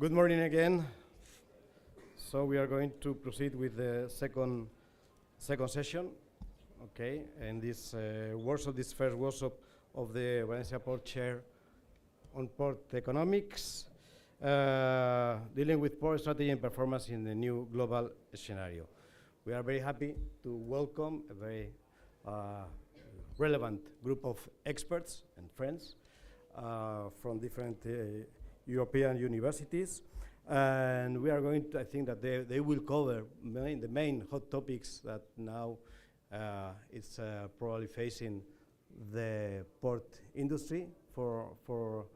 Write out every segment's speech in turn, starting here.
Good morning again. So we are going to proceed with the second session, okay? And this workshop, this first workshop of the Valencia Port Chair on Port Economics, dealing with port strategy and performance in the new global scenario. We are very happy to welcome a very relevant group of experts and friends from different European universities. And we are going to, I think that they will cover the main hot topics that now it's probably facing the port industry for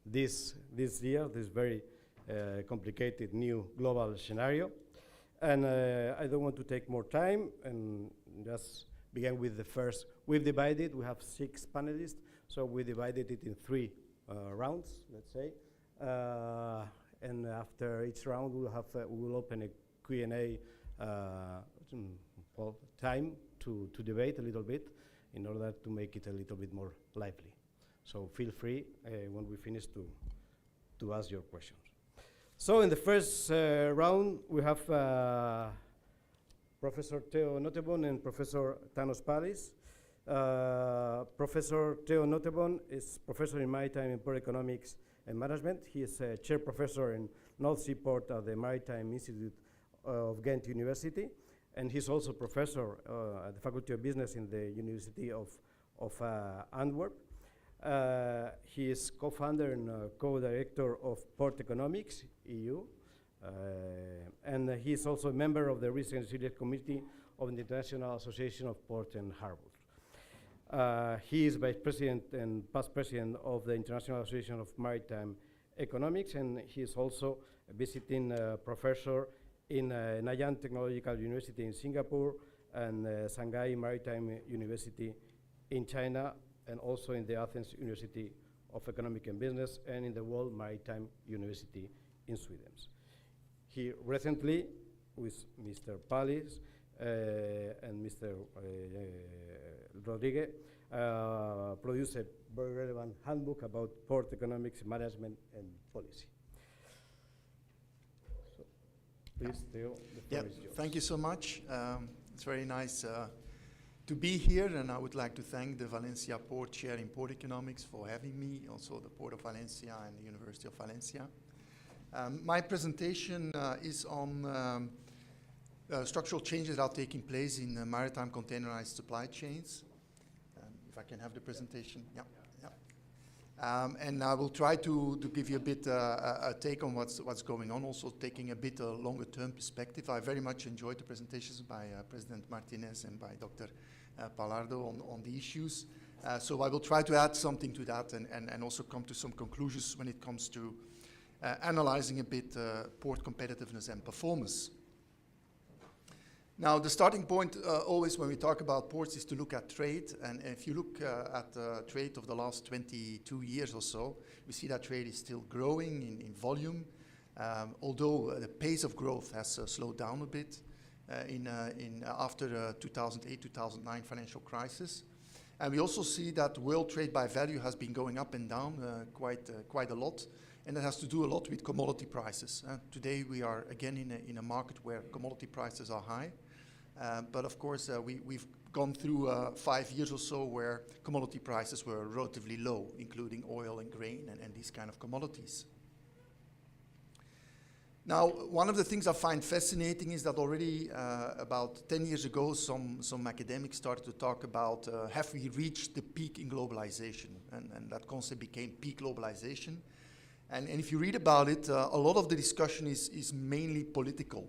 this year, this very complicated new global scenario. And I don't want to take more time and just begin with the first. We have 6 panelists, so we divided it in 3 rounds, let's say. And after each round, we will open a Q&A time to debate a little bit in order to make it a little bit more lively. So feel free when we finish to ask your questions. So in the first round, we have Professor Theo Nottebohm and Professor Thanos Pallis. Professor Theo Nottebohm is professor in maritime and port economics and management. He is a chair professor in North Sea Port at the Maritime Institute of Ghent University, and he's also professor at the Faculty of Business in the University of Antwerp. He is co-founder and co-director of Port Economics EU, and he is also a member of the Research and Select Committee of the International Association of Port and Harbors. He is vice president and past president of the International Association of Maritime Economics, and he is also a visiting professor in Nanyang Technological University in Singapore and Shanghai Maritime University in China, and also in the Athens University of Economic and Business, and in the World Maritime University in Sweden. He recently, with Mr. Pallis and Mr. Rodriguez, produced a very relevant handbook about port economics, management, and policy. So, please, Theo, the floor is yours. Thank you so much. It's very nice to be here, and I would like to thank the Valencia Port Chair in Port Economics for having me, also the Port of Valencia and the University of Valencia. My presentation is on structural changes that are taking place in maritime containerized supply chains. If I can have the presentation, yeah. And I will try to give you a bit a take on what's going on, also taking a bit longer term perspective. I very much enjoyed the presentations by President Martinez and by Dr. Pallardo on the issues. So I will try to add something to that and also come to some conclusions when it comes to analyzing a bit port competitiveness and performance. Now, the starting point always when we talk about ports is to look at trade. And if you look at trade of the last 22 years or so, we see that trade is still growing in volume, although the pace of growth has slowed down a bit after the 2008-2009 financial crisis. And we also see that world trade by value has been going up and down quite a lot. And that has to do a lot with commodity prices. Today we are again in a market where commodity prices are high. But of course we've gone through 5 years or so where commodity prices were relatively low, including oil and grain and these kind of commodities. Now, one of the things I find fascinating is that already about 10 years ago, some academics started to talk about have we reached the peak in globalization? And that concept became peak globalization. And if you read about it, a lot of the discussion is mainly political.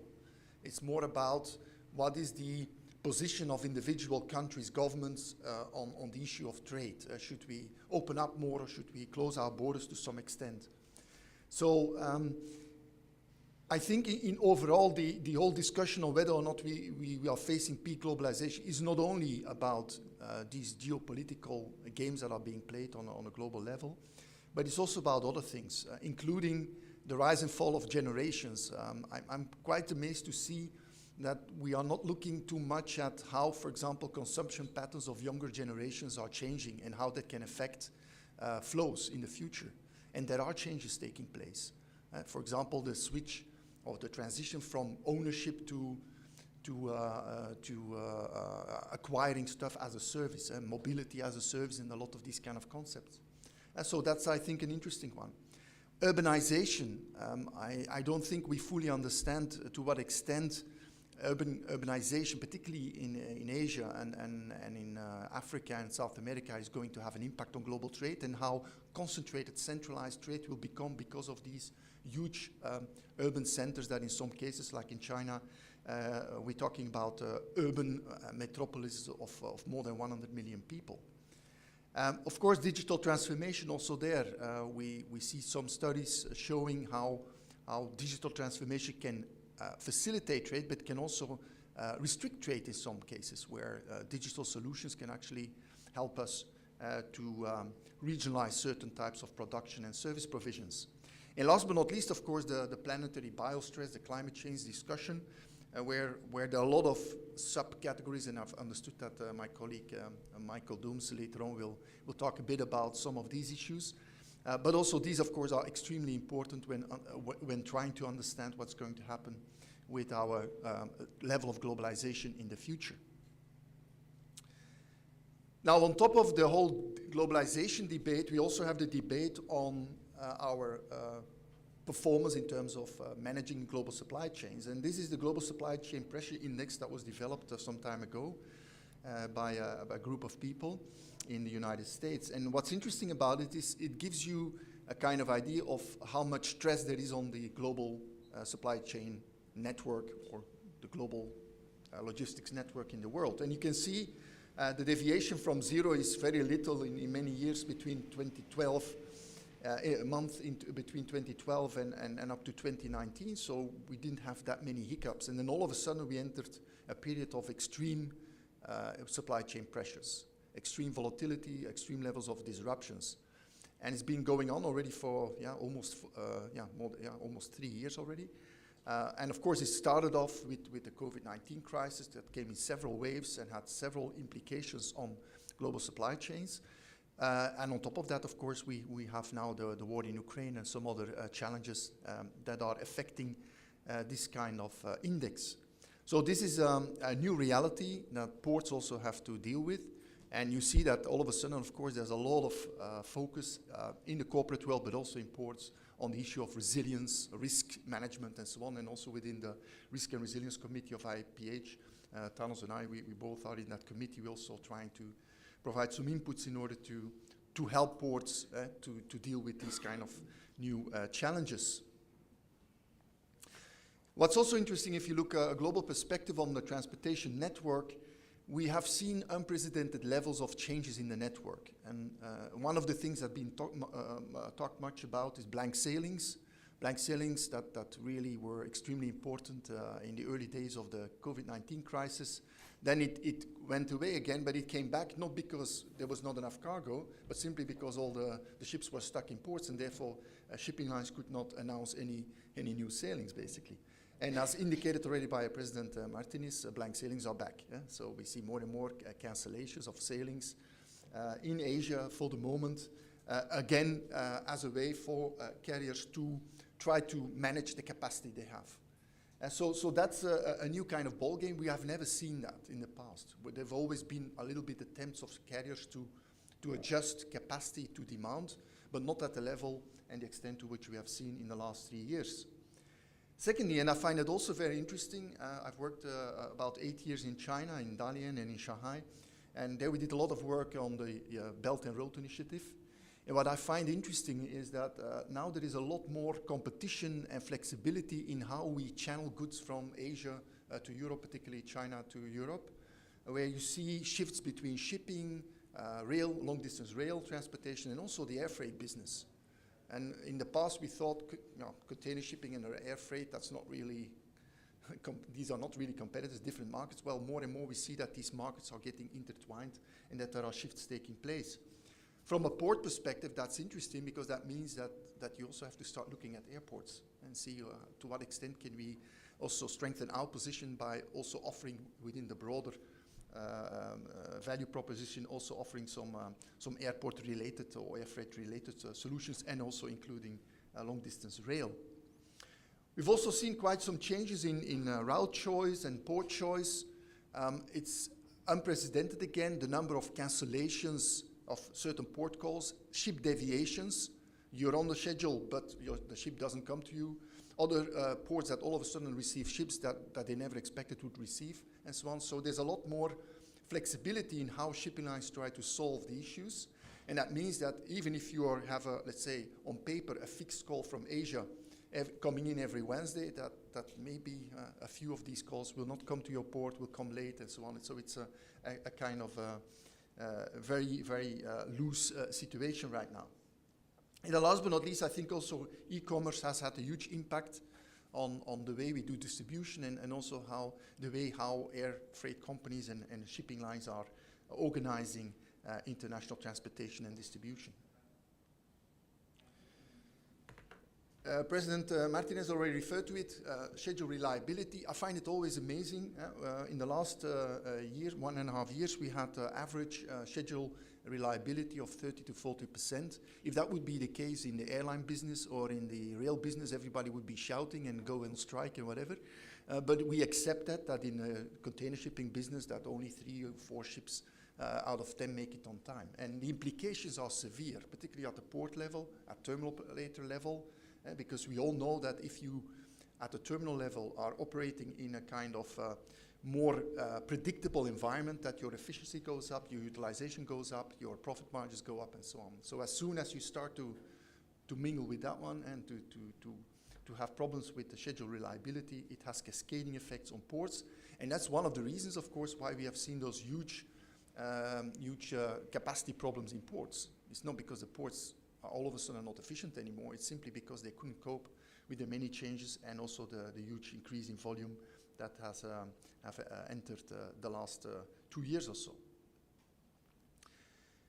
It's more about what is the position of individual countries, governments on the issue of trade. Should we open up more or should we close our borders to some extent? So I think in overall the whole discussion on whether or not we are facing peak globalization is not only about these geopolitical games that are being played on a global level, but it's also about other things, including the rise and fall of generations. I'm quite amazed to see that we are not looking too much at how, for example, consumption patterns of younger generations are changing and how that can affect flows in the future. And there are changes taking place. For example, the switch or the transition from ownership to acquiring stuff as a service, and mobility as a service, and a lot of these kind of concepts. So that's, I think, an interesting one. Urbanization, I don't think we fully understand to what extent urbanization, particularly in Asia and in Africa and South America, is going to have an impact on global trade, and how concentrated, centralized trade will become because of these huge urban centers that in some cases, like in China, we're talking about urban metropolises of more than 100 million people. Of course, digital transformation also there. We see some studies showing how digital transformation can facilitate trade, but can also restrict trade in some cases, where digital solutions can actually help us to regionalize certain types of production and service provisions. And last but not least, of course, the planetary biostress, the climate change discussion, where there are a lot of subcategories, and I've understood that my colleague Michael Dooms later on will talk a bit about some of these issues. But also these, of course, are extremely important when trying to understand what's going to happen with our level of globalization in the future. Now, on top of the whole globalization debate, we also have the debate on our performance in terms of managing global supply chains. And this is the Global Supply Chain Pressure Index that was developed some time ago by a group of people in the United States. And what's interesting about it is it gives you a kind of idea of how much stress there is on the global supply chain network, or the global logistics network in the world. And you can see the deviation from zero is very little in many years between 2012, a month between 2012 and up to 2019. So we didn't have that many hiccups. And then all of a sudden we entered a period of extreme supply chain pressures, extreme volatility, extreme levels of disruptions. And it's been going on already for almost 3 years already. And of course, it started off with the COVID-19 crisis that came in several waves and had several implications on global supply chains. And on top of that, of course, we have now the war in Ukraine and some other challenges that are affecting this kind of index. So this is a new reality that ports also have to deal with. And you see that all of a sudden, of course, there's a lot of focus in the corporate world, but also in ports, on the issue of resilience, risk management, and so on, and also within the Risk and Resilience Committee of IPH. Thanos and I, we both are in that committee. We're also trying to provide some inputs in order to help ports to deal with these kind of new challenges. What's also interesting, if you look at a global perspective on the transportation network, we have seen unprecedented levels of changes in the network. And one of the things that have been talked much about is blank sailings. Blank sailings that really were extremely important in the early days of the COVID-19 crisis. Then it went away again, but it came back not because there was not enough cargo, but simply because all the ships were stuck in ports, and therefore shipping lines could not announce any new sailings, basically. And as indicated already by President Martinez, blank sailings are back. So we see more and more cancellations of sailings in Asia for the moment, again, as a way for carriers to try to manage the capacity they have. So that's a new kind of ballgame. We have never seen that in the past. But there have always been a little bit attempts of carriers to adjust capacity to demand, but not at the level and the extent to which we have seen in the last 3 years. Secondly, and I find it also very interesting, I've worked about 8 years in China, in Dalian and in Shanghai, and there we did a lot of work on the Belt and Road Initiative. And what I find interesting is that now there is a lot more competition and flexibility in how we channel goods from Asia to Europe, particularly China to Europe, where you see shifts between shipping, rail, long-distance rail transportation, and also the air freight business. And in the past, we thought, container shipping and air freight, that's not really, these are not really competitors, different markets. Well, more and more we see that these markets are getting intertwined and that there are shifts taking place. From a port perspective, that's interesting because that means that you also have to start looking at airports and see to what extent can we also strengthen our position by also offering within the broader value proposition, also offering some airport-related or air freight-related solutions, and also including long-distance rail. We've also seen quite some changes in route choice and port choice. It's unprecedented again, the number of cancellations of certain port calls, ship deviations. You're on the schedule, but the ship doesn't come to you. Other ports that all of a sudden receive ships that they never expected would receive, and so on. So there's a lot more flexibility in how shipping lines try to solve the issues. And that means that even if you have, let's say, on paper, a fixed call from Asia coming in every Wednesday, that maybe a few of these calls will not come to your port, will come late, and so on. And so it's a kind of very, very loose situation right now. And last but not least, I think also e-commerce has had a huge impact on the way we do distribution and also how air freight companies and shipping lines are organizing international transportation and distribution. President Martinez already referred to it, schedule reliability. I find it always amazing. In the last year, 1.5 years, we had average schedule reliability of 30 to 40%. If that would be the case in the airline business or in the rail business, everybody would be shouting and go on strike and whatever. But we accept that in the container shipping business, that only 3 or 4 ships out of 10 make it on time. And the implications are severe, particularly at the port level, at terminal operator level, because we all know that if you, at the terminal level, are operating in a kind of more predictable environment, that your efficiency goes up, your utilization goes up, your profit margins go up, and so on. So as soon as you start to mingle with that one and to have problems with the schedule reliability, it has cascading effects on ports. And that's one of the reasons, of course, why we have seen those huge capacity problems in ports. It's not because the ports are all of a sudden not efficient anymore. It's simply because they couldn't cope with the many changes and also the huge increase in volume that has entered the last 2 years or so.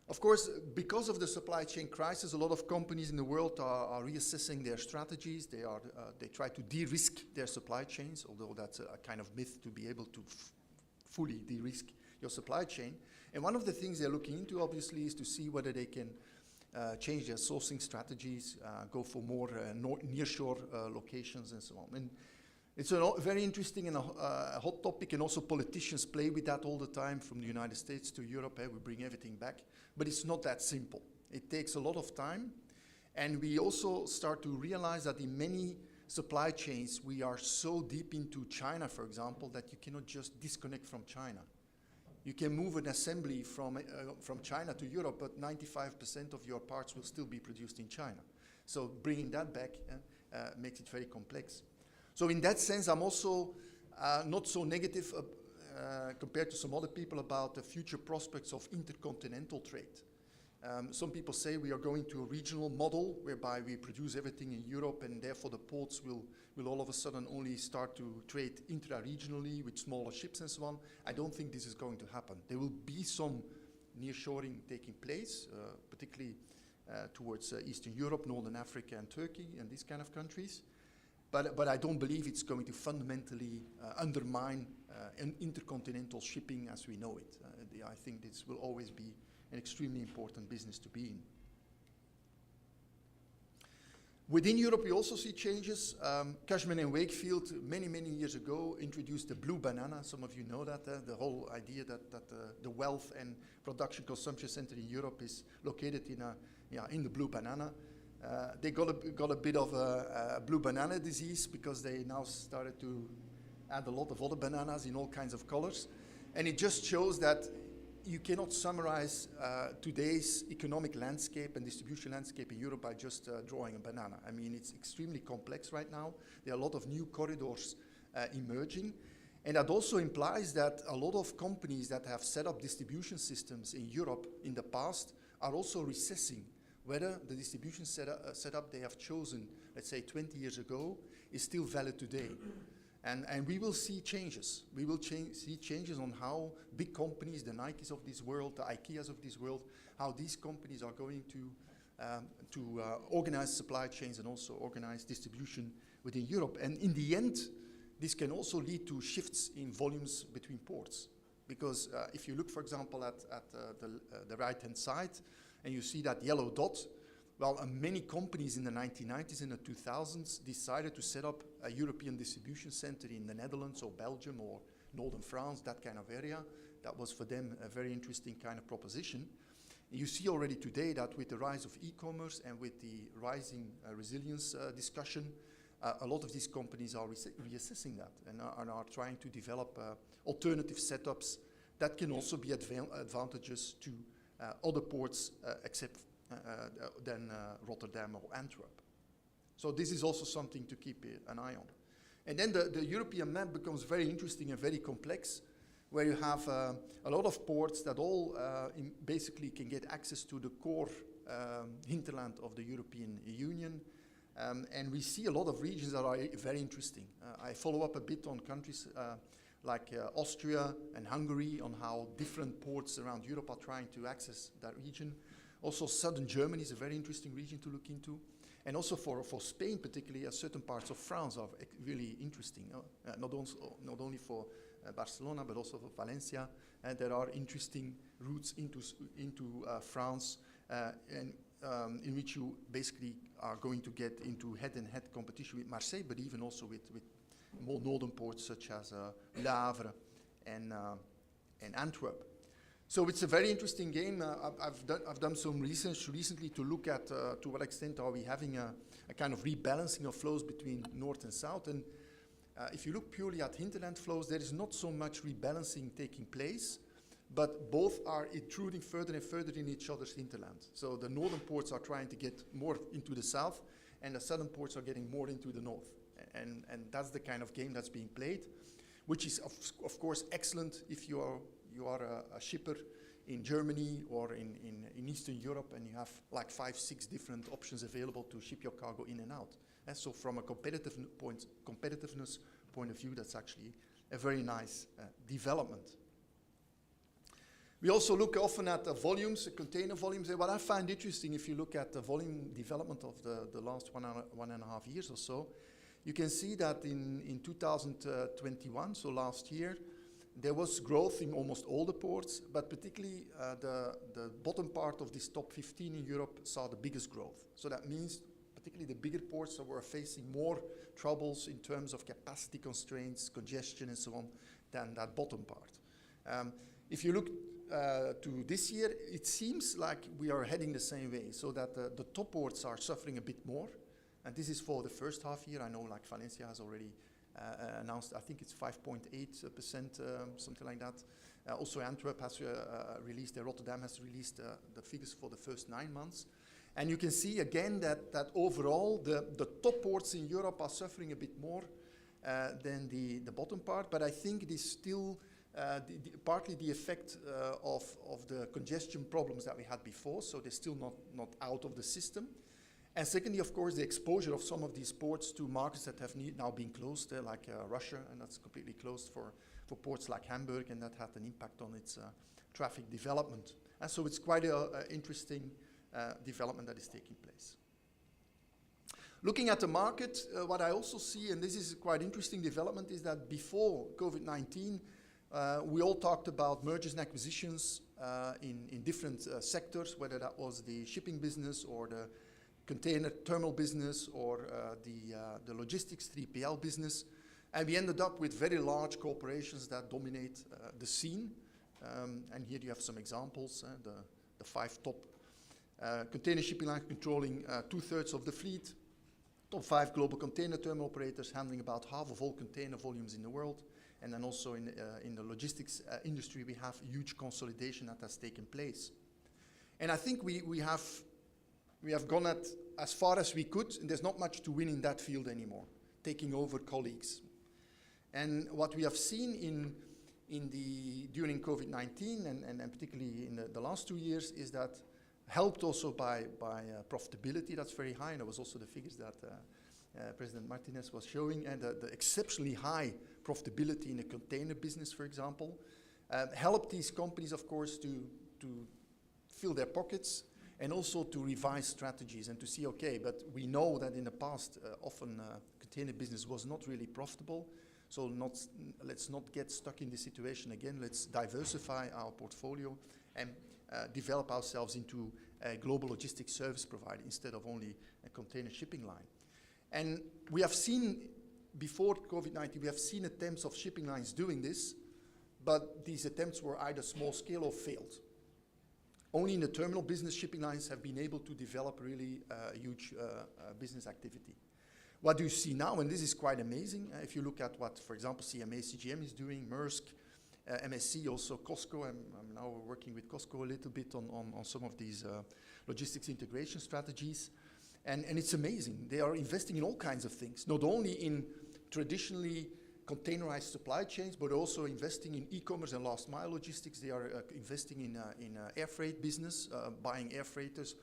Of course, because of the supply chain crisis, a lot of companies in the world are reassessing their strategies. They try to de-risk their supply chains, although that's a kind of myth to be able to fully de-risk your supply chain. And one of the things they're looking into, obviously, is to see whether they can change their sourcing strategies, go for more nearshore locations and so on. And it's a very interesting and a hot topic, and also politicians play with that all the time, from the United States to Europe. We bring everything back, but it's not that simple. It takes a lot of time, and we also start to realize that in many supply chains, we are so deep into China, for example, that you cannot just disconnect from China. You can move an assembly from China to Europe, but 95% of your parts will still be produced in China. So bringing that back makes it very complex. So in that sense, I'm also not so negative compared to some other people about the future prospects of intercontinental trade. Some people say we are going to a regional model whereby we produce everything in Europe, and therefore the ports will all of a sudden only start to trade intra-regionally with smaller ships and so on. I don't think this is going to happen. There will be some nearshoring taking place, particularly towards Eastern Europe, Northern Africa and Turkey and these kind of countries. But I don't believe it's going to fundamentally undermine intercontinental shipping as we know it. I think this will always be an extremely important business to be in. Within Europe, we also see changes. Cushman and Wakefield, many, many years ago, introduced the blue banana. Some of you know that, the whole idea that the wealth and production consumption center in Europe is located in the blue banana. They got a bit of a blue banana disease because they now started to add a lot of other bananas in all kinds of colors. And it just shows that you cannot summarize today's economic landscape and distribution landscape in Europe by just drawing a banana. I mean, it's extremely complex right now. There are a lot of new corridors emerging. And that also implies that a lot of companies that have set up distribution systems in Europe in the past are also recessing whether the distribution setup they have chosen, let's say 20 years ago, is still valid today. And we will see changes. We will see changes on how big companies, the Nikes of this world, the IKEAs of this world, how these companies are going to organize supply chains and also organize distribution within Europe. And in the end, this can also lead to shifts in volumes between ports. Because if you look, for example, at the right-hand side, and you see that yellow dot, well, many companies in the 1990s and the 2000s decided to set up a European distribution center in the Netherlands or Belgium or Northern France, that kind of area. That was for them a very interesting kind of proposition. You see already today that with the rise of e-commerce and with the rising resilience discussion, a lot of these companies are reassessing that and are trying to develop alternative setups that can also be advantageous to other ports except than Rotterdam or Antwerp. So this is also something to keep an eye on. And then the European map becomes very interesting and very complex, where you have a lot of ports that all basically can get access to the core hinterland of the European Union. And we see a lot of regions that are very interesting. I follow up a bit on countries like Austria and Hungary on how different ports around Europe are trying to access that region. Also, southern Germany is a very interesting region to look into. And also for Spain particularly, certain parts of France are really interesting. Not only for Barcelona, but also for Valencia. There are interesting routes into France in which you basically are going to get into head-and-head competition with Marseille, but even also with more northern ports such as Le Havre and Antwerp. So it's a very interesting game. I've done some research recently to look at to what extent are we having a kind of rebalancing of flows between north and south. And if you look purely at hinterland flows, there is not so much rebalancing taking place, but both are intruding further and further in each other's hinterland. So the northern ports are trying to get more into the south, and the southern ports are getting more into the north. And that's the kind of game that's being played, which is of course excellent if you are a shipper in Germany or in Eastern Europe, and you have like 5-6 different options available to ship your cargo in and out. And so from a competitiveness point of view, that's actually a very nice development. We also look often at volumes, container volumes. And what I find interesting, if you look at the volume development of the last one and a half years or so, you can see that in 2021, so last year, there was growth in almost all the ports, but particularly the bottom part of this top 15 in Europe saw the biggest growth. So that means particularly the bigger ports that were facing more troubles in terms of capacity constraints, congestion and so on, than that bottom part. If you look to this year, it seems like we are heading the same way, so that the top ports are suffering a bit more. And this is for the first half year. I know like Valencia has already announced, I think it's 5.8%, something like that. Also Antwerp has released, Rotterdam has released the figures for the first 9 months. And you can see again that overall the top ports in Europe are suffering a bit more than the bottom part, but I think it is still partly the effect of the congestion problems that we had before, so they're still not out of the system. And secondly, of course, the exposure of some of these ports to markets that have now been closed, like Russia, and that's completely closed for ports like Hamburg, and that had an impact on its traffic development. And so it's quite an interesting development that is taking place. Looking at the market, what I also see, and this is quite interesting development, is that before COVID-19, we all talked about mergers and acquisitions in different sectors, whether that was the shipping business or the container terminal business or the logistics 3PL business. And we ended up with very large corporations that dominate the scene. And here you have some examples, the 5 top container shipping lines controlling 2/3 of the fleet, top 5 global container terminal operators handling about half of all container volumes in the world. And then also in the logistics industry, we have huge consolidation that has taken place. And I think we have gone as far as we could, and there's not much to win in that field anymore, taking over colleagues. And what we have seen during COVID-19 and particularly in the last 2 years is that helped also by profitability that's very high, and it was also the figures that President Martinez was showing, and the exceptionally high profitability in the container business, for example, helped these companies, of course, to fill their pockets and also to revise strategies and to see, okay, but we know that in the past, often container business was not really profitable, so let's not get stuck in this situation again. Let's diversify our portfolio and develop ourselves into a global logistics service provider instead of only a container shipping line. And we have seen, before COVID-19, we have seen attempts of shipping lines doing this, but these attempts were either small scale or failed. Only in the terminal business, shipping lines have been able to develop really huge business activity. What do you see now? And this is quite amazing. If you look at what, for example, CMA CGM is doing, Maersk, MSC, also Costco. I'm now working with Costco a little bit on some of these logistics integration strategies. And it's amazing. They are investing in all kinds of things, not only in traditionally containerized supply chains, but also investing in e-commerce and last mile logistics. They are investing in air freight business, buying air freighters,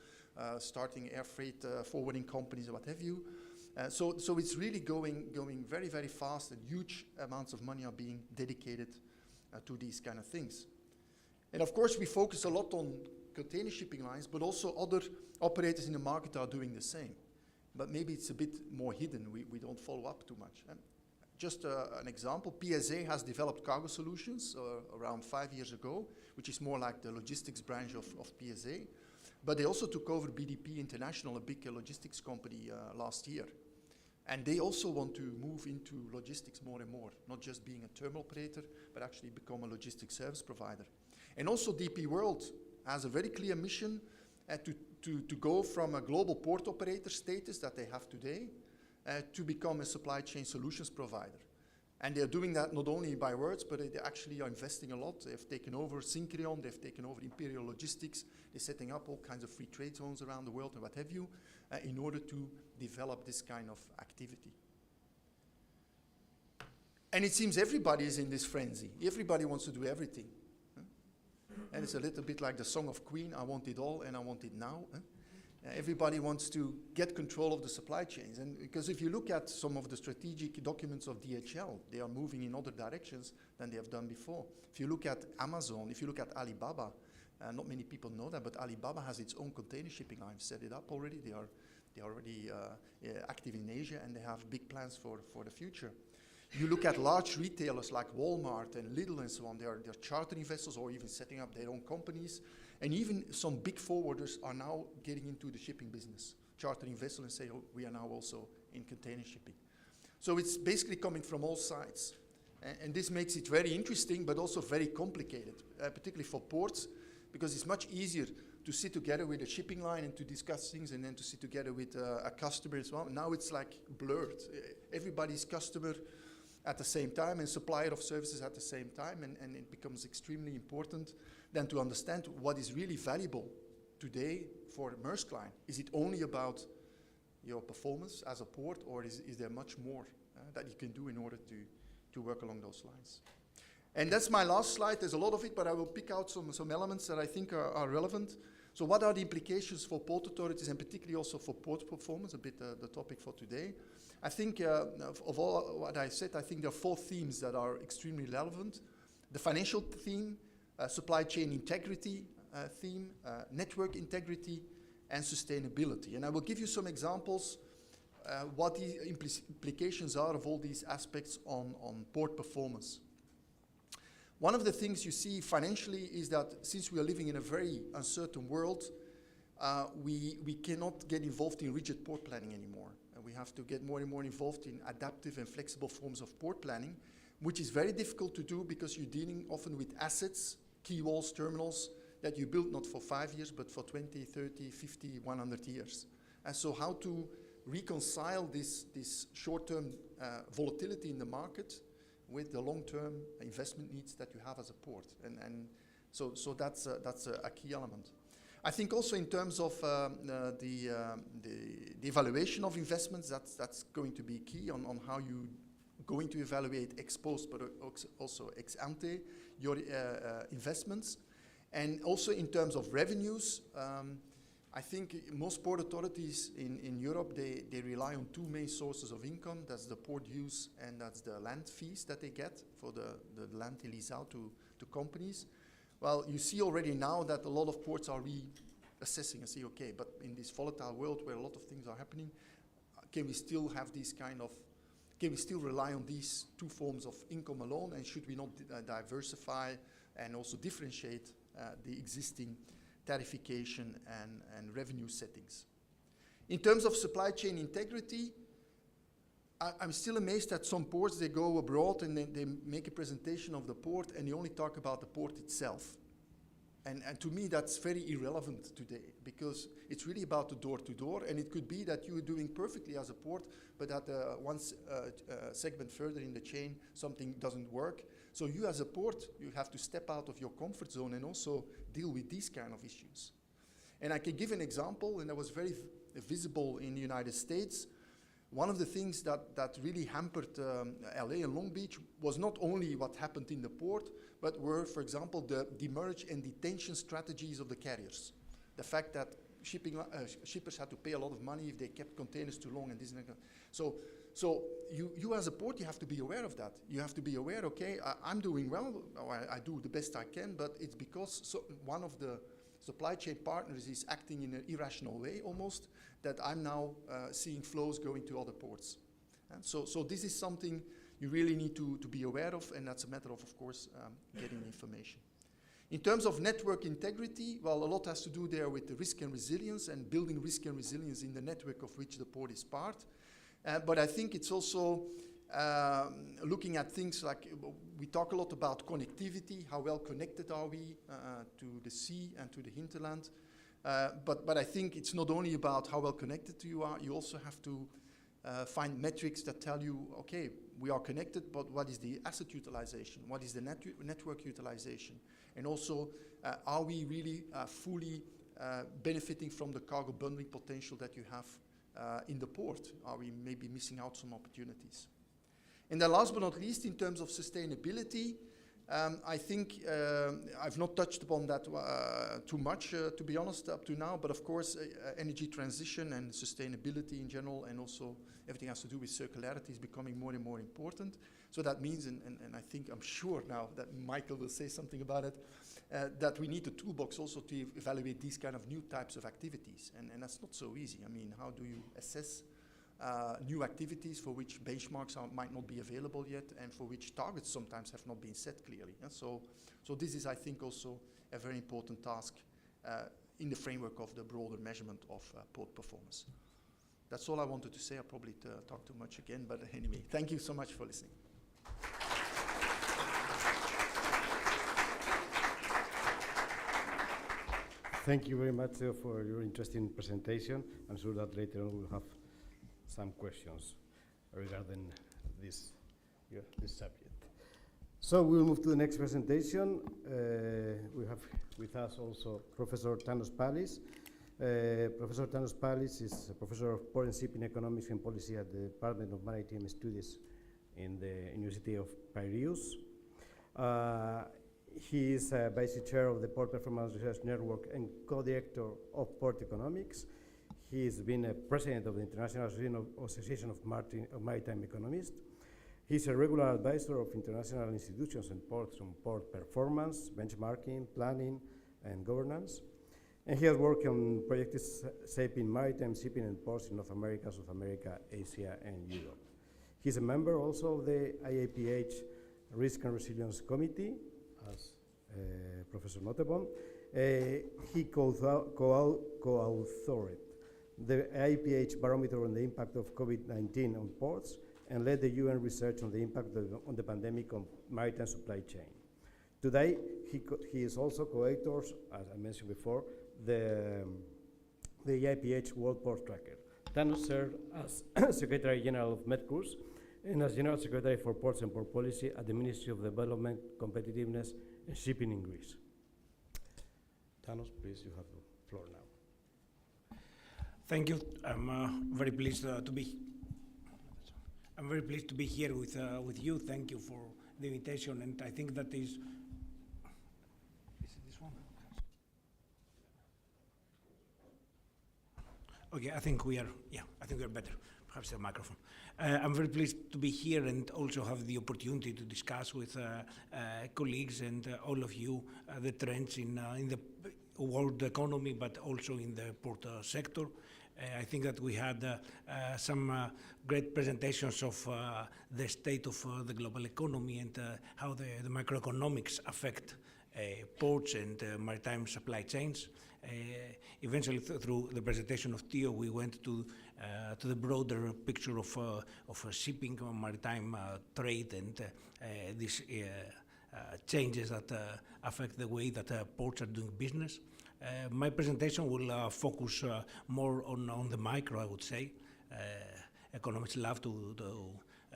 starting air freight forwarding companies, what have you. So it's really going very, very fast, and huge amounts of money are being dedicated to these kind of things. And of course, we focus a lot on container shipping lines, but also other operators in the market are doing the same. But maybe it's a bit more hidden. We don't follow up too much. Just an example, PSA has developed cargo solutions around 5 years ago, which is more like the logistics branch of PSA. But they also took over BDP International, a big logistics company, last year. And they also want to move into logistics more and more, not just being a terminal operator, but actually become a logistics service provider. And also DP World has a very clear mission to go from a global port operator status that they have today to become a supply chain solutions provider. And they're doing that not only by words, but they actually are investing a lot. They've taken over Syncreon, they've taken over Imperial Logistics, they're setting up all kinds of free trade zones around the world and what have you, in order to develop this kind of activity. And it seems everybody is in this frenzy. Everybody wants to do everything. And it's a little bit like the song of Queen, I want it all and I want it now. Everybody wants to get control of the supply chains. And because if you look at some of the strategic documents of DHL, they are moving in other directions than they have done before. If you look at Amazon, if you look at Alibaba, not many people know that, but Alibaba has its own container shipping line, set it up already. They are already active in Asia, and they have big plans for the future. You look at large retailers like Walmart and Lidl and so on, they're chartering vessels or even setting up their own companies. And even some big forwarders are now getting into the shipping business, chartering vessels and say, oh, we are now also in container shipping. So it's basically coming from all sides. And this makes it very interesting, but also very complicated, particularly for ports, because it's much easier to sit together with a shipping line and to discuss things, and then to sit together with a customer as well. Now it's like blurred. Everybody's customer at the same time and supplier of services at the same time, and it becomes extremely important then to understand what is really valuable today for a Maersk line. Is it only about your performance as a port, or is there much more that you can do in order to work along those lines? And that's my last slide. There's a lot of it, but I will pick out some elements that I think are relevant. So what are the implications for port authorities, and particularly also for port performance, a bit the topic for today? I think of all what I said, I think there are 4 themes that are extremely relevant. The financial theme, supply chain integrity theme, network integrity, and sustainability. And I will give you some examples what the implications are of all these aspects on port performance. One of the things you see financially is that since we are living in a very uncertain world, we cannot get involved in rigid port planning anymore. We have to get more and more involved in adaptive and flexible forms of port planning, which is very difficult to do because you're dealing often with assets, quay walls, terminals, that you build not for 5 years, but for 20, 30, 50, 100 years. And so how to reconcile this short-term volatility in the market with the long-term investment needs that you have as a port. And so that's a key element. I think also in terms of the evaluation of investments, that's going to be key on how you going to evaluate ex post, but also ex ante your investments. And also in terms of revenues, I think most port authorities in Europe, they rely on 2 main sources of income. That's the port use and that's the land fees that they get for the land they lease out to companies. Well, you see already now that a lot of ports are reassessing and say, okay, but in this volatile world where a lot of things are happening, can we still have can we still rely on these 2 forms of income alone, and should we not diversify and also differentiate the existing tarification and revenue settings. In terms of supply chain integrity, I'm still amazed at some ports. They go abroad and they make a presentation of the port and they only talk about the port itself. And to me, that's very irrelevant today, because it's really about the door-to-door, and it could be that you're doing perfectly as a port, but at one segment further in the chain, something doesn't work. So you as a port, you have to step out of your comfort zone and also deal with these kind of issues. And I can give an example, and that was very visible in the United States. One of the things that really hampered LA and Long Beach was not only what happened in the port, but were, for example, the demurrage and detention strategies of the carriers. The fact that shippers had to pay a lot of money if they kept containers too long and this and that. So you as a port, you have to be aware of that. You have to be aware, okay, I'm doing well, or I do the best I can, but it's because one of the supply chain partners is acting in an irrational way almost, that I'm now seeing flows going to other ports. And so this is something you really need to be aware of, and that's a matter of course, getting information. In terms of network integrity, well, a lot has to do there with the risk and resilience and building risk and resilience in the network of which the port is part. But I think it's also looking at things like, we talk a lot about connectivity, how well connected are we to the sea and to the hinterland. But I think it's not only about how well connected you are, you also have to find metrics that tell you, okay, we are connected, but what is the asset utilization? What is the network utilization? And also, are we really fully benefiting from the cargo bundling potential that you have in the port? Are we maybe missing out some opportunities? And then last but not least, in terms of sustainability, I think I've not touched upon that too much, to be honest, up to now, but of course, energy transition and sustainability in general, and also everything has to do with circularity is becoming more and more important. So that means, and I think, I'm sure now that Michael will say something about it, that we need a toolbox also to evaluate these kind of new types of activities. And that's not so easy. I mean, how do you assess new activities for which benchmarks might not be available yet, and for which targets sometimes have not been set clearly. And so this is, I think, also a very important task in the framework of the broader measurement of port performance. That's all I wanted to say. I probably talked too much again, but anyway, thank you so much for listening. Thank you very much for your interesting presentation. I'm sure that later on we'll have some questions regarding this subject. So we'll move to the next presentation. We have with us also Professor Thanos Pallis. Professor Thanos Pallis is a professor of Port and Shipping Economics and Policy at the Department of Maritime Studies in the University of Piraeus. He is Vice Chair of the Port Performance Research Network and Co-Director of Port Economics. He has been a President of the International Association of Maritime Economists. He's a regular advisor of international institutions and ports on port performance, benchmarking, planning, and governance. And he has worked on projects shaping maritime shipping and ports in North America, South America, Asia, and Europe. He's a member also of the IAPH Risk and Resilience Committee, as Professor Nottebohm. He co-authored the IAPH Barometer on the Impact of COVID-19 on Ports, and led the UN research on the impact on the pandemic on maritime supply chain. Today, he is also co-author, as I mentioned before, the IAPH World Port Tracker. Thanos served as Secretary General of MEDCURS and as General Secretary for Ports and Port Policy at the Ministry of Development, Competitiveness, and Shipping in Greece. Thanos, please, you have the floor now. Thank you. I'm very pleased to be. I'm very pleased to be here with you. Thank you for the invitation, and I think that is. Is it this one? Okay, I think we are. Yeah, I think we are better. Perhaps the microphone. I'm very pleased to be here and also have the opportunity to discuss with colleagues and all of you the trends in the world economy, but also in the port sector. I think that we had some great presentations of the state of the global economy and how the macroeconomics affect ports and maritime supply chains. Eventually, through the presentation of Theo, we went to the broader picture of shipping, maritime trade, and these changes that affect the way that ports are doing business. My presentation will focus more on the micro, I would say. Economists love to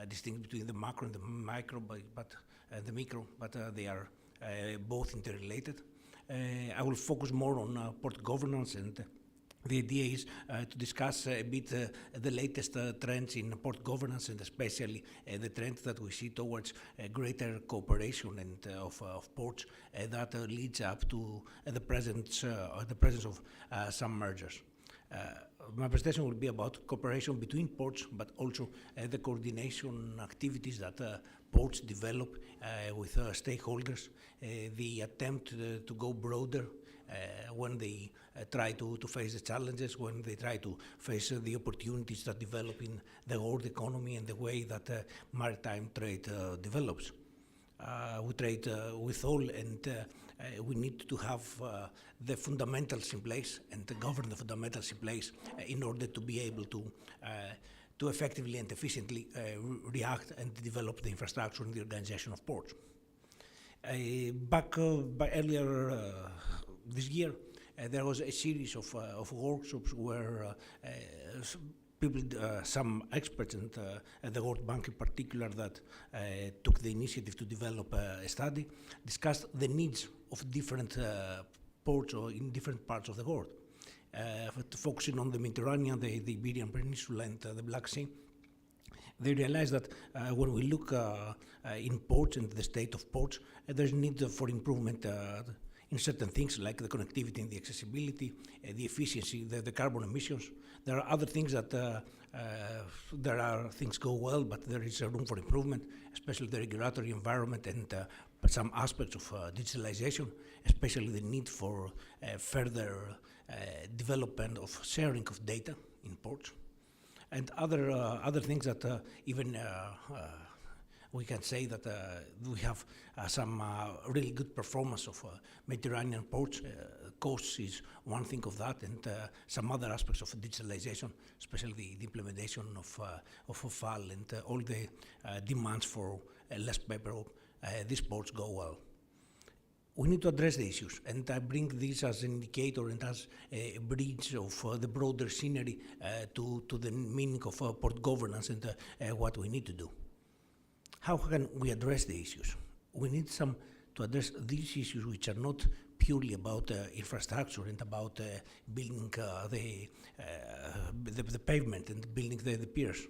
distinguish between the macro and the micro, but the micro, but they are both interrelated. I will focus more on port governance, and the idea is to discuss a bit the latest trends in port governance, and especially the trend that we see towards greater cooperation and of ports that leads up to the presence of some mergers. My presentation will be about cooperation between ports, but also the coordination activities that ports develop with stakeholders, the attempt to go broader when they try to face the challenges, when they try to face the opportunities that develop in the world economy and the way that maritime trade develops. We trade with all, and we need to have the fundamentals in place and to govern the fundamentals in place in order to be able to effectively and efficiently react and develop the infrastructure and the organization of ports. Back earlier this year, there was a series of workshops where people, some experts, and the World Bank in particular, that took the initiative to develop a study, discussed the needs of different ports or in different parts of the world. Focusing on the Mediterranean, the Iberian Peninsula, and the Black Sea, they realized that when we look in ports and the state of ports, there's need for improvement in certain things like the connectivity and the accessibility, the efficiency, the carbon emissions. There are other things that things go well, but there is room for improvement, especially the regulatory environment and some aspects of digitalization, especially the need for further development of sharing of data in ports, and other things that even we can say that we have some really good performance of Mediterranean ports. Costs is one thing of that, and some other aspects of digitalization, especially the implementation of FAL and all the demands for less paperwork. These ports go well. We need to address the issues, and I bring this as an indicator and as a bridge of the broader scenery to the meaning of port governance and what we need to do. How can we address the issues? We need to address these issues which are not purely about infrastructure and about building the pavement and building the piers.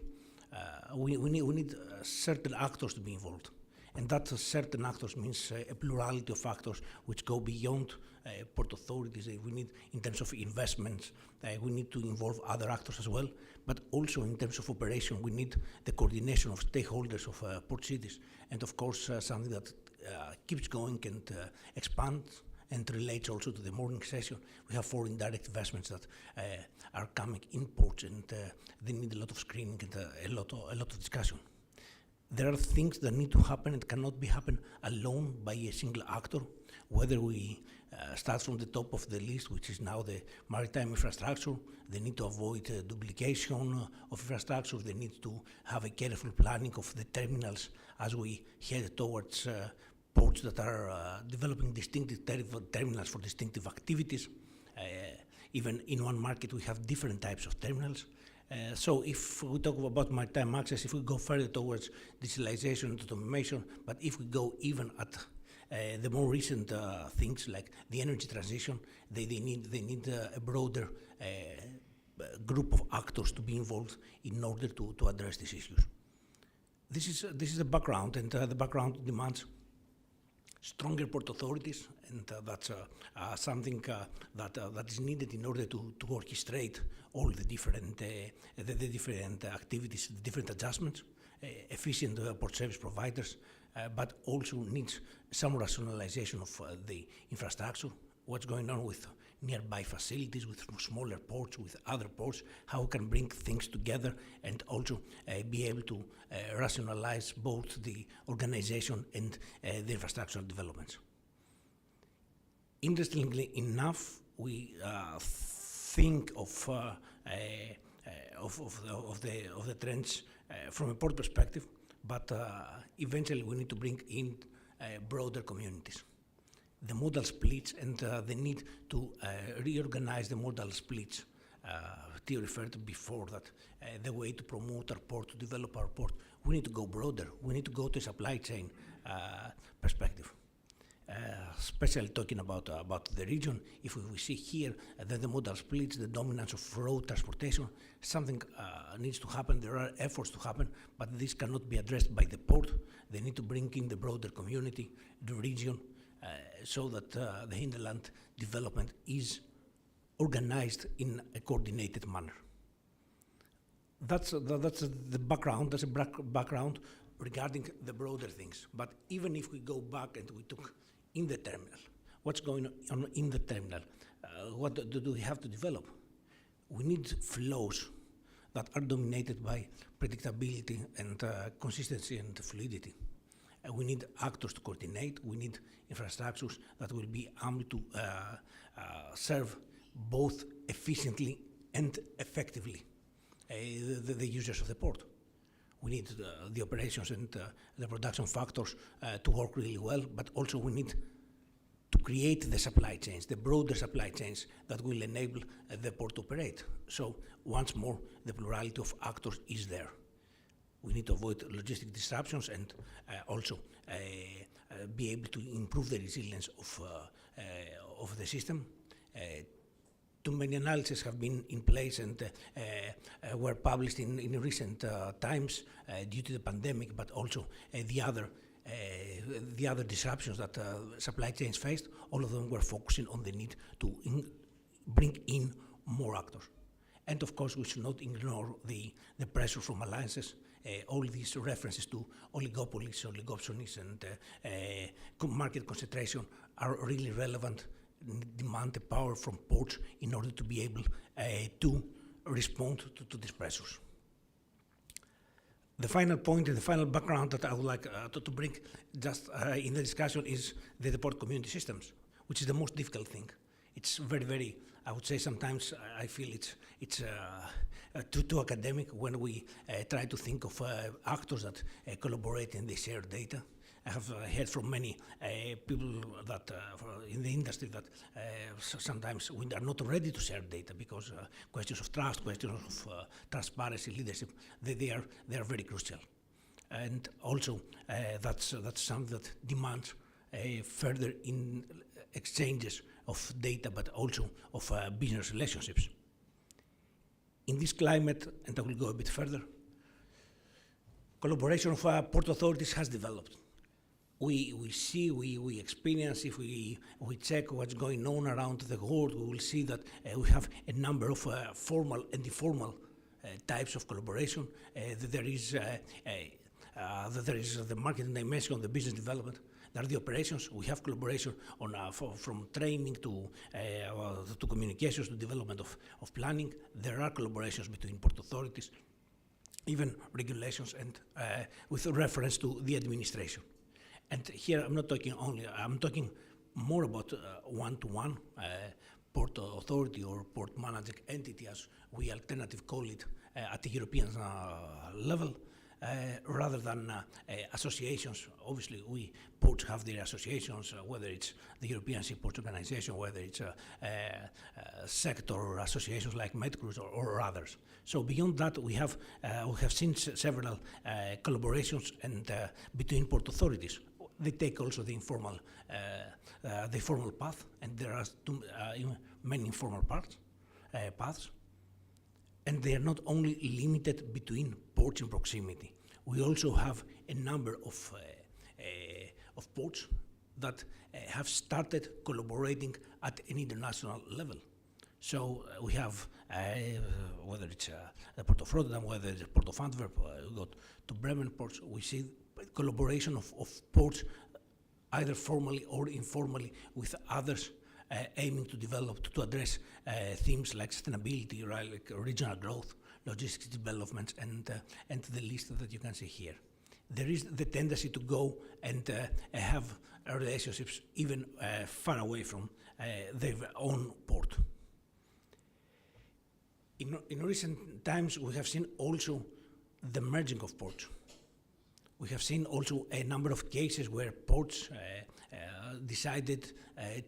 We need certain actors to be involved. And that certain actors means a plurality of actors which go beyond port authorities. We need, in terms of investments, we need to involve other actors as well, but also in terms of operation, we need the coordination of stakeholders of port cities. And of course, something that keeps going and expands and relates also to the morning session. We have 4 indirect investments that are coming in ports, and they need a lot of screening and a lot of discussion. There are things that need to happen and cannot be happen alone by a single actor, whether we start from the top of the list, which is now the maritime infrastructure. They need to avoid duplication of infrastructure. They need to have a careful planning of the terminals as we head towards ports that are developing distinctive terminals for distinctive activities. Even in one market, we have different types of terminals. So if we talk about maritime access, if we go further towards digitalization and automation, but if we go even at the more recent things like the energy transition, they need a broader group of actors to be involved in order to address these issues. This is the background, and the background demands stronger port authorities, and that's something that is needed in order to orchestrate all the different activities, the different adjustments, efficient port service providers, but also needs some rationalization of the infrastructure, what's going on with nearby facilities, with smaller ports, with other ports, how we can bring things together and also be able to rationalize both the organization and the infrastructural developments. Interestingly enough, we think of the trends from a port perspective, but eventually we need to bring in broader communities. The modal splits and the need to reorganize the modal splits. Theo referred to before that the way to promote our port, to develop our port, we need to go broader. We need to go to a supply chain perspective. Especially talking about the region, if we see here that the modal splits, the dominance of road transportation, something needs to happen. There are efforts to happen, but this cannot be addressed by the port. They need to bring in the broader community, the region, so that the hinterland development is organized in a coordinated manner. That's the background. That's a background regarding the broader things. But even if we go back and we took in the terminal, what's going on in the terminal? What do we have to develop? We need flows that are dominated by predictability and consistency and fluidity. We need actors to coordinate. We need infrastructures that will be able to serve both efficiently and effectively the users of the port. We need the operations and the production factors to work really well, but also we need to create the supply chains, the broader supply chains that will enable the port to operate. So once more, the plurality of actors is there. We need to avoid logistic disruptions and also be able to improve the resilience of the system. Too many analyses have been in place and were published in recent times due to the pandemic, but also the other disruptions that supply chains faced. All of them were focusing on the need to bring in more actors. And of course, we should not ignore the pressure from alliances. All these references to oligopolies, oligopsonies, and market concentration are really relevant. Demand the power from ports in order to be able to respond to these pressures. The final point and the final background that I would like to bring just in the discussion is the port community systems, which is the most difficult thing. It's very, very, I would say sometimes I feel it's too academic when we try to think of actors that collaborate and they share data. I have heard from many people that in the industry that sometimes we are not ready to share data because questions of trust, questions of transparency, leadership, they are very crucial. And also that's something that demands further in exchanges of data, but also of business relationships. In this climate, and I will go a bit further, collaboration of port authorities has developed. We see, we experience, if we check what's going on around the world, we will see that we have a number of formal and informal types of collaboration. There is the marketing dimension, the business development. There are the operations. We have collaboration on from training to communications to development of planning. There are collaborations between port authorities, even regulations, and with reference to the administration. And here I'm not talking only, I'm talking more about one-to-one port authority or port managing entity, as we alternatively call it at the European level, rather than associations. Obviously, ports have their associations, whether it's the European Seaports Organization, whether it's sector associations like Medcruise or others. So beyond that, we have seen several collaborations and between port authorities. They take also the formal path, and there are many informal paths. And they are not only limited between ports in proximity. We also have a number of ports that have started collaborating at an international level. So we have, whether it's the Port of Rotterdam, whether it's the Port of Antwerp, we got to Bremen ports, we see collaboration of ports, either formally or informally, with others aiming to develop, to address themes like sustainability, right, like regional growth, logistics development, and the list that you can see here. There is the tendency to go and have relationships even far away from their own port. In recent times, we have seen also the merging of ports. We have seen also a number of cases where ports decided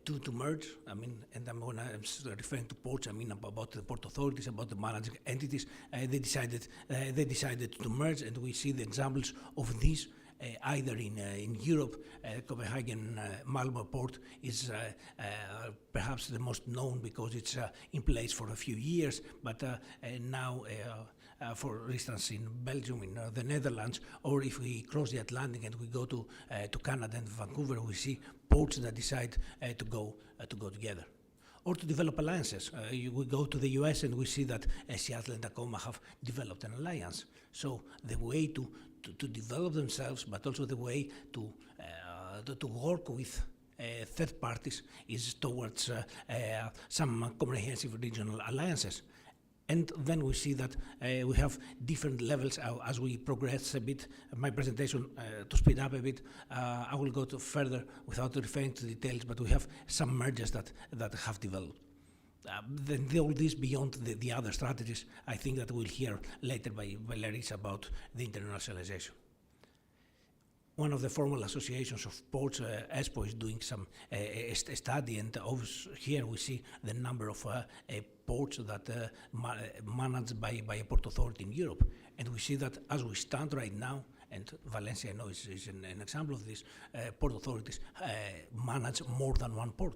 to merge. I mean, and when I'm referring to ports, I mean about the port authorities, about the managing entities. They decided to merge, and we see the examples of these either in Europe. Copenhagen Malmö port is perhaps the most known because it's in place for a few years, but now. For instance, in Belgium, in the Netherlands, or if we cross the Atlantic and we go to Canada and Vancouver, we see ports that decide to go together, or to develop alliances. We go to the U.S. and we see that Seattle and Tacoma have developed an alliance. So the way to develop themselves, but also the way to work with third parties is towards some comprehensive regional alliances. And then we see that we have different levels as we progress a bit. My presentation, to speed up a bit, I will go further without referring to details, but we have some mergers that have developed. All this beyond the other strategies, I think that we'll hear later by Larissa about the internationalization. One of the formal associations of ports, ESPO, is doing some a study, and here we see the number of ports that managed by a port authority in Europe. And we see that as we stand right now, and Valencia, I know, is an example of this, port authorities manage more than one port.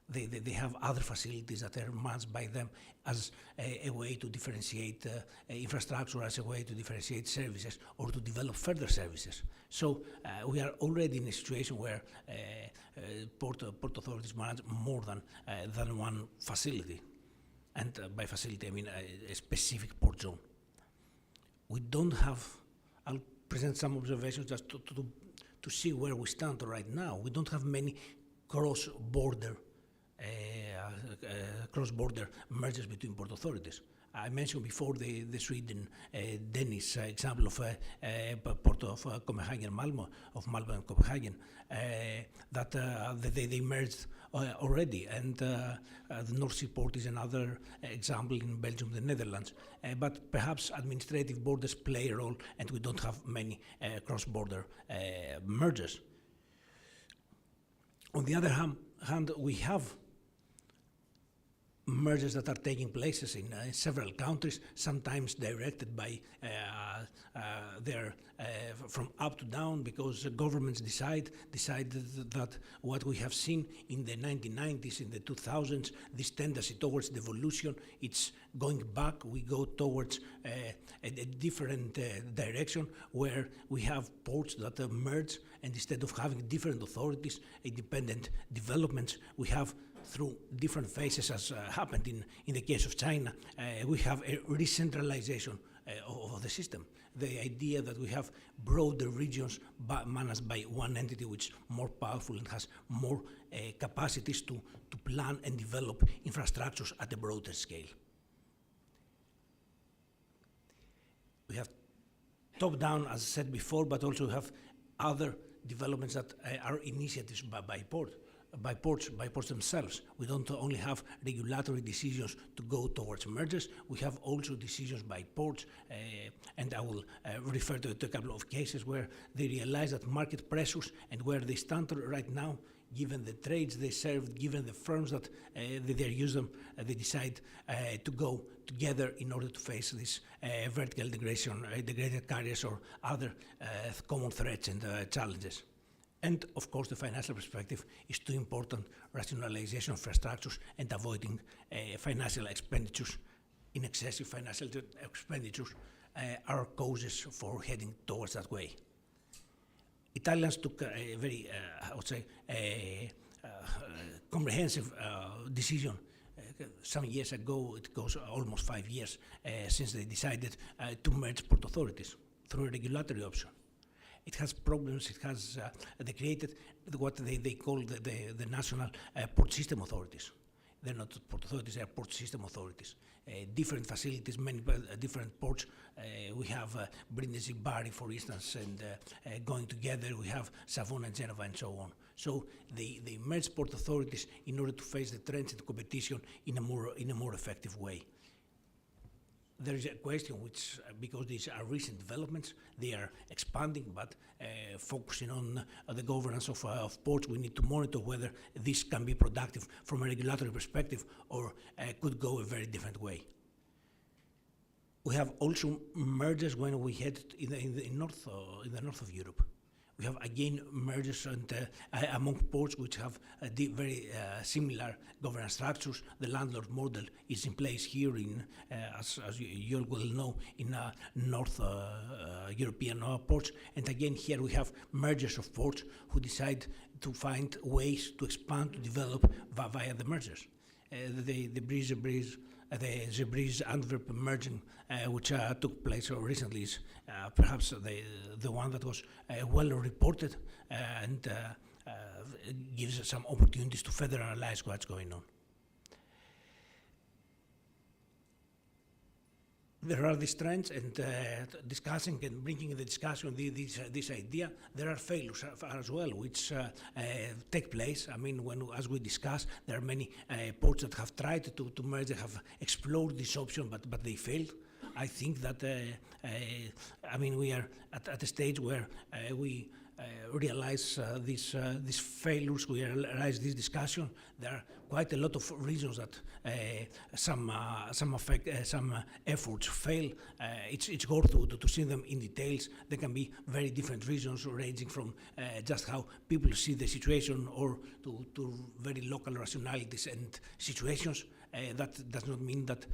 They have other facilities that are managed by them as a way to differentiate infrastructure, as a way to differentiate services, or to develop further services. So we are already in a situation where port authorities manage more than one facility. And by facility, I mean a specific port zone. We don't have, I'll present some observations just to see where we stand right now. We don't have many cross-border mergers between port authorities. I mentioned before the Sweden Danish example of port of Copenhagen, Malmö, of Malmö and Copenhagen, that they merged already, and the North Sea port is another example in Belgium, the Netherlands. But perhaps administrative borders play a role, and we don't have many cross-border mergers. On the other hand, we have mergers that are taking places in several countries, sometimes directed by from up to down, because governments decided that what we have seen in the 1990s, in the 2000s, this tendency towards devolution, it's going back. We go towards a different direction where we have ports that merge, and instead of having different authorities, independent developments, we have through different phases, as happened in the case of China, we have a re-centralization of the system. The idea that we have broader regions managed by one entity which is more powerful and has more capacities to plan and develop infrastructures at a broader scale. We have top-down, as I said before, but also have other developments that are initiatives by ports themselves. We don't only have regulatory decisions to go towards mergers, we have also decisions by ports, and I will refer to a couple of cases where they realize that market pressures and where they stand right now, given the trades they serve, given the firms that they use them, they decide to go together in order to face this vertical integration, integrated carriers, or other common threats and challenges. And of course, the financial perspective is too important. Rationalization of infrastructures and avoiding financial expenditures, in excessive financial expenditures, are causes for heading towards that way. Italians took a very, I would say, comprehensive decision some years ago. It goes almost 5 years since they decided to merge port authorities through a regulatory option. It has problems. It has they created what they call the national port system authorities. they're not port authorities, they're port system authorities. Different facilities, many different ports. We have Brindisi, Bari, for instance, and going together we have Savona and Genova and so on. So they merge port authorities in order to face the trends and competition in a more effective way. There is a question which, because these are recent developments, they are expanding, but focusing on the governance of ports, we need to monitor whether this can be productive from a regulatory perspective or could go a very different way. We have also mergers when we head in the north of Europe. We have again mergers among ports which have very similar governance structures. The landlord model is in place here in, as you will know, in North European ports. And again, here we have mergers of ports who decide to find ways to expand, to develop via the mergers. The Zeebrugge Antwerp merging, which took place recently, is perhaps the one that was well reported and gives some opportunities to further analyze what's going on. There are these trends, and discussing and bringing in the discussion this idea. There are failures as well, which take place. I mean, as we discuss, there are many ports that have tried to merge, they have explored this option, but they failed. I think that I mean, we are at a stage where we realize these failures, we realize this discussion. There are quite a lot of reasons that some efforts fail. It's hard to see them in details. There can be very different reasons, ranging from just how people see the situation or to very local rationalities and situations. That does not mean that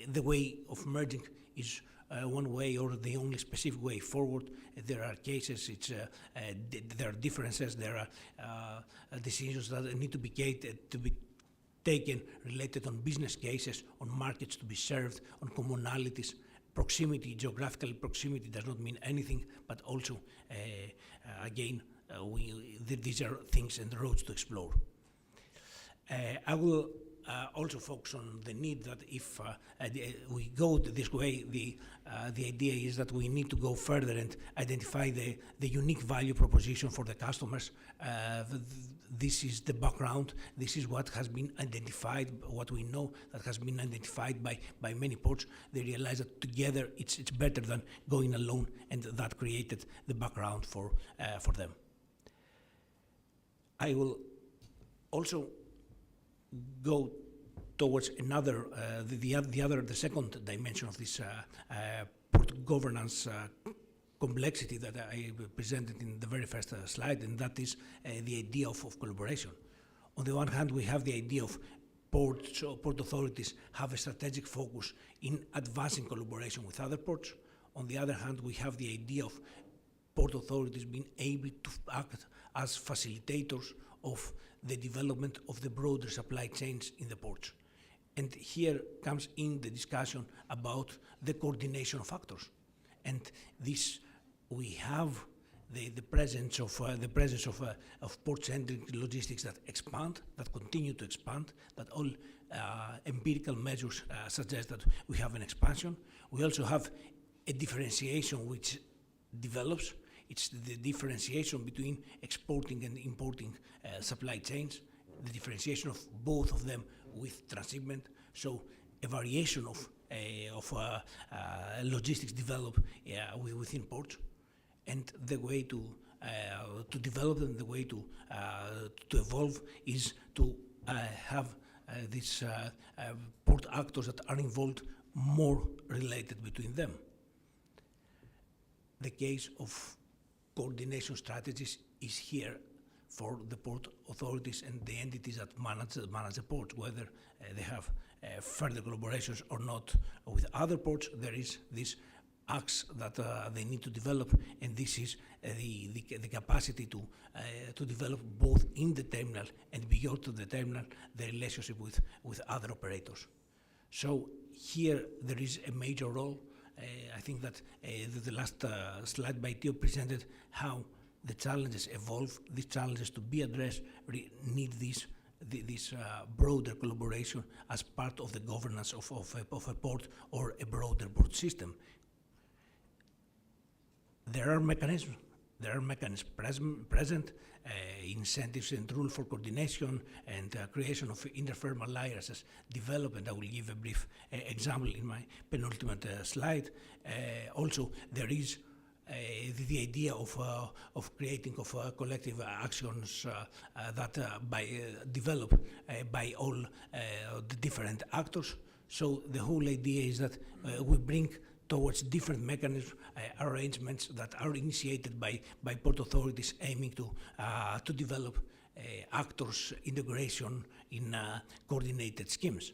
the way of merging is one way or the only specific way forward. There are cases, there are differences, there are decisions that need to be taken related on business cases, on markets to be served, on commonalities. Proximity, geographical proximity does not mean anything, but also, again, these are things and roads to explore. I will also focus on the need that if we go this way, the idea is that we need to go further and identify the unique value proposition for the customers. This is the background. This is what has been identified, what we know that has been identified by many ports. They realize that together it's better than going alone, and that created the background for them. I will also go towards another, the second dimension of this port governance complexity that I presented in the very first slide, and that is the idea of collaboration. On the one hand, we have the idea of ports or port authorities have a strategic focus in advancing collaboration with other ports. On the other hand, we have the idea of port authorities being able to act as facilitators of the development of the broader supply chains in the ports. And here comes in the discussion about the coordination of factors. And this, we have the presence of port-centric logistics that expand, that continue to expand, that all empirical measures suggest that we have an expansion. We also have a differentiation which develops. It's the differentiation between exporting and importing supply chains, the differentiation of both of them with transshipment. So a variation of logistics develop within ports, and the way to develop them, the way to evolve is to have these port actors that are involved more related between them. The case of coordination strategies is here for the port authorities and the entities that manage the ports, whether they have further collaborations or not with other ports. There is this axe that they need to develop, and this is the capacity to develop both in the terminal and beyond to the terminal the relationship with other operators. So here there is a major role. I think that the last slide by Theo presented how the challenges evolve. These challenges to be addressed need this this broader collaboration as part of the governance of a port or a broader port system. There are mechanisms present, incentives and rules for coordination and creation of inter-firm alliances development. I will give a brief example in my penultimate slide. Also, there is the idea of creating collective actions that developed by all the different actors. So the whole idea is that we bring towards different mechanism arrangements that are initiated by port authorities aiming to develop actors integration in coordinated schemes.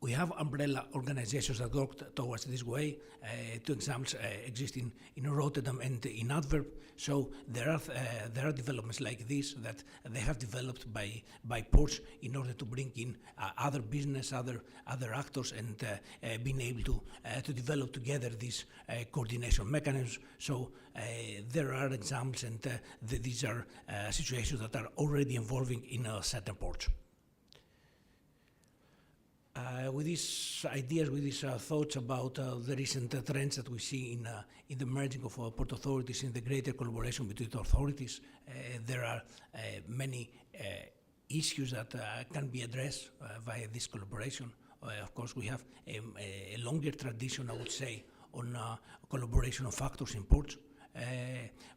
We have umbrella organizations that work towards this way. Two examples exist in Rotterdam and in Antwerp. So there are developments like this that they have developed by ports in order to bring in other business, other actors, and being able to develop together these coordination mechanisms. So there are examples, and these are situations that are already evolving in certain ports. With these ideas, with these thoughts about the recent trends that we see in the merging of port authorities, in the greater collaboration between authorities, there are many issues that can be addressed via this collaboration. Of course, we have a longer tradition, I would say, on collaboration of actors in ports.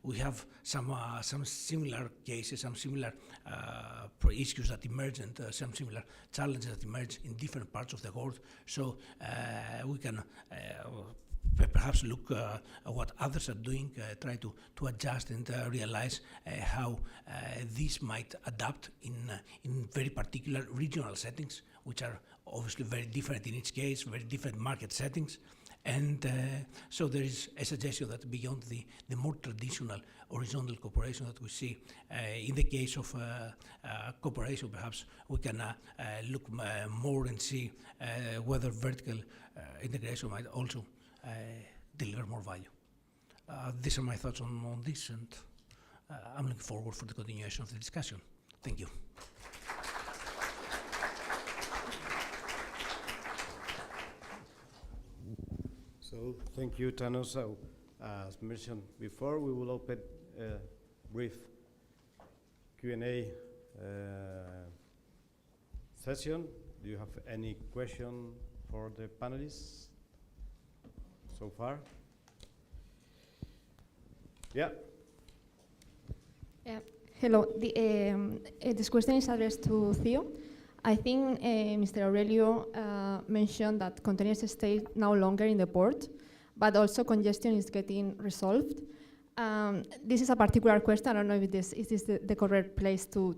We have some similar cases, some similar issues that emerge, and some similar challenges that emerge in different parts of the world. So we can perhaps look at what others are doing, try to adjust and realize how this might adapt in very particular regional settings, which are obviously very different in each case, very different market settings. And so there is a suggestion that beyond the more traditional horizontal cooperation that we see, in the case of cooperation, perhaps we can look more and see whether vertical integration might also deliver more value. These are my thoughts on this, and I'm looking forward for the continuation of the discussion. Thank you. So thank you, Thanos. So, as mentioned before, we will open a brief Q&A session. Do you have any question for the panelists so far? Yeah. Yeah. Hello. This question is addressed to Theo. I think Mr. Aurelio mentioned that containers stay now longer in the port, but also congestion is getting resolved. This is a particular question. I don't know if this is the correct place to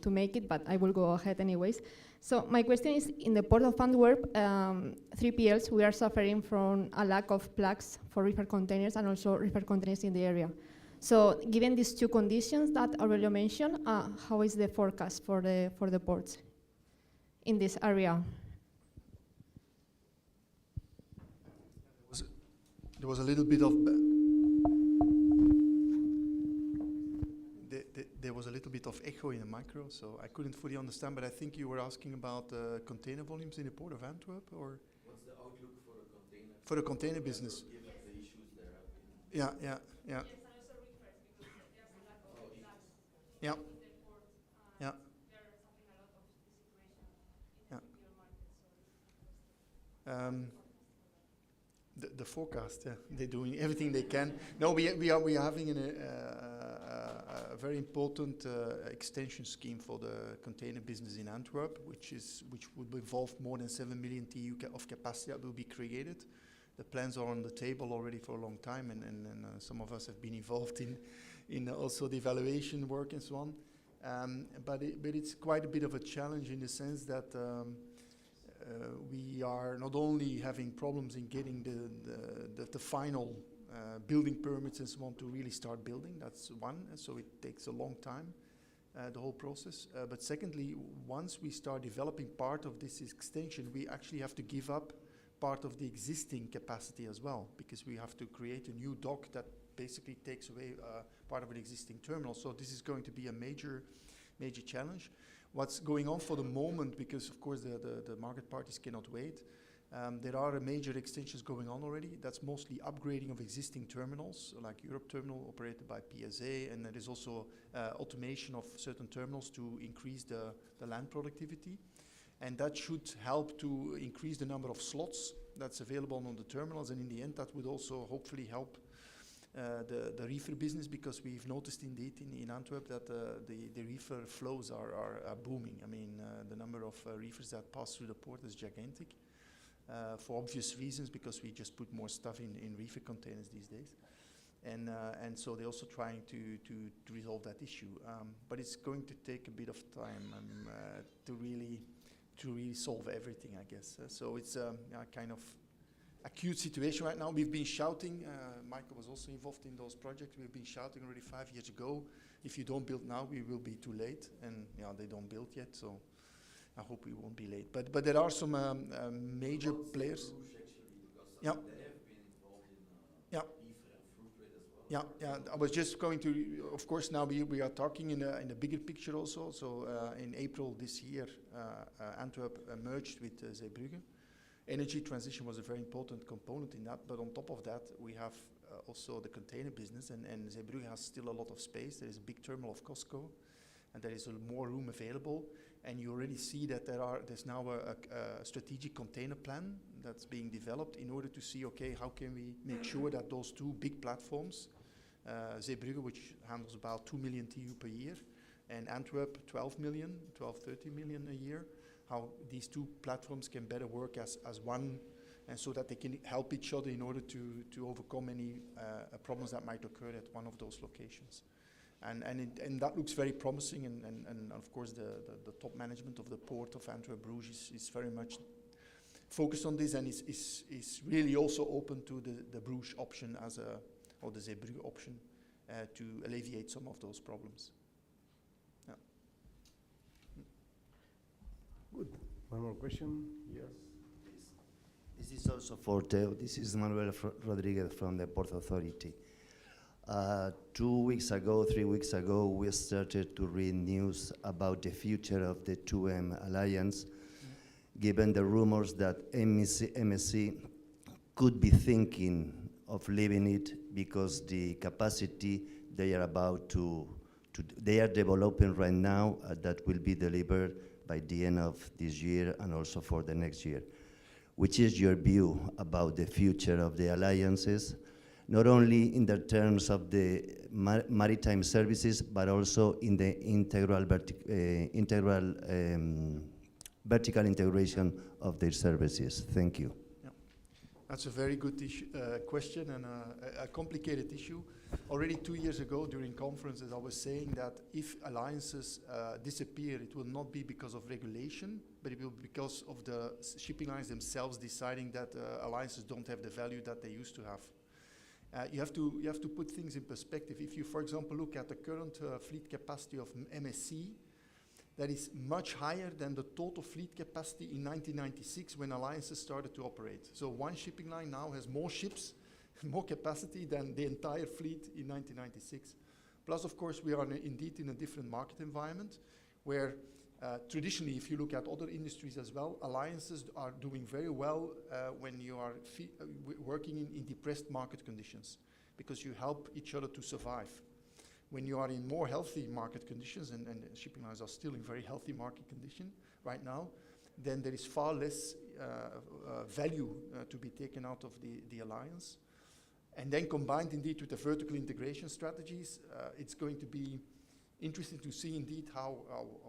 make it, but I will go ahead anyways. So my question is, in the port of Antwerp, 3PLs, we are suffering from a lack of plugs for reefer containers and also reefer containers in the area. So given these two conditions that Aurelio mentioned, how is the forecast for the ports in this area? There was a little bit of there was a little bit of echo in the micro, so I couldn't fully understand. But I think you were asking about container volumes in the port of Antwerp, or what's the outlook for the container? For the container business. Given the issues there have been. Yeah. Yes, and also reefers, because there's a lack of plugs Yeah. in the port. Yeah. They're suffering a lot of the situation in Yeah. the pure market. So The forecast, they're doing everything they can. No, we are having a very important extension scheme for the container business in Antwerp, which would involve more than 7 million TEU of capacity that will be created. The plans are on the table already for a long time, and some of us have been involved in also the evaluation work and so on. But it's quite a bit of a challenge in the sense that we are not only having problems in getting the final building permits and so on to really start building. That's one, so it takes a long time, the whole process. But secondly, once we start developing part of this extension, we actually have to give up part of the existing capacity as well, because we have to create a new dock that basically takes away part of an existing terminal. So this is going to be a major major challenge. What's going on for the moment, because of course the market parties cannot wait, there are major extensions going on already. That's mostly upgrading of existing terminals, like Europe Terminal operated by PSA, and there is also automation of certain terminals to increase the land productivity. And that should help to increase the number of slots that's available on the terminals, and in the end that would also hopefully help the reefer business, because we've noticed indeed in Antwerp that the reefer flows are booming. I mean, the number of reefers that pass through the port is gigantic, for obvious reasons, because we just put more stuff in reefer containers these days. And so they're also trying to resolve that issue. But it's going to take a bit of time to really solve everything, I guess. So it's a kind of acute situation right now. We've been shouting, Michael was also involved in those projects, we've been shouting already 5 years ago, if you don't build now, we will be too late. And they don't build yet, so I hope we won't be late. But there are some major players. Yeah. They have been involved in Yeah. beef and fruit trade as well. Yeah. I was just going to, of course, now we are talking in the bigger picture also. So in April this year, Antwerp merged with Zeebrugge. Energy transition was a very important component in that, but on top of that, we have also the container business, and Zeebrugge has still a lot of space. There is a big terminal of Costco, and there is more room available. And you already see that there's now a strategic container plan that's being developed in order to see, okay, how can we make sure that those two big platforms, Zeebrugge, which handles about 2 million TEU per year, and Antwerp, 12, 30 million a year, how these two platforms can better work as one, and so that they can help each other in order to overcome any problems that might occur at one of those locations. And that looks very promising, and of course the top management of the port of Antwerp Bruges is very much focused on this, and is really also open to the Bruges option or the Zeebrugge option to alleviate some of those problems. Yeah. Good. One more question? Yes. This is also for Theo. This is Manuel Rodriguez from the Port Authority. 2 weeks ago, 3 weeks ago, we started to read news about the future of the 2M alliance, given the rumors that MSC could be thinking of leaving it because the capacity they are they are developing right now that will be delivered by the end of this year and also for the next year. Which is your view about the future of the alliances, not only in the terms of the maritime services, but also in the integral vertical integration of their services? Thank you. Yeah. That's a very good question, and a complicated issue. Already 2 years ago during conferences, I was saying that if alliances disappear, it will not be because of regulation, but it will be because of the shipping lines themselves deciding that alliances don't have the value that they used to have. You have to put things in perspective. If you, for example, look at the current fleet capacity of MSC, that is much higher than the total fleet capacity in 1996 when alliances started to operate. So one shipping line now has more ships, more capacity than the entire fleet in 1996. Plus, of course, we are indeed in a different market environment where traditionally, if you look at other industries as well, alliances are doing very well when you are working in depressed market conditions, because you help each other to survive. When you are in more healthy market conditions, and shipping lines are still in very healthy market condition right now, then there is far less value to be taken out of the alliance. And then combined indeed with the vertical integration strategies, it's going to be interesting to see indeed how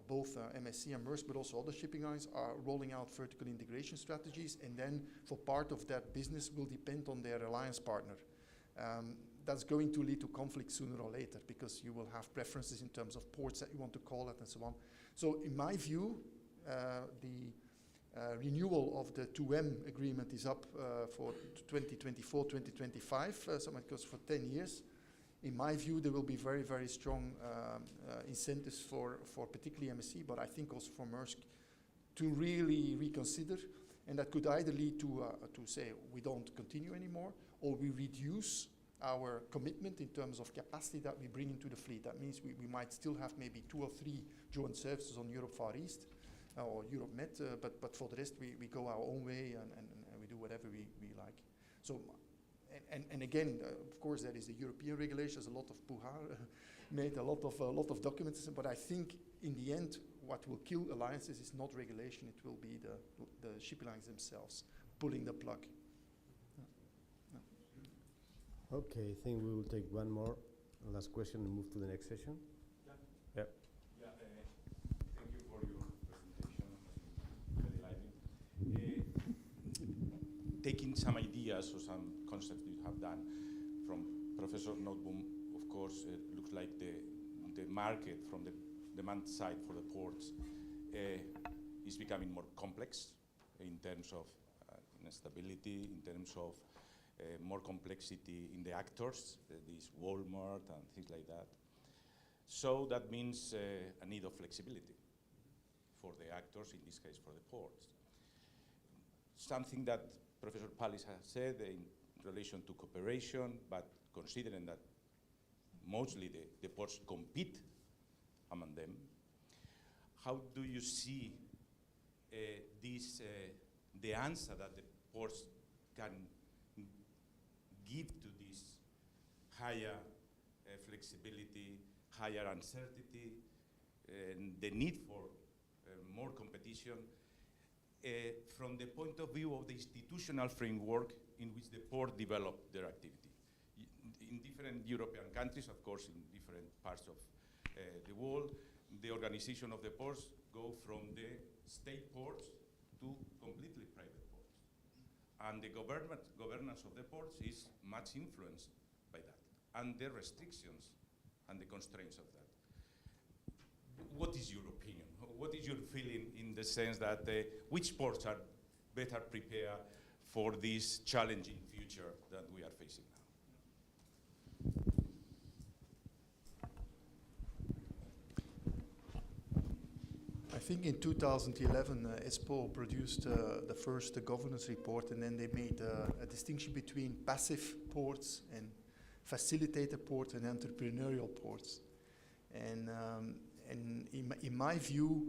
both MSC and Maersk, but also other shipping lines, are rolling out vertical integration strategies, and then for part of that business will depend on their alliance partner. That's going to lead to conflict sooner or later, because you will have preferences in terms of ports that you want to call it and so on. So in my view, the renewal of the 2M agreement is up for 2024, 2025, so it goes for 10 years. In my view, there will be very, very strong incentives for particularly MSC, but I think also for Maersk, to really reconsider, and that could either lead to say we don't continue anymore, or we reduce our commitment in terms of capacity that we bring into the fleet. That means we might still have maybe 2 or 3 joint services on Europe Far East or Europe Med, but for the rest we go our own way and we do whatever we like. So, and again, of course, there is the European regulations, a lot of puha made, a lot of documents, but I think in the end, what will kill alliances is not regulation, it will be the shipping lines themselves pulling the plug. Okay, I think we will take one more last question and move to the next session. Thank you for your presentation. Very lively. Taking some ideas or some concepts you have done from Professor Noteboom, of course, it looks like the market from the demand side for the ports is becoming more complex in terms of instability, in terms of more complexity in the actors, this Walmart and things like that. So that means a need of flexibility for the actors, in this case for the ports. Something that Professor Pallis has said in relation to cooperation, but considering that mostly the ports compete among them, how do you see the answer that the ports can give to this higher flexibility, higher uncertainty, and the need for more competition from the point of view of the institutional framework in which the port develop their activity? In different European countries, of course, in different parts of the world, the organization of the ports go from the state ports to completely private ports. And the governance of the ports is much influenced by that, and the restrictions and the constraints of that. What is your opinion? What is your feeling in the sense that which ports are better prepared for this challenging future that we are facing now? I think in 2011, ESPO produced the first governance report, and then they made a distinction between passive ports and facilitator ports and entrepreneurial ports. And in my view,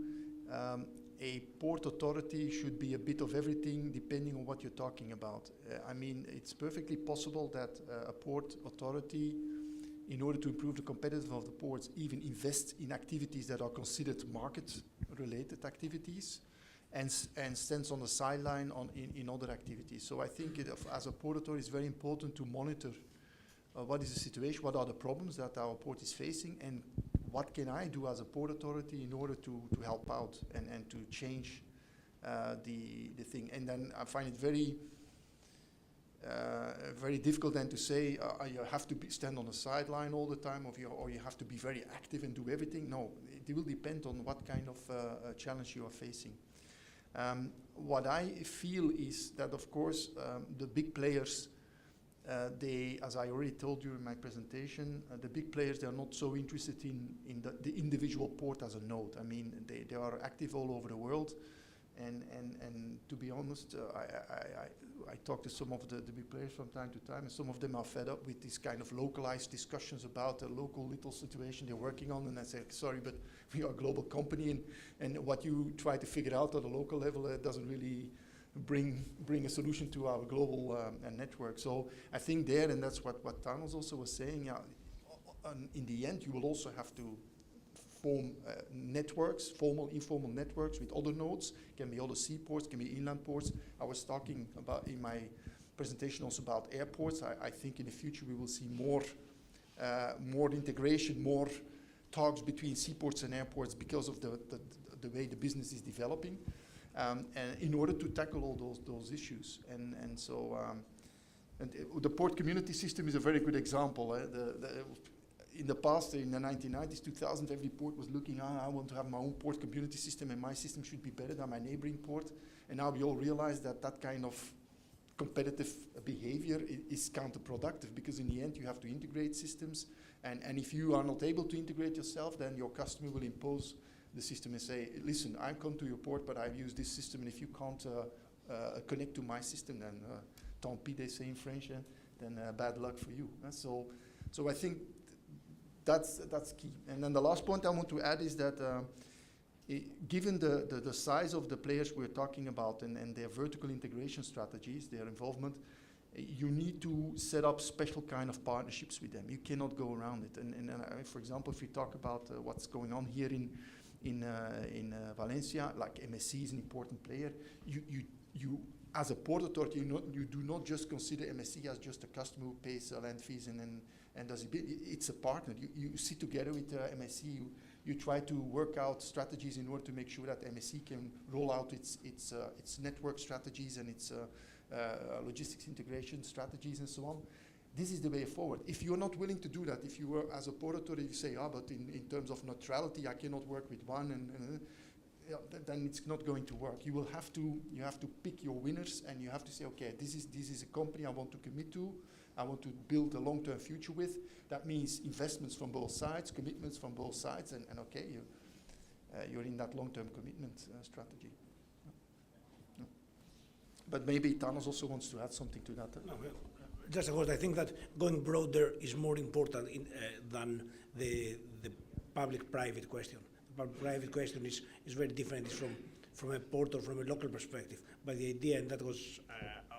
a port authority should be a bit of everything depending on what you're talking about. I mean, it's perfectly possible that a port authority, in order to improve the competitiveness of the ports, even invest in activities that are considered market-related activities and stands on the sideline in other activities. So I think as a port authority, it's very important to monitor what is the situation, what are the problems that our port is facing, and what can I do as a port authority in order to help out and to change the thing. And then I find it very very difficult then to say you have to stand on the sideline all the time, or you have to be very active and do everything. No, it will depend on what kind of challenge you are facing. What I feel is that, of course, the big players, they, as I already told you in my presentation, the big players, they are not so interested in the individual port as a node. I mean, they are active all over the world. And to be honest, I talk to some of the big players from time to time, and some of them are fed up with these kind of localized discussions about a local little situation they're working on, and I say, sorry, but we are a global company, and what you try to figure out at a local level doesn't really bring a solution to our global network. So I think there, and that's what Thanos also was saying, in the end, you will also have to form networks, formal, informal networks with other nodes. Can be other seaports, can be inland ports. I was talking about in my presentation also about airports. I think in the future we will see more integration, more talks between seaports and airports because of the way the business is developing, and in order to tackle all those issues. And so the port community system is a very good example. In the past, in the 1990s, 2000, every port was looking, I want to have my own port community system, and my system should be better than my neighboring port. And now we all realize that kind of competitive behavior is counterproductive, because in the end you have to integrate systems, and if you are not able to integrate yourself, then your customer will impose the system and say, listen, I come to your port, but I've used this system, and if you can't connect to my system, then tant pis, they say in French, then bad luck for you. So I think that's key. And then the last point I want to add is that given the size of the players we're talking about and their vertical integration strategies, their involvement, you need to set up special kind of partnerships with them. You cannot go around it. And for example, if we talk about what's going on here in Valencia, like MSC is an important player. You as a port authority, you do not just consider MSC as just a customer who pays land fees and does it. It's a partner. You sit together with MSC. You try to work out strategies in order to make sure that MSC can roll out its network strategies and its logistics integration strategies and so on. This is the way forward. If you're not willing to do that, if you were as a port authority, you say, but in terms of neutrality, I cannot work with one, then it's not going to work. You have to pick your winners, and you have to say, okay, this is a company I want to commit to. I want to build a long-term future with. That means investments from both sides, commitments from both sides, and okay, you're in that long-term commitment strategy. Yeah. But maybe Thanos also wants to add something to that. No, just because I think that going broader is more important than the public-private question. The public-private question is very different from a port or from a local perspective. But the idea, and that was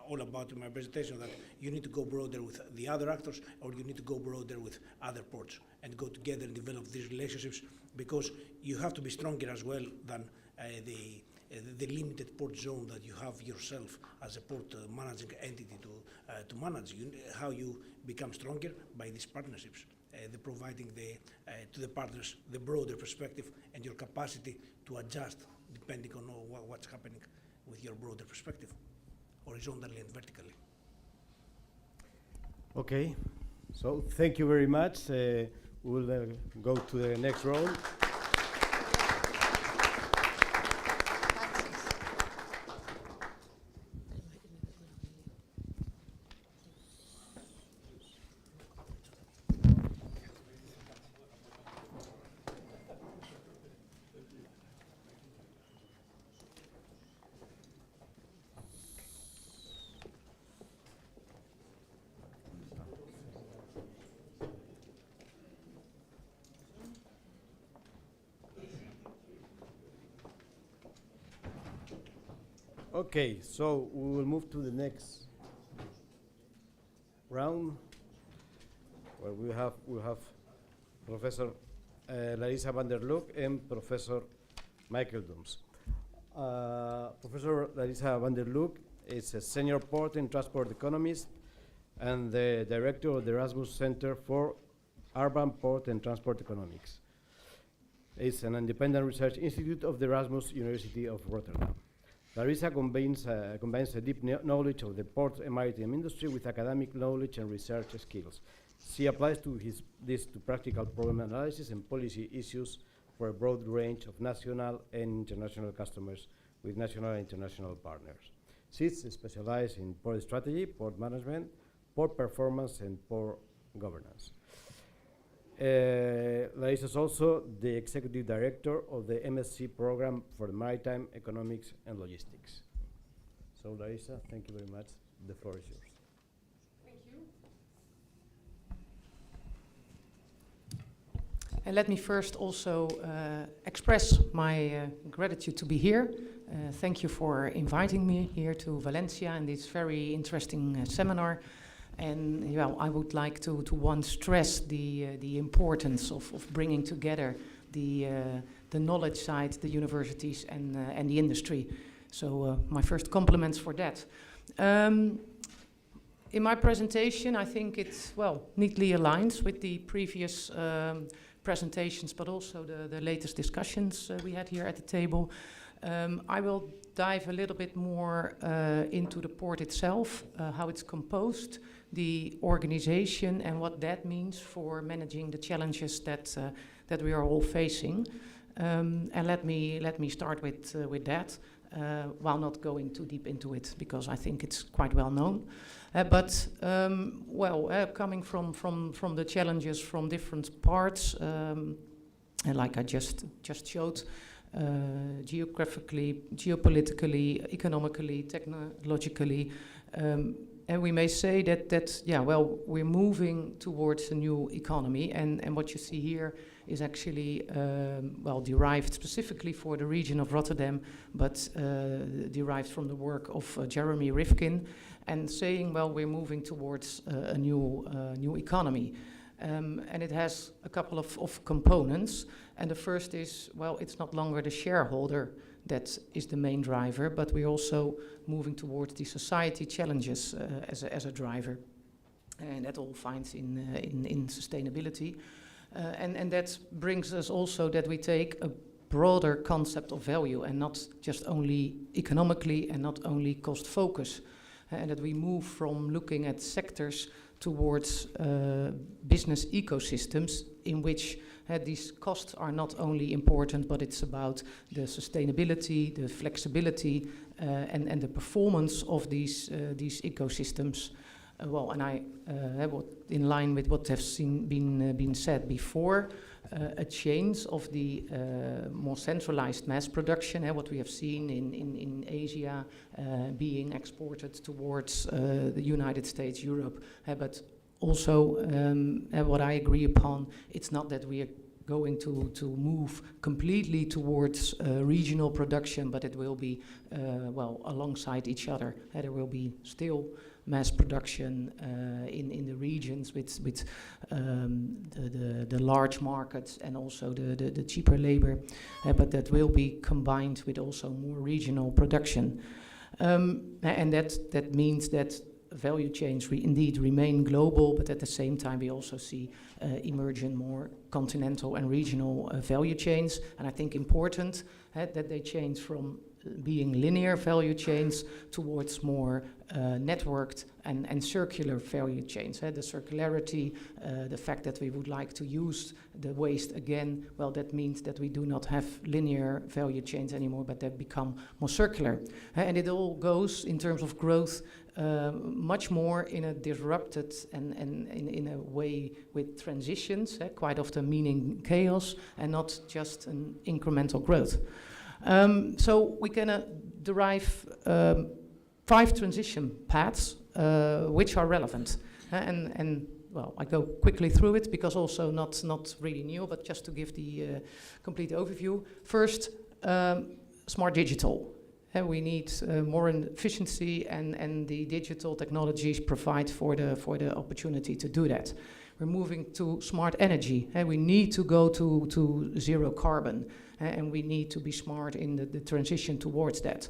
all about in my presentation, that you need to go broader with the other actors, or you need to go broader with other ports and go together and develop these relationships, because you have to be stronger as well than the limited port zone that you have yourself as a port managing entity to manage. How you become stronger by these partnerships, the providing to the partners the broader perspective and your capacity to adjust depending on what's happening with your broader perspective, horizontally and vertically. Okay, so thank you very much. We'll go to the next round. Okay, so we will move to the next round, where we have Professor Larissa van der Loek and Professor Michael Dooms. Professor Larissa van der Loek is a senior port and transport economist and the director of the Erasmus Center for Urban Port and Transport Economics. It's an independent research institute of the Erasmus University of Rotterdam. Larissa combines a deep knowledge of the port and maritime industry with academic knowledge and research skills. She applies this to practical problem analysis and policy issues for a broad range of national and international customers with national and international partners. She's specialized in port strategy, port management, port performance, and port governance. Larissa is also the executive director of the MSc program for maritime economics and logistics. So Larissa, thank you very much. The floor is yours. Thank you. And let me first also express my gratitude to be here. Thank you for inviting me here to Valencia and this very interesting seminar. And I would like to once stress the importance of bringing together the knowledge side, the universities and the industry. So my first compliments for that. In my presentation, I think it's neatly aligns with the previous presentations, but also the latest discussions we had here at the table. I will dive a little bit more into the port itself, how it's composed, the organization, and what that means for managing the challenges that we are all facing. And let me start with that, while not going too deep into it, because I think it's quite well known. Coming from the challenges from different parts, and like I just showed, geographically, geopolitically, economically, technologically, And we may say that yeah, well, we're moving towards a new economy, and what you see here is actually, well, derived specifically for the region of Rotterdam, but derived from the work of Jeremy Rifkin, and saying, well, we're moving towards a new economy. And it has a couple of components, and the first is, well, it's not longer the shareholder that is the main driver, but we're also moving towards the society challenges as a driver, and that all finds in sustainability. And that brings us also that we take a broader concept of value, and not just only economically and not only cost focus, and that we move from looking at sectors towards business ecosystems in which these costs are not only important, but it's about the sustainability, the flexibility, and the performance of these ecosystems. Well, and I, in line with what has been said before, a change of the more centralized mass production, what we have seen in Asia being exported towards the United States, Europe, but also what I agree upon, it's not that we are going to move completely towards regional production, but it will be, well, alongside each other. There will be still mass production in the regions with the large markets and also the cheaper labor, but that will be combined with also more regional production. And that means that value chains indeed remain global, but at the same time we also see emerging more continental and regional value chains. And I think important that they change from being linear value chains towards more networked and circular value chains. The circularity, the fact that we would like to use the waste again, well, that means that we do not have linear value chains anymore, but they become more circular. And it all goes in terms of growth much more in a disrupted and in a way with transitions, quite often meaning chaos and not just an incremental growth. So we can derive 5 transition paths which are relevant. And well, I go quickly through it because also not really new, but just to give the complete overview. First, smart digital. We need more efficiency, and the digital technologies provide for the opportunity to do that. We're moving to smart energy. We need to go to zero carbon, and we need to be smart in the transition towards that.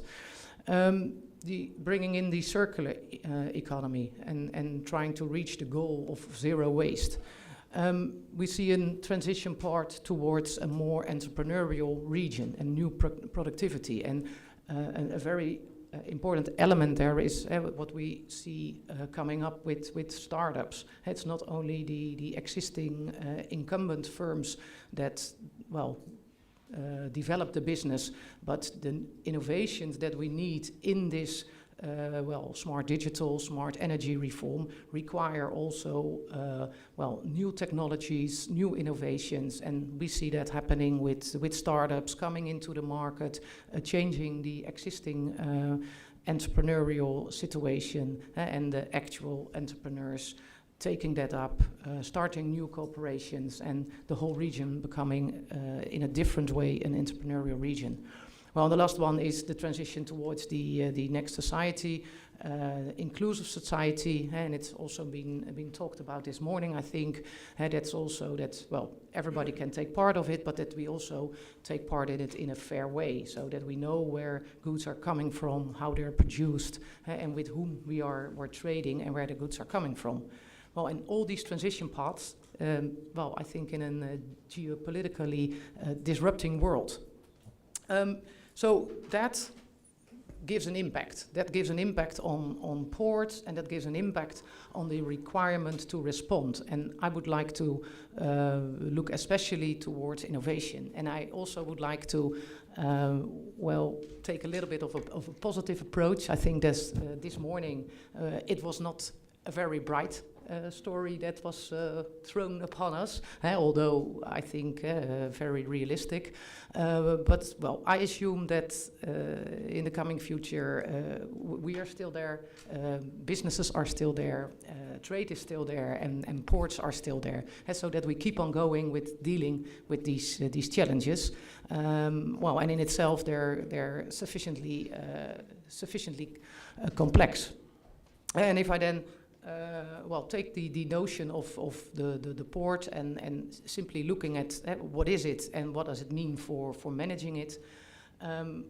Bringing in the circular economy and trying to reach the goal of zero waste. We see a transition part towards a more entrepreneurial region and new productivity. And a very important element there is what we see coming up with startups. It's not only the existing incumbent firms that, well, develop the business, but the innovations that we need in this well, smart digital, smart energy reform require also well, new technologies, new innovations, and we see that happening with startups coming into the market, changing the existing entrepreneurial situation, and the actual entrepreneurs taking that up, starting new corporations, and the whole region becoming in a different way an entrepreneurial region. Well, the last one is the transition towards the next society, inclusive society, and it's also been talked about this morning. I think that's also that, well, everybody can take part of it, but that we also take part in it in a fair way, so that we know where goods are coming from, how they're produced, and with whom we're trading, and where the goods are coming from. Well, in all these transition paths, well, I think in a geopolitically disrupting world. So that gives an impact. That gives an impact on ports, and that gives an impact on the requirement to respond. And I would like to look especially towards innovation. And I also would like to, well, take a little bit of a positive approach. I think this morning it was not a very bright story that was thrown upon us, although I think very realistic. But, well, I assume that in the coming future we are still there, businesses are still there, trade is still there, and ports are still there, so that we keep on going with dealing with these challenges. Well, and in itself they're sufficiently complex. And if I then take the notion of the port and simply looking at what is it and what does it mean for managing it.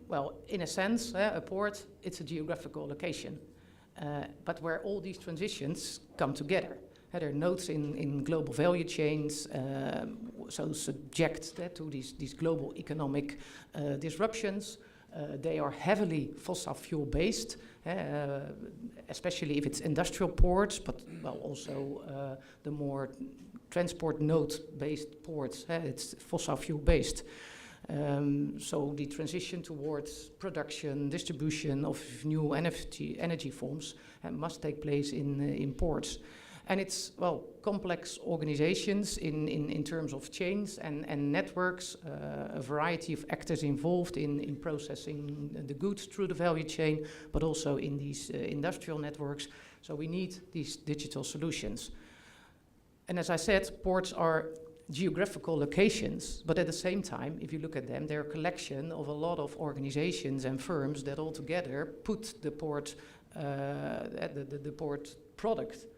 Well, in a sense, a port, it's a geographical location, but where all these transitions come together. There are nodes in global value chains, so subject to these global economic disruptions. They are heavily fossil fuel based, especially if it's industrial ports, but well, also the more transport node based ports, it's fossil fuel based. So the transition towards production, distribution of new energy forms must take place in ports. And it's, well, complex organizations in terms of chains and networks, a variety of actors involved in processing the goods through the value chain, but also in these industrial networks. So we need these digital solutions. And as I said, ports are geographical locations, but at the same time, if you look at them, they're a collection of a lot of organizations and firms that all together put the port, the port product.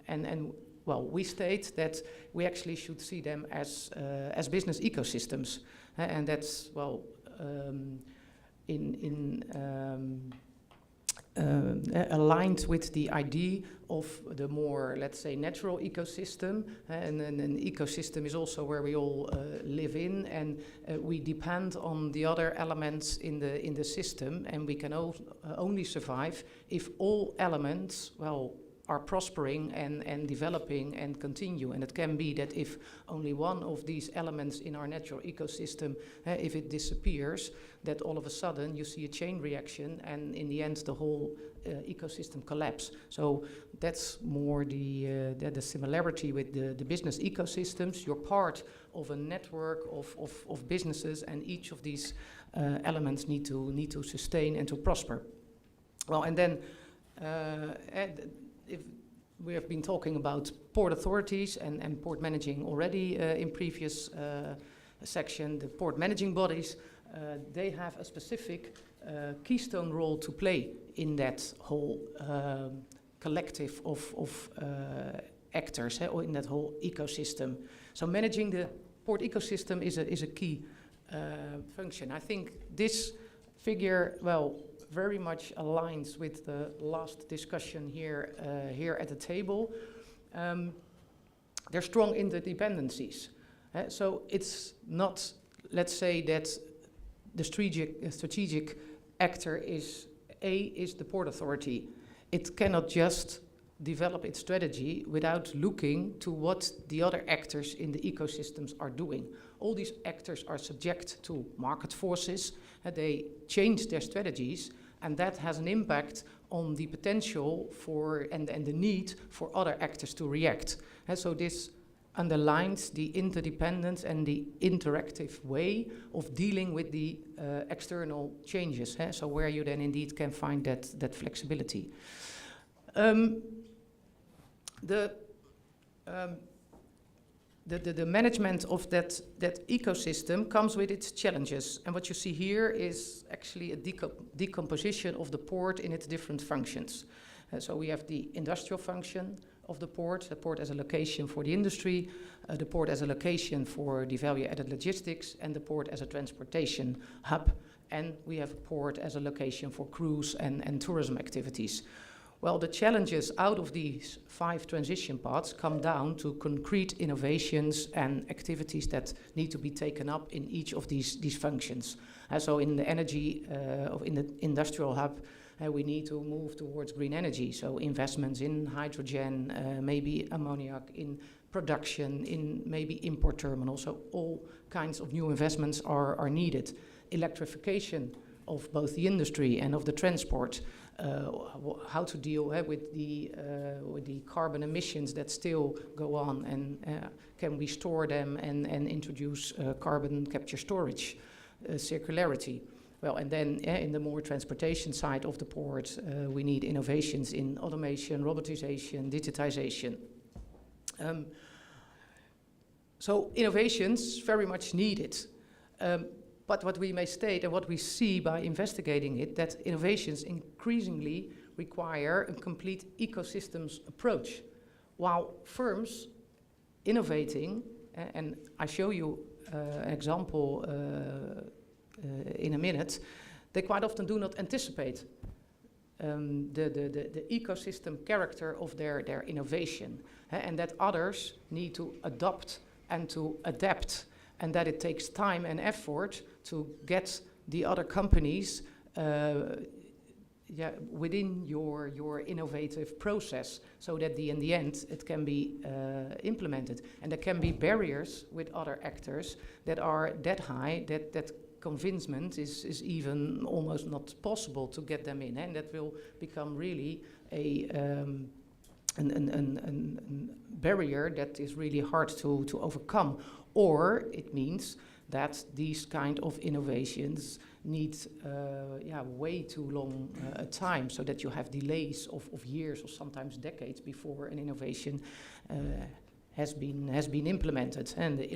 And well, we state that we actually should see them as business ecosystems, and that's, well, aligned with the idea of the more, let's say, natural ecosystem, and then an ecosystem is also where we all live in, and we depend on the other elements in the system, and we can only survive if all elements, well, are prospering and developing and continue. And it can be that if only one of these elements in our natural ecosystem, if it disappears, that all of a sudden you see a chain reaction, and in the end the whole ecosystem collapse. So that's more the similarity with the business ecosystems. You're part of a network of businesses, and each of these elements need to sustain and to prosper. Well, and then if we have been talking about port authorities and port managing already in previous section, the port managing bodies, they have a specific keystone role to play in that whole collective of actors, or in that whole ecosystem. So managing the port ecosystem is a key function. I think this figure, well, very much aligns with the last discussion here at the table. There are strong interdependencies. So it's not, let's say, that the strategic actor is the port authority. It cannot just develop its strategy without looking to what the other actors in the ecosystems are doing. All these actors are subject to market forces. They change their strategies, and that has an impact on the potential for and the need for other actors to react. And so this underlines the interdependence and the interactive way of dealing with the external changes. So where you then indeed can find that flexibility. The management of that ecosystem comes with its challenges. And what you see here is actually a decomposition of the port in its different functions. So we have the industrial function of the port as a location for the industry, the port as a location for the value-added logistics, and the port as a transportation hub. And we have a port as a location for cruise and tourism activities. Well, the challenges out of these 5 transition paths come down to concrete innovations and activities that need to be taken up in each of these functions. So in the energy, in the industrial hub, we need to move towards green energy. So investments in hydrogen, maybe ammoniac, in production, in maybe import terminals. So all kinds of new investments are needed. Electrification of both the industry and of the transport, how to deal with the carbon emissions that still go on, and can we store them and introduce carbon capture storage, circularity. Well, and then in the more transportation side of the port, we need innovations in automation, robotization, digitization. So innovations very much needed. But what we may state and what we see by investigating it, that innovations increasingly require a complete ecosystems approach. While firms innovating, and I show you an example in a minute, they quite often do not anticipate the ecosystem character of their innovation, and that others need to adopt and to adapt, and that it takes time and effort to get the other companies within your innovative process, so that in the end it can be implemented. And there can be barriers with other actors that are that high that convincement is even almost not possible to get them in, and that will become really a barrier that is really hard to overcome. Or it means that these kind of innovations need way too long a time, so that you have delays of years or sometimes decades before an innovation has been implemented. And the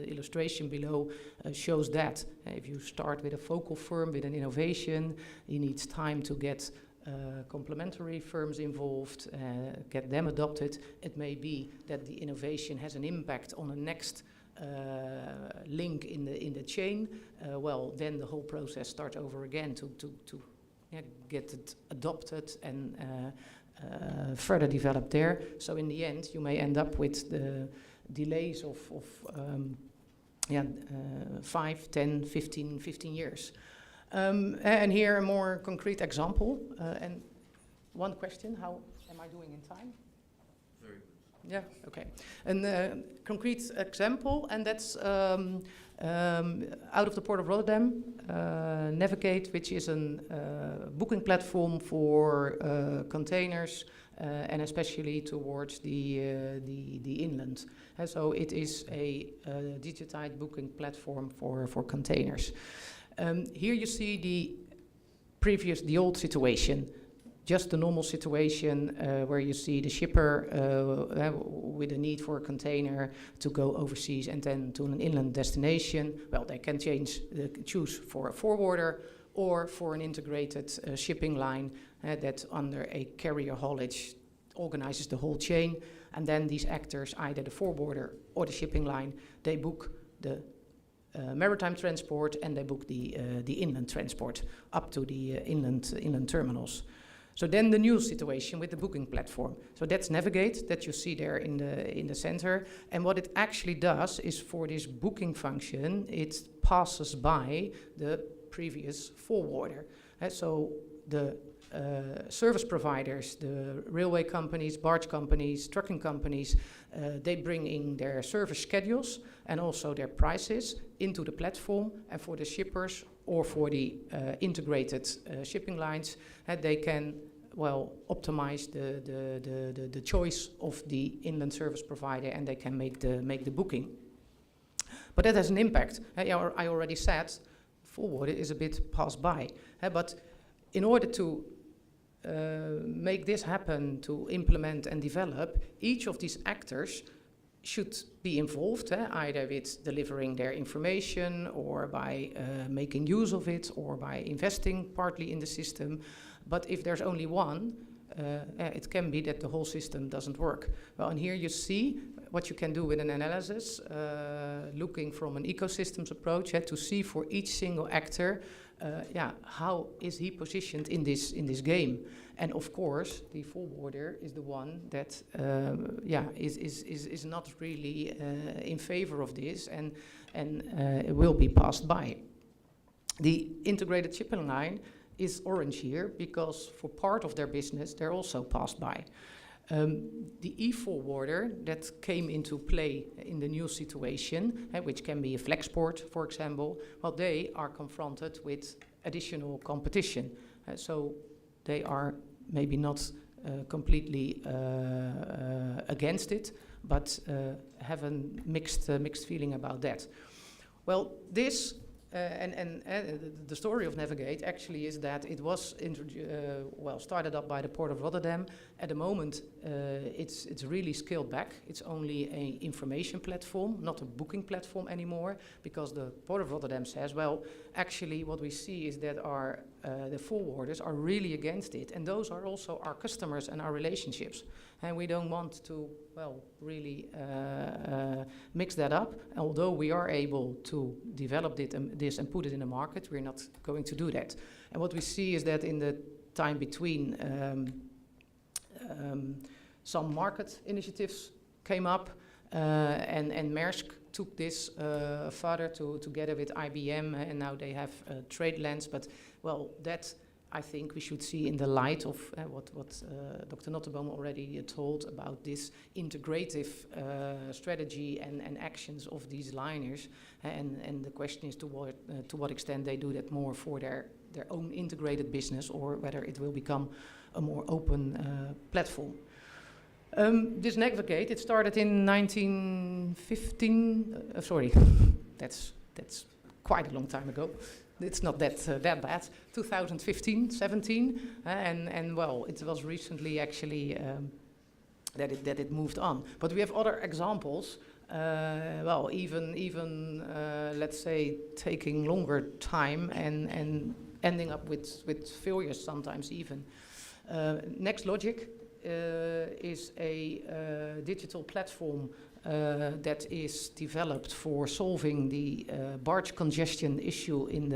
illustration below shows that. If you start with a focal firm with an innovation, it needs time to get complementary firms involved, get them adopted. It may be that the innovation has an impact on the next link in the chain. Well, then the whole process starts over again to get it adopted and further developed there. So in the end, you may end up with the delays of 5, 10, 15 years. And here a more concrete example. And one question, how am I doing in time? Very good. Yeah, okay. And concrete example, and that's out of the Port of Rotterdam, Navigate, which is a booking platform for containers, and especially towards the inland. And so it is a digitized booking platform for containers. Here you see the old situation. Just the normal situation where you see the shipper with a need for a container to go overseas and then to an inland destination. Well, they can choose for a forwarder or for an integrated shipping line that under a carrier haulage organizes the whole chain. And then these actors, either the forwarder or the shipping line, they book the maritime transport and they book the inland transport up to the inland terminals. So then the new situation with the booking platform. So that's Navigate that you see there in the center. And what it actually does is, for this booking function, it passes by the previous forwarder. So the service providers, the railway companies, barge companies, trucking companies, they bring in their service schedules and also their prices into the platform. And for the shippers or for the integrated shipping lines, they can optimize the choice of the inland service provider, and they can make the booking. But that has an impact. I already said forwarder is a bit passed by, but in order to make this happen, to implement and develop, each of these actors should be involved, either with delivering their information or by making use of it or by investing partly in the system. But if there's only one, it can be that the whole system doesn't work. Well, and here you see what you can do with an analysis, looking from an ecosystems approach, to see for each single actor, how is he positioned in this game. And of course, the forwarder is the one that is not really in favor of this, and it will be passed by. The integrated shipping line is orange here because for part of their business they're also passed by. The e-forwarder that came into play in the new situation, which can be a flexport, for example, well, they are confronted with additional competition. So they are maybe not completely against it, but have a mixed feeling about that. Well, this the story of Navigate actually is that it was started up by the Port of Rotterdam. At the moment, it's really scaled back. It's only an information platform, not a booking platform anymore, because the Port of Rotterdam says, well, actually what we see is that the forwarders are really against it, and those are also our customers and our relationships. And we don't want to, really mix that up. Although we are able to develop this and put it in the market, we're not going to do that. And what we see is that in the time between, some market initiatives came up, and Maersk took this further together with IBM, and now they have TradeLens. But, that I think we should see in the light of what Dr. Notteboom already told about this integrative strategy and actions of these liners. And the question is to what extent they do that more for their own integrated business, or whether it will become a more open platform. This Navigate, it started in 1915. That's quite a long time ago. It's not that bad. 2015, 17, and it was recently actually that it moved on. But we have other examples. Even let's say taking longer time and ending up with failures sometimes even. NextLogic is a digital platform that is developed for solving the barge congestion issue in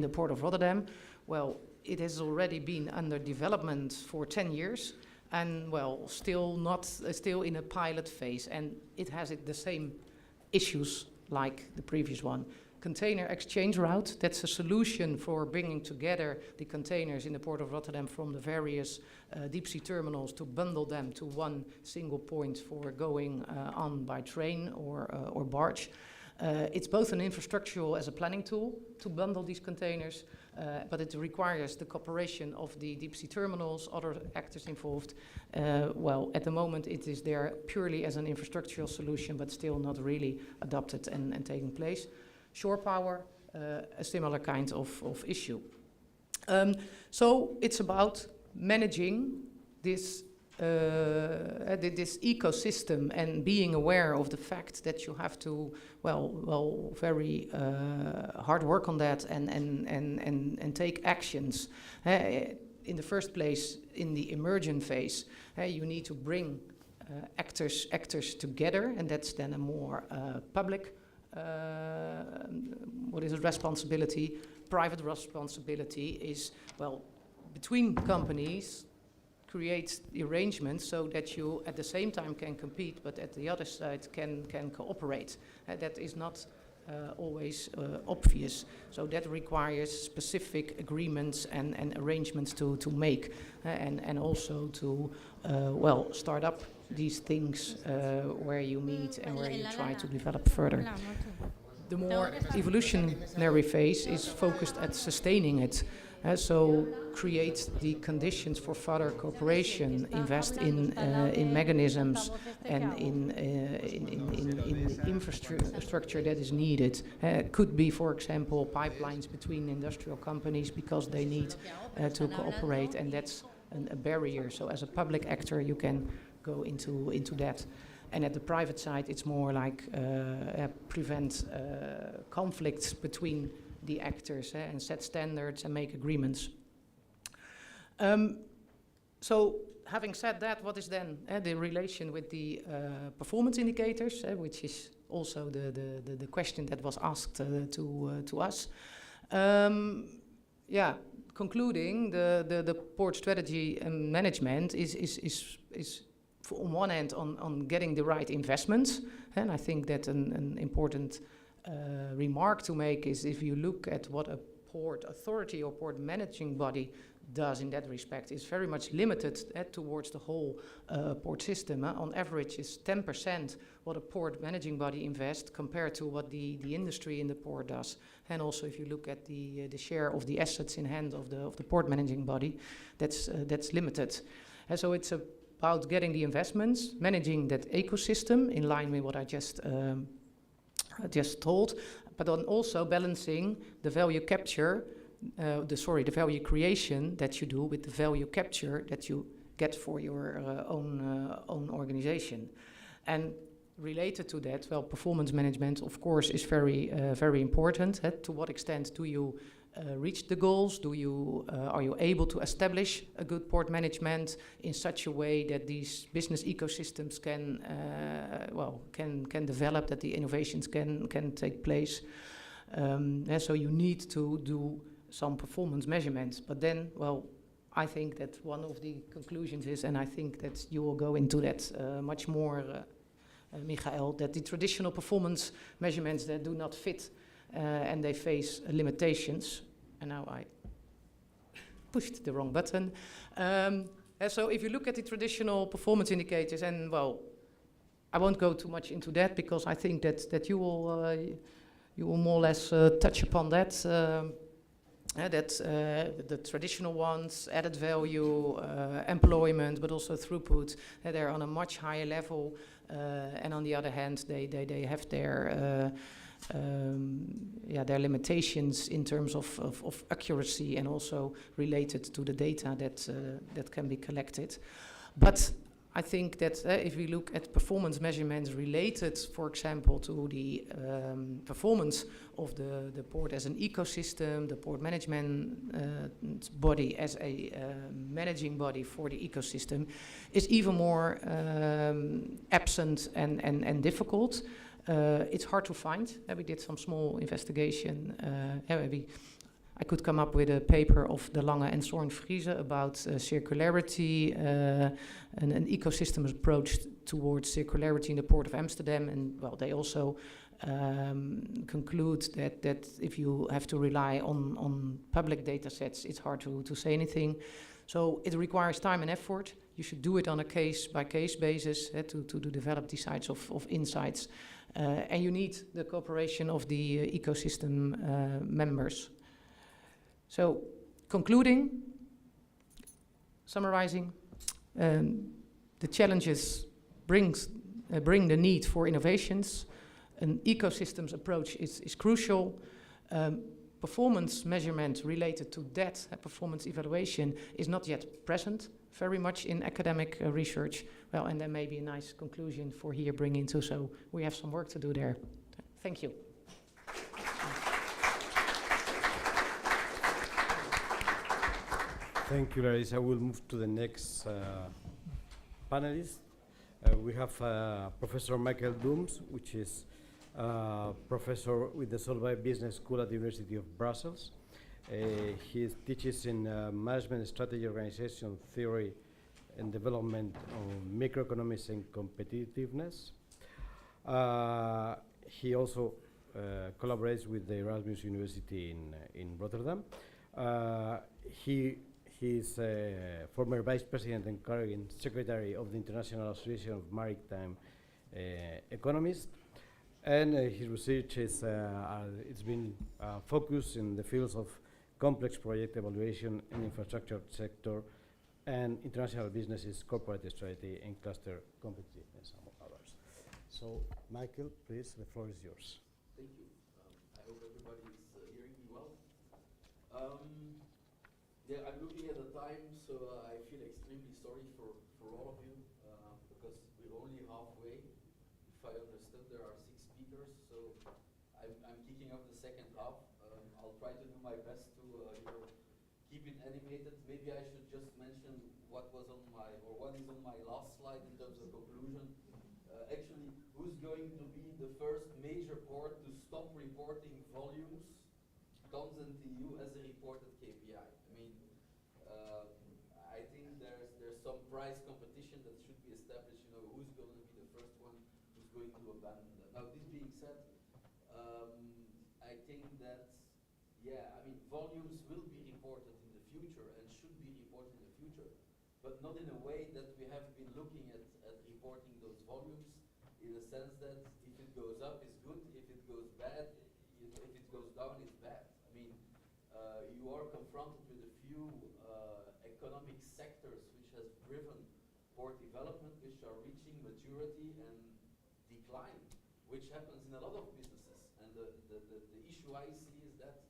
the Port of Rotterdam. Well, it has already been under development for 10 years, and still in a pilot phase, and it has the same issues like the previous one. Container exchange route, that's a solution for bringing together the containers in the Port of Rotterdam from the various deep sea terminals to bundle them to one single point for going on by train or barge. It's both an infrastructural as a planning tool to bundle these containers, but it requires the cooperation of the deep sea terminals, other actors involved. At the moment it is there purely as an infrastructural solution, but still not really adopted and taking place. Shore power, a similar kind of issue. So it's about managing this ecosystem and being aware of the fact that you have to, very hard work on that and take actions. In the first place, in the emergent phase, you need to bring actors together, and that's then a more public responsibility. Private responsibility is, between companies, create the arrangements so that you at the same time can compete, but at the other side can cooperate. That is not always obvious. So that requires specific agreements and arrangements to make, and also to, start up these things where you meet and where you try to develop further. The more evolutionary phase is focused at sustaining it. So create the conditions for further cooperation, invest in mechanisms and in infrastructure that is needed. It could be, for example, pipelines between industrial companies because they need to cooperate, and that's a barrier. So as a public actor, you can go into that. And at the private side, it's more like prevent conflicts between the actors and set standards and make agreements. So having said that, what is then the relation with the performance indicators, which is also the question that was asked to us. Concluding, the port strategy and management is on one hand on getting the right investments, and I think that an important remark to make is if you look at what a port authority or port managing body does in that respect is very much limited towards the whole port system. On average, is 10% what a port managing body invests compared to what the industry in the port does. And also, if you look at the share of the assets in hand of the port managing body, that's limited. And so it's about getting the investments, managing that ecosystem in line with what I just told, but then also balancing the value capture, the value creation that you do with the value capture that you get for your own organization. And related to that, well, performance management, of course, is very important. To what extent do you reach the goals? Are you able to establish a good port management in such a way that these business ecosystems can develop, that the innovations can take place? So you need to do some performance measurements. But then, well, I think that one of the conclusions is, and I think that you will go into that much more, Michael, that the traditional performance measurements that do not fit and they face limitations. And now I pushed the wrong button. And so if you look at the traditional performance indicators, and well, I won't go too much into that because I think that you will more or less touch upon that. The traditional ones, added value, employment, but also throughput, they're on a much higher level. And on the other hand, they have their limitations in terms of accuracy and also related to the data that can be collected. But I think that if we look at performance measurements related, for example, to the performance of the port as an ecosystem, the port management body as a managing body for the ecosystem, is even more absent and difficult. It's hard to find. We did some small investigation. I could come up with a paper of De Lange and Zorn-Friese about circularity, an ecosystem approach towards circularity in the Port of Amsterdam. And well, they also conclude that if you have to rely on public data sets, it's hard to say anything. So it requires time and effort. You should do it on a case-by-case basis to develop these types of insights. And you need the cooperation of the ecosystem members. So, concluding, summarizing, the challenges bring the need for innovations. An ecosystems approach is crucial. Performance measurement related to that performance evaluation is not yet present very much in academic research. Well, and there may be a nice conclusion for here bringing to, so we have some work to do there. Thank you. Thank you, Larissa. We'll move to the next panelist. We have Professor Michael Dooms, which is professor with the Solvay Business School at the University of Brussels. He teaches in management strategy, organization theory, and development on microeconomics and competitiveness. He also collaborates with the Erasmus University in Rotterdam. He is a former vice president and current secretary of the International Association of Maritime Economists. And his research is it's been focused in the fields of complex project evaluation in infrastructure sector and international businesses, corporate strategy, and cluster competitiveness, among others. So, Michael, please, the floor is yours. Thank you. I hope everybody is hearing me well. Yeah, I'm looking at the time, so I feel extremely sorry for all of you because we're only halfway. If I understood, there are 6 speakers, so I'm kicking off the second half. I'll try to do my best to keep it animated. Maybe I should just mention what is on my last slide in terms of conclusion. Actually, who's going to be the first major port to stop reporting volumes, tons and TU as a reported KPI? I mean, I think there's some price competition that should be established. You know, who's going to be the first one who's going to abandon that? Now, this being said, I think that yeah, I mean, volumes will be reported in the future and should be reported in the future, but not in a way that we have been looking at reporting those volumes, in the sense that if it goes up, it's good, if it goes bad, if it goes down, it's bad. I mean, you are confronted with a few economic sectors which has driven port development, which are reaching maturity and decline, which happens in a lot of businesses. And the issue I see is that,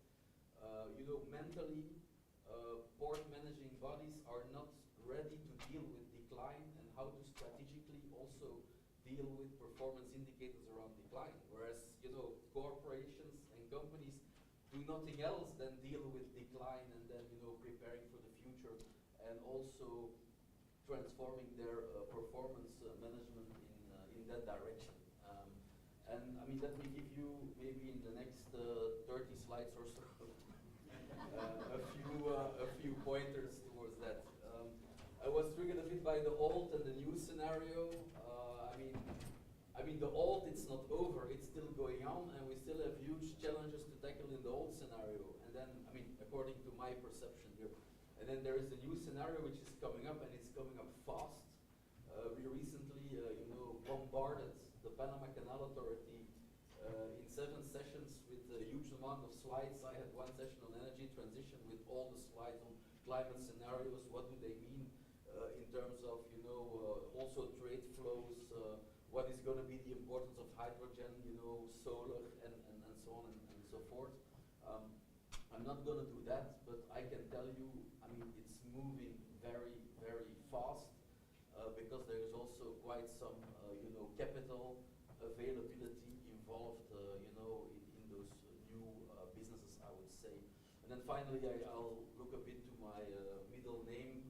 you know, mentally, port managing bodies are not ready to deal with decline and how to strategically also deal with performance indicators around decline. Whereas, you know, corporations and companies do nothing else than deal with decline and then, you know, preparing for the future and also transforming their performance management in that direction. And I mean, let me give you maybe in the next 30 slides or so a few pointers towards that. I was triggered a bit by the old and the new scenario. I mean, the old, it's not over, it's still going on, and we still have huge challenges to tackle in the old scenario. And then, I mean, according to my perception here. And then there is the new scenario which is coming up, and it's coming up fast. We recently, you know, bombarded the Panama Canal Authority in 7 sessions with a huge amount of slides. I had one session on energy transition with all the slides on climate scenarios. What do they mean in terms of, you know, also trade flows, what is going to be the importance of hydrogen, you know, solar, and so on and so forth. I'm not going to do that, but I can tell you, I mean, it's moving very, very fast because there is also quite some, you know, capital availability involved, you know, in those new businesses, I would say. And then finally, I'll look a bit to my middle name.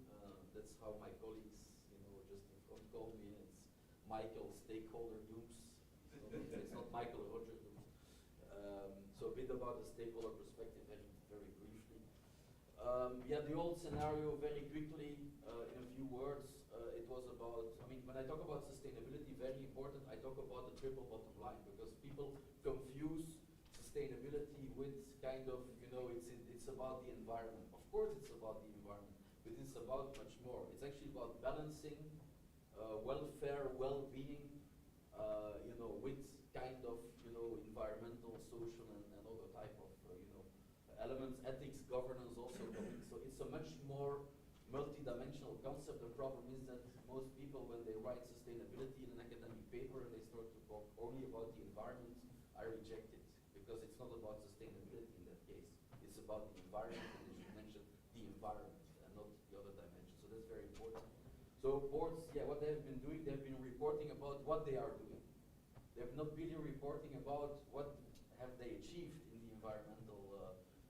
That's how my colleagues, you know, just in front call me. It's Michael Stakeholder Dooms. So it's not Michael Roger Dooms. So a bit about the stakeholder perspective, very briefly. Yeah, the old scenario, very quickly, in a few words, it was about, I mean, when I talk about sustainability, very important, I talk about the triple bottom line, because people confuse sustainability with kind of, you know, it's about the environment. Of course it's about the environment, but it's about much more. It's actually about balancing welfare, well-being, you know, with kind of, you know, environmental, social, and other type of, you know, elements, ethics, governance also coming. So it's a much more multi-dimensional concept. The problem is that most people, when they write sustainability in an academic paper and they start to talk only about the environment, I reject it, because it's not about sustainability in that case. It's about the environment, and they should mention the environment and not the other dimension. So that's very important. So boards, yeah, what they have been doing, they've been reporting about what they are doing. They have not really reporting about what have they achieved in the environmental,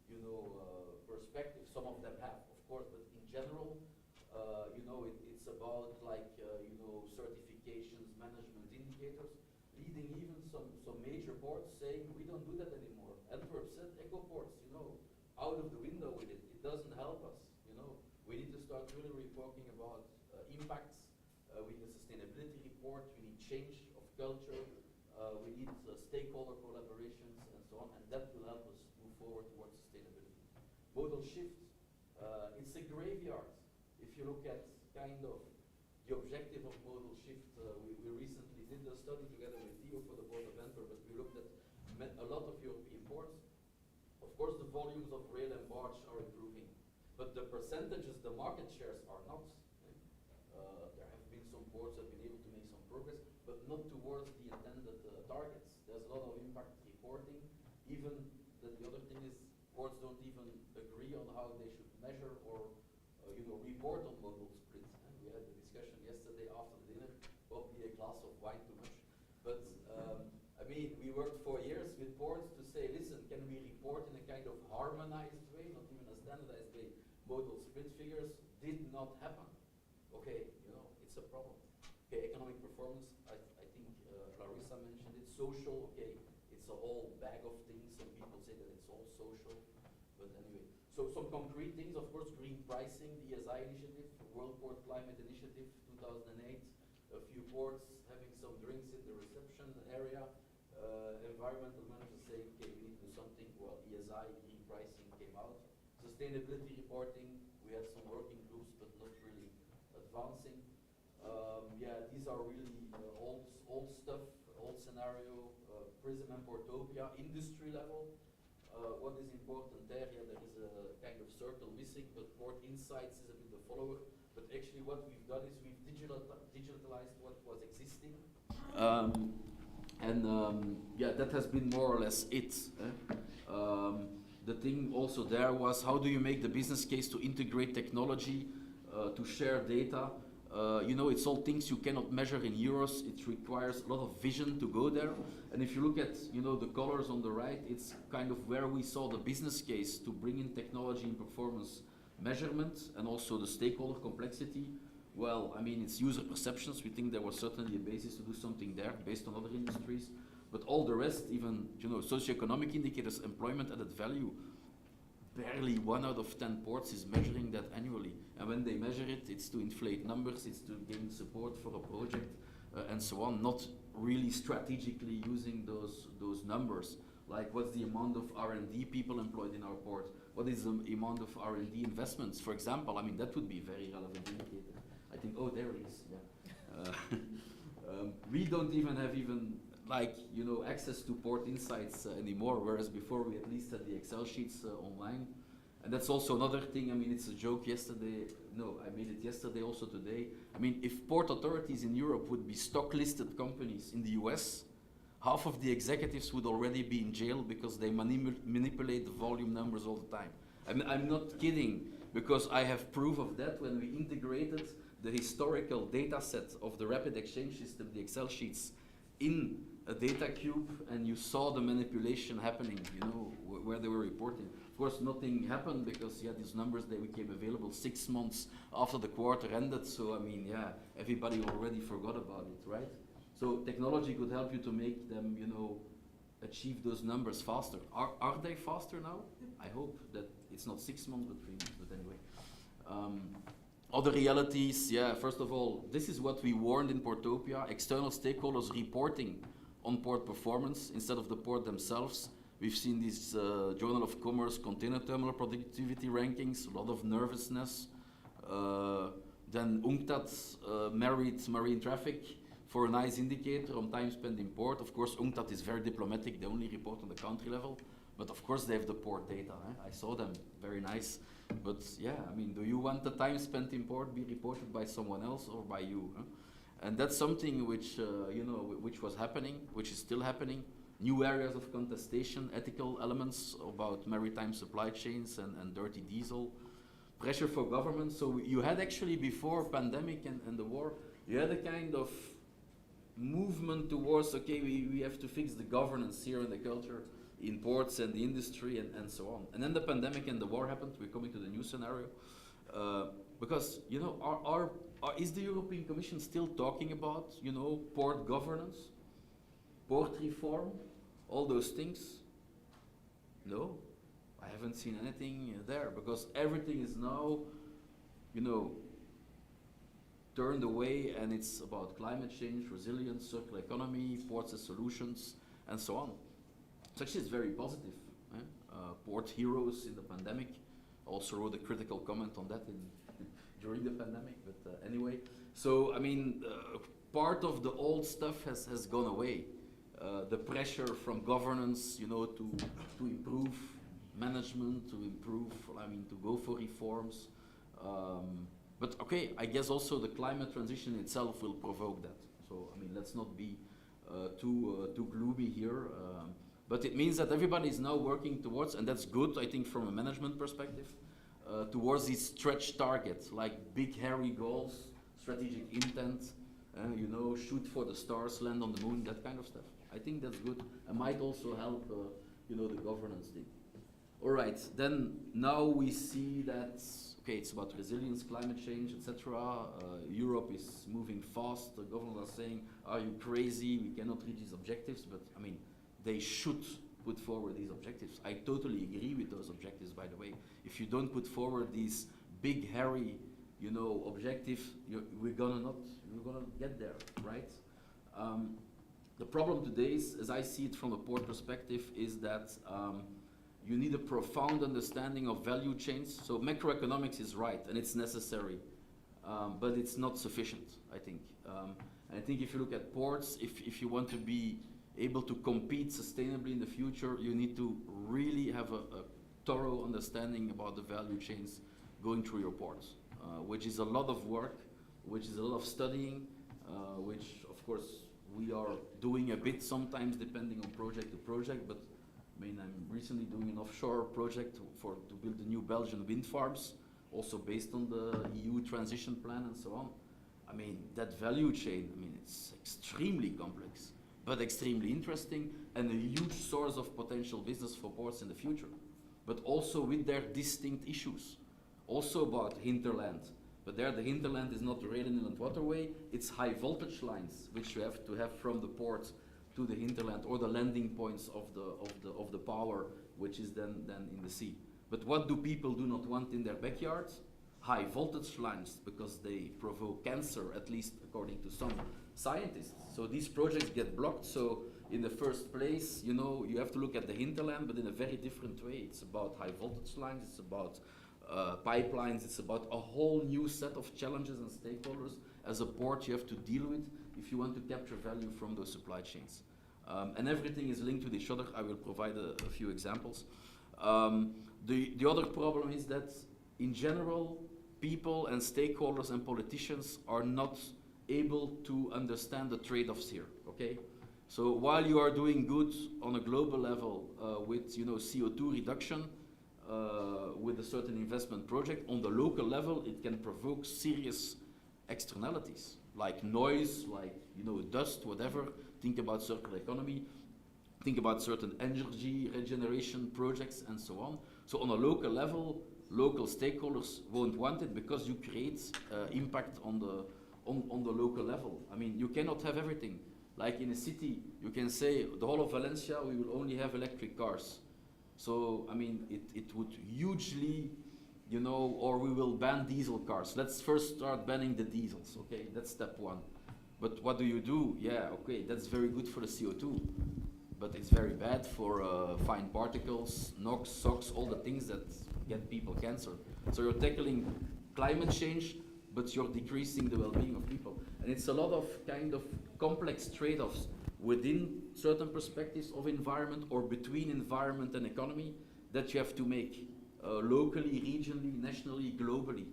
you know, perspective. Some of them have, of course, but in general, you know, it's about like, you know, certifications, management indicators, leading even some major boards saying we don't do that anymore. Antwerp said eco-ports, you know, out of the window with it. It doesn't help us, you know. We need to start really reporting about impacts. We need a sustainability report. We need change of culture. We need stakeholder collaborations and so on, and that will help us move forward towards sustainability. Modal shift, it's a graveyard. If you look at kind of the objective of modal shift, we recently did a study together with Theo for the Port of Antwerp, but we looked at a lot of European ports. Of course, the volumes of rail and barge are improving, but the percentages, the market shares are not. There have been some ports that have been able to make some progress, but not towards the intended targets. There's a lot of impact reporting. Even that the other thing is ports don't even agree on how they should measure or you know, report on modal split. And we had a discussion yesterday after the dinner, probably a glass of wine too much. But I mean, we worked for years with ports to say, listen, can we report in a kind of harmonized way, not even a standardized way, modal split figures? Did not happen. Okay, you know, it's a problem. Okay, economic performance, I think Larissa mentioned it. Social, okay, it's a whole bag of things. Some people say that it's all social, but anyway. So some concrete things, of course, green pricing, the ESI initiative, World Port Climate Initiative, 2008, a few ports having some drinks in the reception area, environmental managers saying, okay, we need to do something. Well, ESI, green pricing came out. Sustainability reporting, we had some working groups, but not really advancing. Yeah, these are really old stuff, old scenario, Prism and Portopia, industry level. What is important there? Yeah, there is a kind of circle missing, but Port Insights is a bit the follower. But actually what we've done is we've digitalized what was existing. Yeah, that has been more or less it. The thing also there was, how do you make the business case to integrate technology, to share data? You know, it's all things you cannot measure in euros. It requires a lot of vision to go there. And if you look at, you know, the colors on the right, it's kind of where we saw the business case to bring in technology and performance measurement and also the stakeholder complexity. Well, I mean, it's user perceptions. We think there was certainly a basis to do something there based on other industries. But all the rest, even, you know, socioeconomic indicators, employment added value, barely 1 out of 10 ports is measuring that annually. And when they measure it, it's to inflate numbers, it's to gain support for a project, and so on, not really strategically using those numbers. Like, what's the amount of R&D people employed in our port? What is the amount of R&D investments, for example? I mean, that would be a very relevant indicator. I think, oh, there it is, yeah. We don't even have like, you know, access to Port Insights anymore, whereas before we at least had the Excel sheets online. And that's also another thing. I mean, it's a joke yesterday. No, I made it yesterday, also today. I mean, if port authorities in Europe would be stock listed companies in the US, half of the executives would already be in jail because they manipulate the volume numbers all the time. I'm not kidding, because I have proof of that when we integrated the historical data set of the rapid exchange system, the Excel sheets, in a data cube, and you saw the manipulation happening, you know, where they were reporting. Of course, nothing happened because, yeah, these numbers, they became available 6 months after the quarter ended. So, I mean, yeah, everybody already forgot about it, right? So technology could help you to make them, you know, achieve those numbers faster. Are they faster now? I hope that it's not 6 months, but 3 months, but anyway. Other realities, yeah, first of all, this is what we warned in Portopia, external stakeholders reporting on port performance instead of the port themselves. We've seen these Journal of Commerce container terminal productivity rankings, a lot of nervousness. Then UNCTAD married marine traffic for a nice indicator on time spent in port. Of course, UNCTAD is very diplomatic, they only report on the country level. But of course they have the port data, I saw them, very nice. But yeah, I mean, do you want the time spent in port be reported by someone else or by you? And that's something which, you know, which was happening, which is still happening. New areas of contestation, ethical elements about maritime supply chains and dirty diesel. Pressure for government. So you had actually before pandemic and the war, you had a kind of movement towards, okay, we have to fix the governance here and the culture in ports and the industry and so on. And then the pandemic and the war happened. We're coming to the new scenario. Because, you know, is the European Commission still talking about, you know, port governance, port reform, all those things? No, I haven't seen anything there, because everything is now, you know, turned away, and it's about climate change, resilience, circular economy, ports as solutions, and so on. So actually it's very positive. Port heroes in the pandemic. Also wrote a critical comment on that during the pandemic, but anyway. So, I mean, part of the old stuff has gone away. The pressure from governance, you know, to improve management, to improve, I mean, to go for reforms. But okay, I guess also the climate transition itself will provoke that. So, I mean, let's not be too gloomy here. But it means that everybody is now working towards, and that's good, I think, from a management perspective, towards these stretch targets, like big, hairy goals, strategic intent, you know, shoot for the stars, land on the moon, that kind of stuff. I think that's good, and might also help, you know, the governance thing. All right, then now we see that, okay, it's about resilience, climate change, etc. Europe is moving fast. The government are saying, are you crazy? We cannot reach these objectives, but I mean, they should put forward these objectives. I totally agree with those objectives, by the way. If you don't put forward these big, hairy, you know, objectives, we're gonna get there, right? The problem today is, as I see it from a port perspective, is that you need a profound understanding of value chains. So macroeconomics is right and it's necessary, but it's not sufficient, I think. And I think if you look at ports, if you want to be able to compete sustainably in the future, you need to really have a thorough understanding about the value chains going through your ports, which is a lot of work, which is a lot of studying, which of course we are doing a bit sometimes depending on project to project, but I mean, I'm recently doing an offshore project to build the new Belgian wind farms, also based on the EU transition plan and so on. I mean, that value chain, I mean, it's extremely complex, but extremely interesting and a huge source of potential business for ports in the future, but also with their distinct issues. Also about hinterland, but there the hinterland is not the rail and inland waterway, it's high voltage lines, which you have to have from the port to the hinterland, or the landing points of the power, which is then in the sea. But what do people do not want in their backyards? High voltage lines, because they provoke cancer, at least according to some scientists. So these projects get blocked. So in the first place, you know, you have to look at the hinterland, but in a very different way. It's about high voltage lines, it's about pipelines, it's about a whole new set of challenges and stakeholders as a port you have to deal with if you want to capture value from those supply chains. And everything is linked with each other. I will provide a few examples. The other problem is that in general, people and stakeholders and politicians are not able to understand the trade-offs here, okay? So while you are doing good on a global level with, you know, CO2 reduction, with a certain investment project, on the local level, it can provoke serious externalities, like noise, like, you know, dust, whatever. Think about circular economy, think about certain energy regeneration projects and so on. So on a local level, local stakeholders won't want it because you create impact on the local level. I mean, you cannot have everything. Like in a city, you can say, the whole of Valencia, we will only have electric cars. So, I mean, it would hugely, you know, or we will ban diesel cars. Let's first start banning the diesels, okay? That's step one. But what do? Yeah, okay, that's very good for the CO2, but it's very bad for fine particles, NOx, SOx, all the things that get people cancer. So you're tackling climate change, but you're decreasing the well-being of people. And it's a lot of kind of complex trade-offs within certain perspectives of environment or between environment and economy that you have to make locally, regionally, nationally, globally.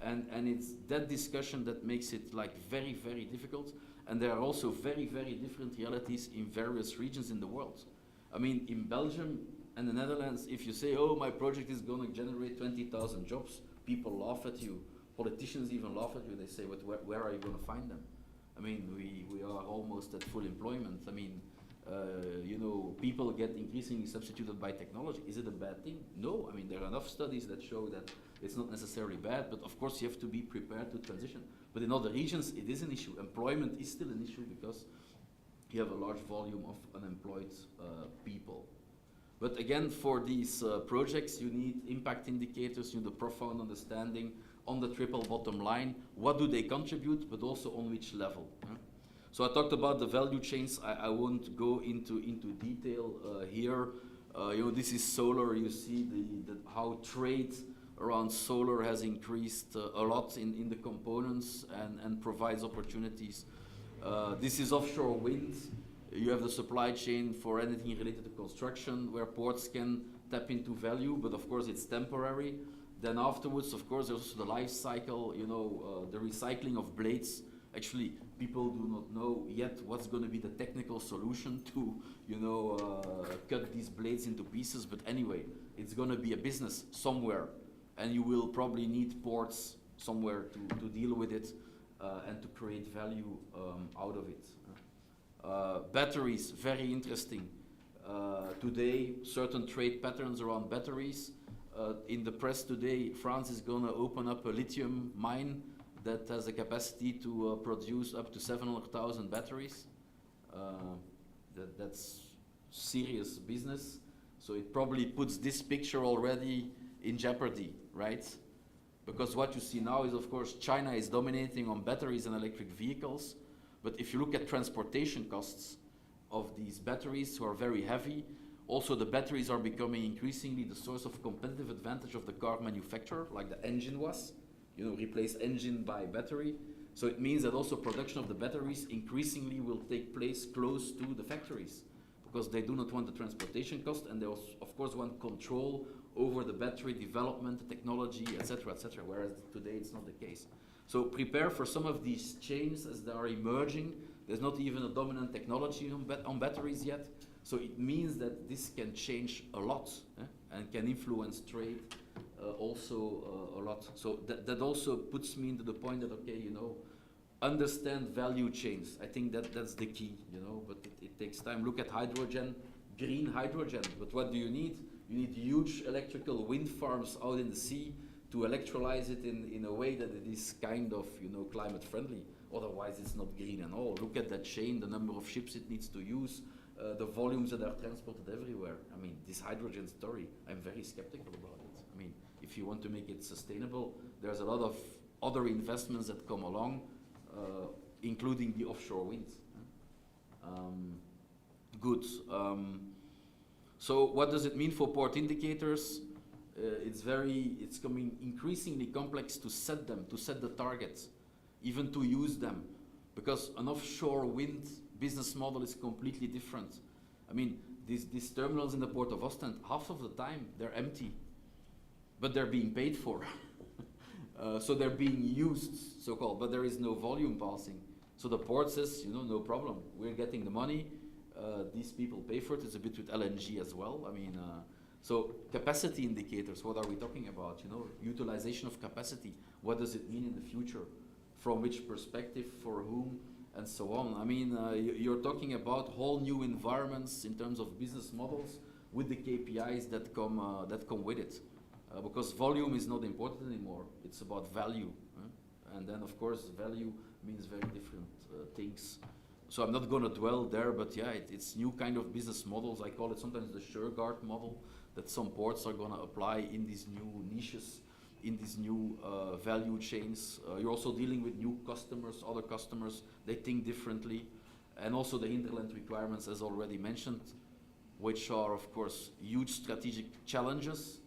And it's that discussion that makes it like very, very difficult. And there are also very, very different realities in various regions in the world. I mean, in Belgium and the Netherlands, if you say, oh, my project is going to generate 20,000 jobs, people laugh at you. Politicians even laugh at you. They say, but where are you going to find them? I mean, we are almost at full employment. I mean, you know, people get increasingly substituted by technology. Is it a bad thing? No. I mean, there are enough studies that show that it's not necessarily bad, but of course you have to be prepared to transition. But in other regions, it is an issue. Employment is still an issue because you have a large volume of unemployed people. But again, for these projects, you need impact indicators, you need a profound understanding on the triple bottom line. What do they contribute, but also on which level? Huh? So I talked about the value chains. I won't go into detail here. You know, this is solar. You see how trade around solar has increased a lot in the components and provides opportunities. This is offshore wind. You have the supply chain for anything related to construction where ports can tap into value, but of course it's temporary. Then afterwards, of course, there's also the life cycle, you know, the recycling of blades. Actually, people do not know yet what's going to be the technical solution to, you know, cut these blades into pieces. But anyway, it's going to be a business somewhere, and you will probably need ports somewhere to deal with it and to create value out of it. Batteries, very interesting. Today, certain trade patterns around batteries. In the press today, France is going to open up a lithium mine that has a capacity to produce up to 700,000 batteries. That's serious business. So it probably puts this picture already in jeopardy, right? Because what you see now is, of course, China is dominating on batteries and electric vehicles. But if you look at transportation costs, of these batteries who are very heavy. Also, the batteries are becoming increasingly the source of competitive advantage of the car manufacturer, like the engine was. You know, replace engine by battery. So it means that also production of the batteries increasingly will take place close to the factories, because they do not want the transportation cost, and they also, of course, want control over the battery development, the technology, etc., whereas today it's not the case. So prepare for some of these changes as they are emerging. There's not even a dominant technology on batteries yet. So it means that this can change a lot and can influence trade also a lot. So that also puts me into the point that, okay, you know, understand value chains. I think that's the key, you know, but it takes time. Look at hydrogen, green hydrogen, but what do you need? You need huge electrical wind farms out in the sea to electrolyze it in a way that it is kind of, you know, climate friendly. Otherwise it's not green at all. Look at that chain, the number of ships it needs to use, the volumes that are transported everywhere. I mean, this hydrogen story, I'm very skeptical about it. I mean, if you want to make it sustainable, there's a lot of other investments that come along, including the offshore wind. Good. So what does it mean for port indicators? It's becoming increasingly complex to set them, to set the targets, even to use them, because an offshore wind business model is completely different. I mean, these terminals in the port of Ostend, half of the time they're empty, but they're being paid for. So they're being used, so-called, but there is no volume passing. So the port says, you know, no problem, we're getting the money, these people pay for it. It's a bit with LNG as well. I mean, so capacity indicators, what are we talking about? You know, utilization of capacity, what does it mean in the future? From which perspective, for whom, and so on. I mean, you're talking about whole new environments in terms of business models with the KPIs that come with it. Because volume is not important anymore, it's about value. And then of course value means very different things. So I'm not going to dwell there, but yeah, it's new kind of business models. I call it sometimes the Sureguard model, that some ports are going to apply in these new niches, in these new value chains. You're also dealing with new customers, other customers, they think differently. And also the hinterland requirements, as already mentioned, which are of course huge strategic challenges.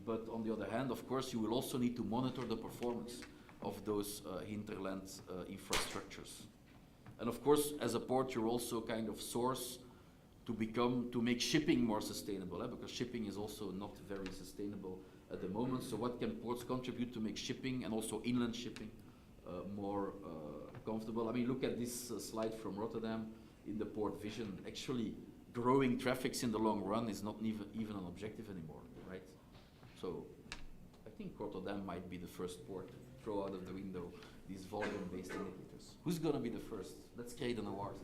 But on the other hand, of course, you will also need to monitor the performance of those hinterland infrastructures. And of course, as a port, you're also kind of source to make shipping more sustainable, because shipping is also not very sustainable at the moment. So what can ports contribute to make shipping and also inland shipping more comfortable? I mean, look at this slide from Rotterdam in the port vision. Actually, growing traffics in the long run is not even an objective anymore, right? So I think Rotterdam might be the first port to throw out of the window these volume-based indicators. Who's going to be the first? Let's create an award.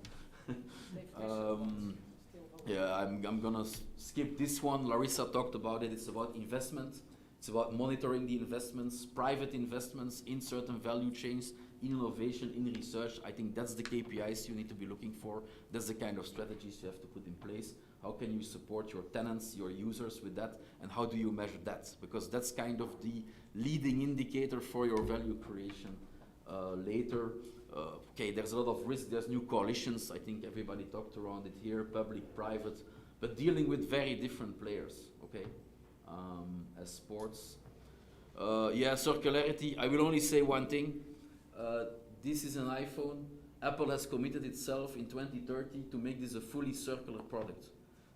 Yeah, I'm going to skip this one. Larissa talked about it. It's about investment. It's about monitoring the investments, private investments in certain value chains, in innovation, in research. I think that's the KPIs you need to be looking for. That's the kind of strategies you have to put in place. How can you support your tenants, your users with that? And how do you measure that? Because that's kind of the leading indicator for your value creation later. Okay, there's a lot of risk. There's new coalitions. I think everybody talked around it here, public, private, but dealing with very different players, okay, as sports. Yeah, circularity. I will only say one thing. This is an iPhone. Apple has committed itself in 2030 to make this a fully circular product.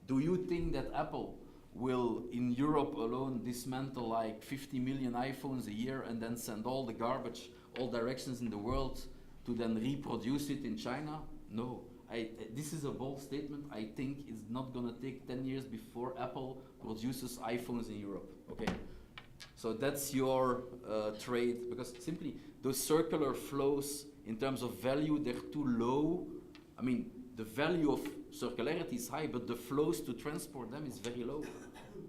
Do you think that Apple will, in Europe alone, dismantle like 50 million iPhones a year and then send all the garbage, all directions in the world to then reproduce it in China? No. This is a bold statement. I think it's not going to take 10 years before Apple produces iPhones in Europe, okay? So that's your trade, because simply those circular flows in terms of value, they're too low. I mean, the value of circularity is high, but the flows to transport them is very low.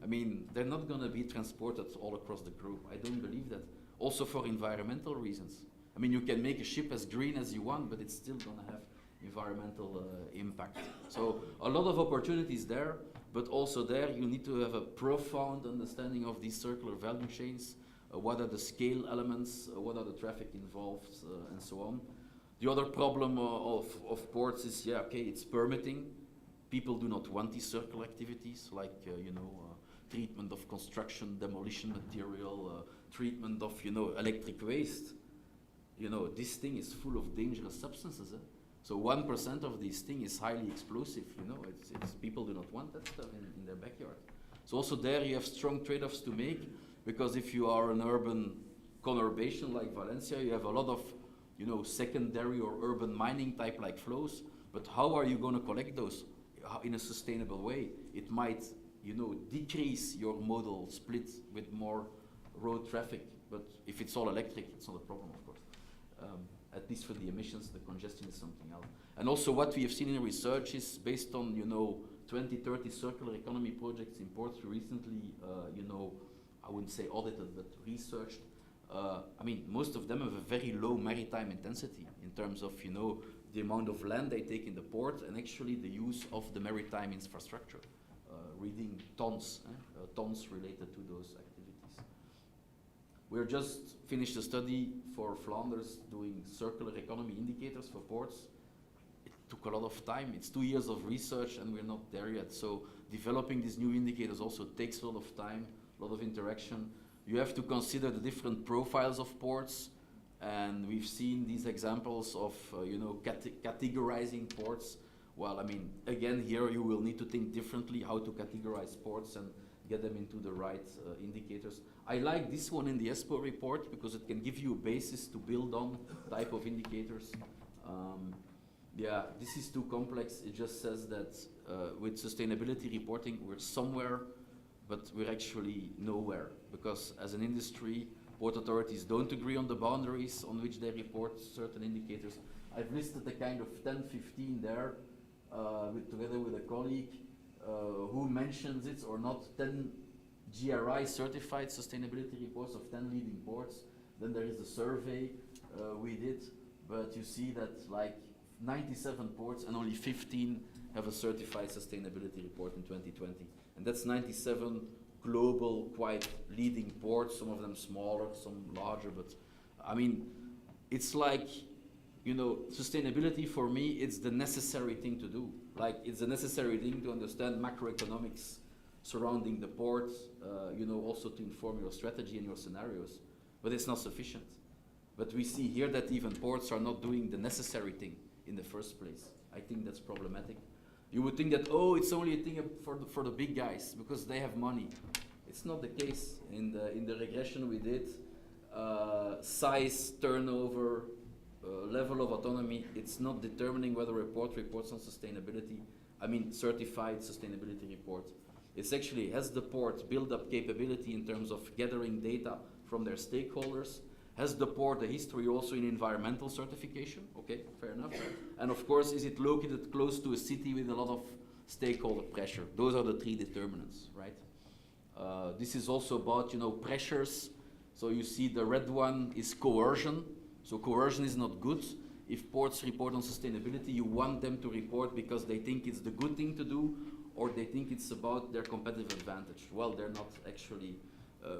I mean, they're not going to be transported all across the globe. I don't believe that. Also for environmental reasons. I mean, you can make a ship as green as you want, but it's still going to have environmental impact. So a lot of opportunities there, but also there you need to have a profound understanding of these circular value chains. What are the scale elements? What are the traffic involved, and so on. The other problem of ports is, yeah, okay, it's permitting. People do not want these circular activities, like, treatment of construction, demolition material, treatment of, electric waste. This thing is full of dangerous substances. So 1% of this thing is highly explosive. It's people do not want that stuff in their backyard. So also there you have strong trade-offs to make, because if you are an urban conurbation like Valencia, you have a lot of secondary or urban mining type like flows. But how are you going to collect those in a sustainable way? It might decrease your modal split with more road traffic. But if it's all electric, it's not a problem, of course. At least for the emissions, the congestion is something else. And also what we have seen in research is based on, 20, 30 circular economy projects in ports we recently, I wouldn't say audited, but researched. Most of them have a very low maritime intensity in terms of, the amount of land they take in the port and actually the use of the maritime infrastructure, reading tons related to those activities. We're just finished a study for Flanders doing circular economy indicators for ports. It took a lot of time. It's 2 years of research and we're not there yet. So developing these new indicators also takes a lot of time, a lot of interaction. You have to consider the different profiles of ports, and we've seen these examples of categorizing ports. Well, again, here you will need to think differently how to categorize ports and get them into the right indicators. I like this one in the ESPO report because it can give you a basis to build on type of indicators. Yeah, this is too complex. It just says that with sustainability reporting, we're somewhere, but we're actually nowhere, because as an industry, port authorities don't agree on the boundaries on which they report certain indicators. I've listed the kind of 10, 15 there, together with a colleague who mentions it or not. 10 GRI certified sustainability reports of 10 leading ports. Then there is a survey we did, but you see that like 97 ports and only 15 have a certified sustainability report in 2020. And that's 97 global, quite leading ports, some of them smaller, some larger, but it's like, sustainability for me, it's the necessary thing to do. Like, it's a necessary thing to understand macroeconomics surrounding the port, also to inform your strategy and your scenarios, but it's not sufficient. But we see here that even ports are not doing the necessary thing in the first place. I think that's problematic. You would think that, it's only a thing for the big guys because they have money. It's not the case. In the regression we did, size, turnover, level of autonomy, it's not determining whether a port reports on sustainability. Certified sustainability report. It's actually, has the port built up capability in terms of gathering data from their stakeholders? Has the port a history also in environmental certification? Okay, fair enough. And of course, is it located close to a city with a lot of stakeholder pressure? Those are the three determinants, right? This is also about, pressures. So you see the red one is coercion. So coercion is not good. If ports report on sustainability, you want them to report because they think it's the good thing to do, or they think it's about their competitive advantage. Well, they're not actually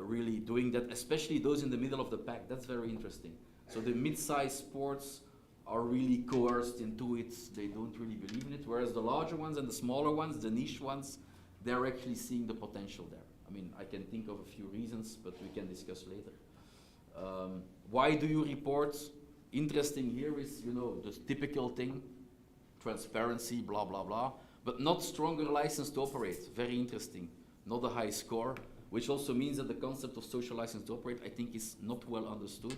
really doing that, especially those in the middle of the pack. That's very interesting. So the mid-sized ports are really coerced into it. They don't really believe in it, whereas the larger ones and the smaller ones, the niche ones, they're actually seeing the potential there. I can think of a few reasons, but we can discuss later. Why do you report? Interesting here is, the typical thing, transparency, blah, blah, blah, but not stronger license to operate. Very interesting. Not a high score, which also means that the concept of social license to operate, I think, is not well understood.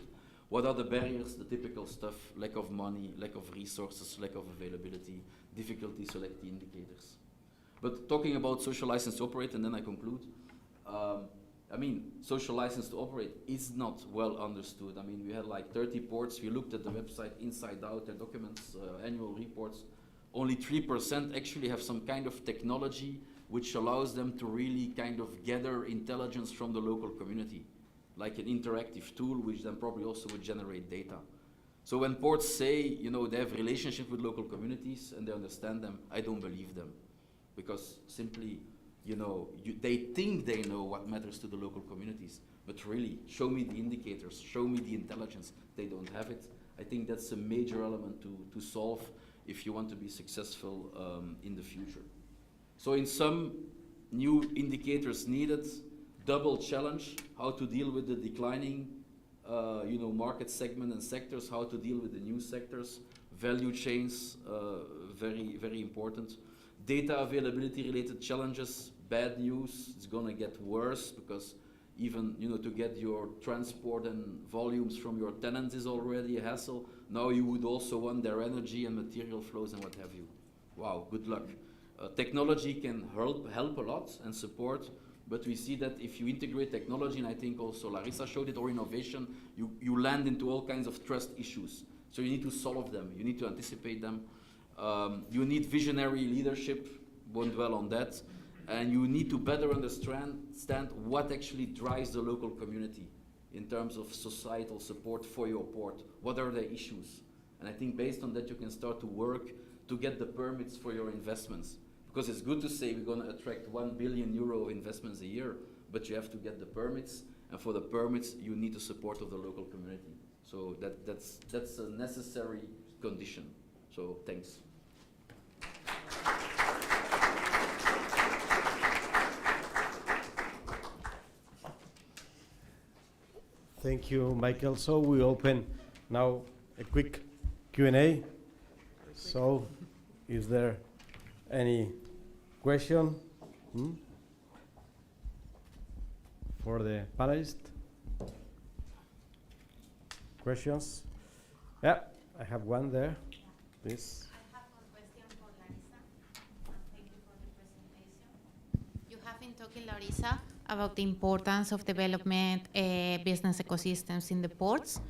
What are the barriers? The typical stuff: lack of money, lack of resources, lack of availability, difficulty select the indicators. But talking about social license to operate, and then I conclude, social license to operate is not well understood. We had like 30 ports. We looked at the website inside out, their documents, annual reports. Only 3% actually have some kind of technology which allows them to really kind of gather intelligence from the local community, like an interactive tool, which then probably also would generate data. So when ports say, they have relationship with local communities and they understand them, I don't believe them, because simply, they think they know what matters to the local communities, but really, show me the indicators, show me the intelligence. They don't have it. I think that's a major element to solve if you want to be successful in the future. So in sum, new indicators needed, double challenge, how to deal with the declining market segment and sectors, how to deal with the new sectors, value chains, very, very important. Data availability related challenges, bad news, it's gonna get worse because even to get your transport and volumes from your tenants is already a hassle. Now you would also want their energy and material flows and what have you. Wow, good luck. Technology can help a lot and support, but we see that if you integrate technology, and I think also Larissa showed it, or innovation, you land into all kinds of trust issues. So you need to solve them, you need to anticipate them. You need visionary leadership, won't dwell on that. And you need to better understand what actually drives the local community in terms of societal support for your port. What are the issues? And I think based on that you can start to work to get the permits for your investments. Because it's good to say we're going to attract €1 billion of investments a year, but you have to get the permits, and for the permits you need the support of the local community. So that's a necessary condition. So thanks. Thank you, Michael. So we open now a quick Q&A. So is there any question for the panelists? Questions? Yeah, I have one there, please. I have one question for Larissa, and thank you for the presentation. You have been talking, Larissa, about the importance of development business ecosystems in the ports.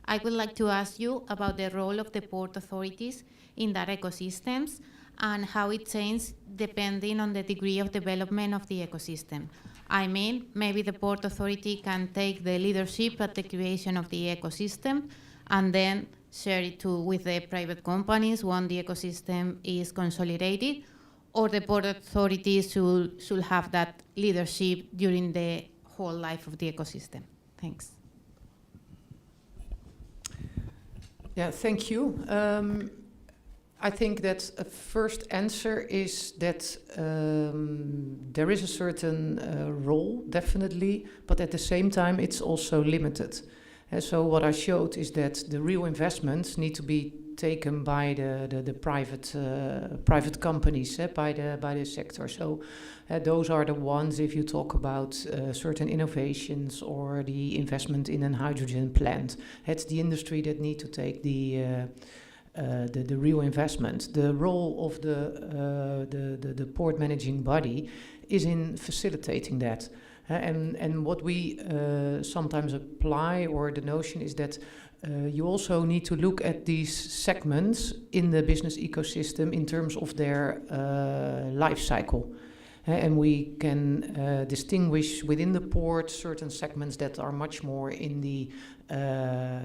I would like to ask you about the role of the port authorities in that ecosystems and how it changes depending on the degree of development of the ecosystem. I mean, maybe the port authority can take the leadership at the creation of the ecosystem and then share it with the private companies when the ecosystem is consolidated, or the port authority should have that leadership during the whole life of the ecosystem. Thanks. Yeah, thank you. I think that a first answer is that there is a certain role, definitely, but at the same time it's also limited. And so what I showed is that the real investments need to be taken by the private companies, by the sector. So those are the ones, if you talk about certain innovations or the investment in a hydrogen plant, it's the industry that need to take the real investment. The role of the port managing body is in facilitating that. And what we sometimes apply, or the notion is that you also need to look at these segments in the business ecosystem in terms of their life cycle. And we can distinguish within the port certain segments that are much more in the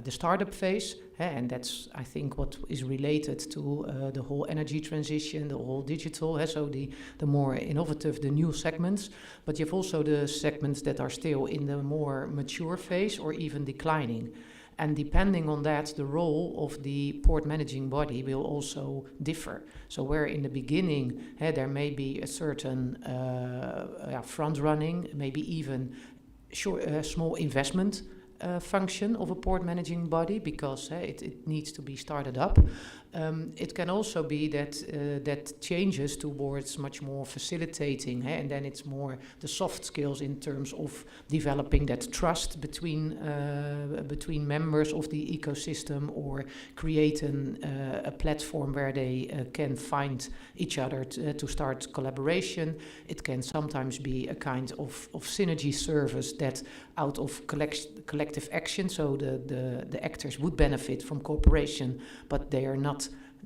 startup phase, and that's, I think, what is related to the whole energy transition, the whole digital, so the more innovative, the new segments. But you have also the segments that are still in the more mature phase or even declining. And depending on that, the role of the port managing body will also differ. So where in the beginning there may be a certain front running, maybe even small investment function of a port managing body, because it needs to be started up. It can also be that changes towards much more facilitating, and then it's more the soft skills in terms of developing that trust between members of the ecosystem, or creating a platform where they can find each other to start collaboration. It can sometimes be a kind of synergy service that out of collective action, so the actors would benefit from cooperation, but they are not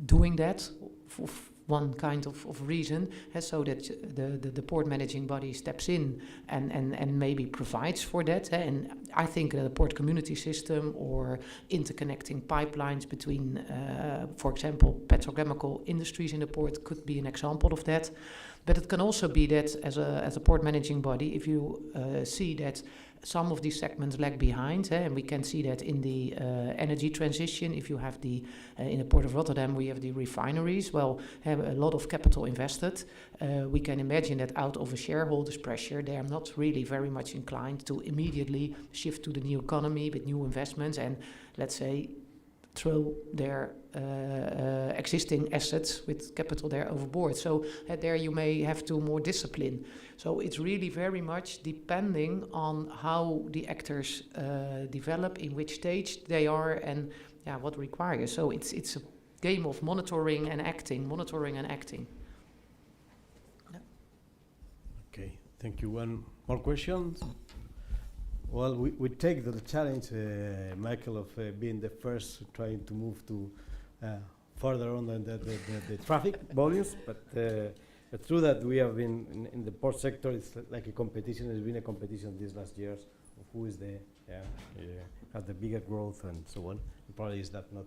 doing that for one kind of reason, so that the port managing body steps in and maybe provides for that. And I think the port community system or interconnecting pipelines between, for example, petrochemical industries in the port could be an example of that. But it can also be that as a port managing body, if you see that some of these segments lag behind, and we can see that in the energy transition. If you have in the Port of Rotterdam, we have the refineries, well, have a lot of capital invested. We can imagine that out of a shareholders' pressure, they are not really very much inclined to immediately shift to the new economy with new investments and, let's say, throw their existing assets with capital there overboard. So there you may have to more discipline. So it's really very much depending on how the actors develop, in which stage they are, and what requires. So it's a game of monitoring and acting. Okay, thank you. One more question. Well, we take the challenge, Michael, of being the first trying to move to further on the traffic volumes, but it's true that we have been in the port sector. It's like a competition. It's been a competition these last years of who is has the bigger growth and so on. And probably is that not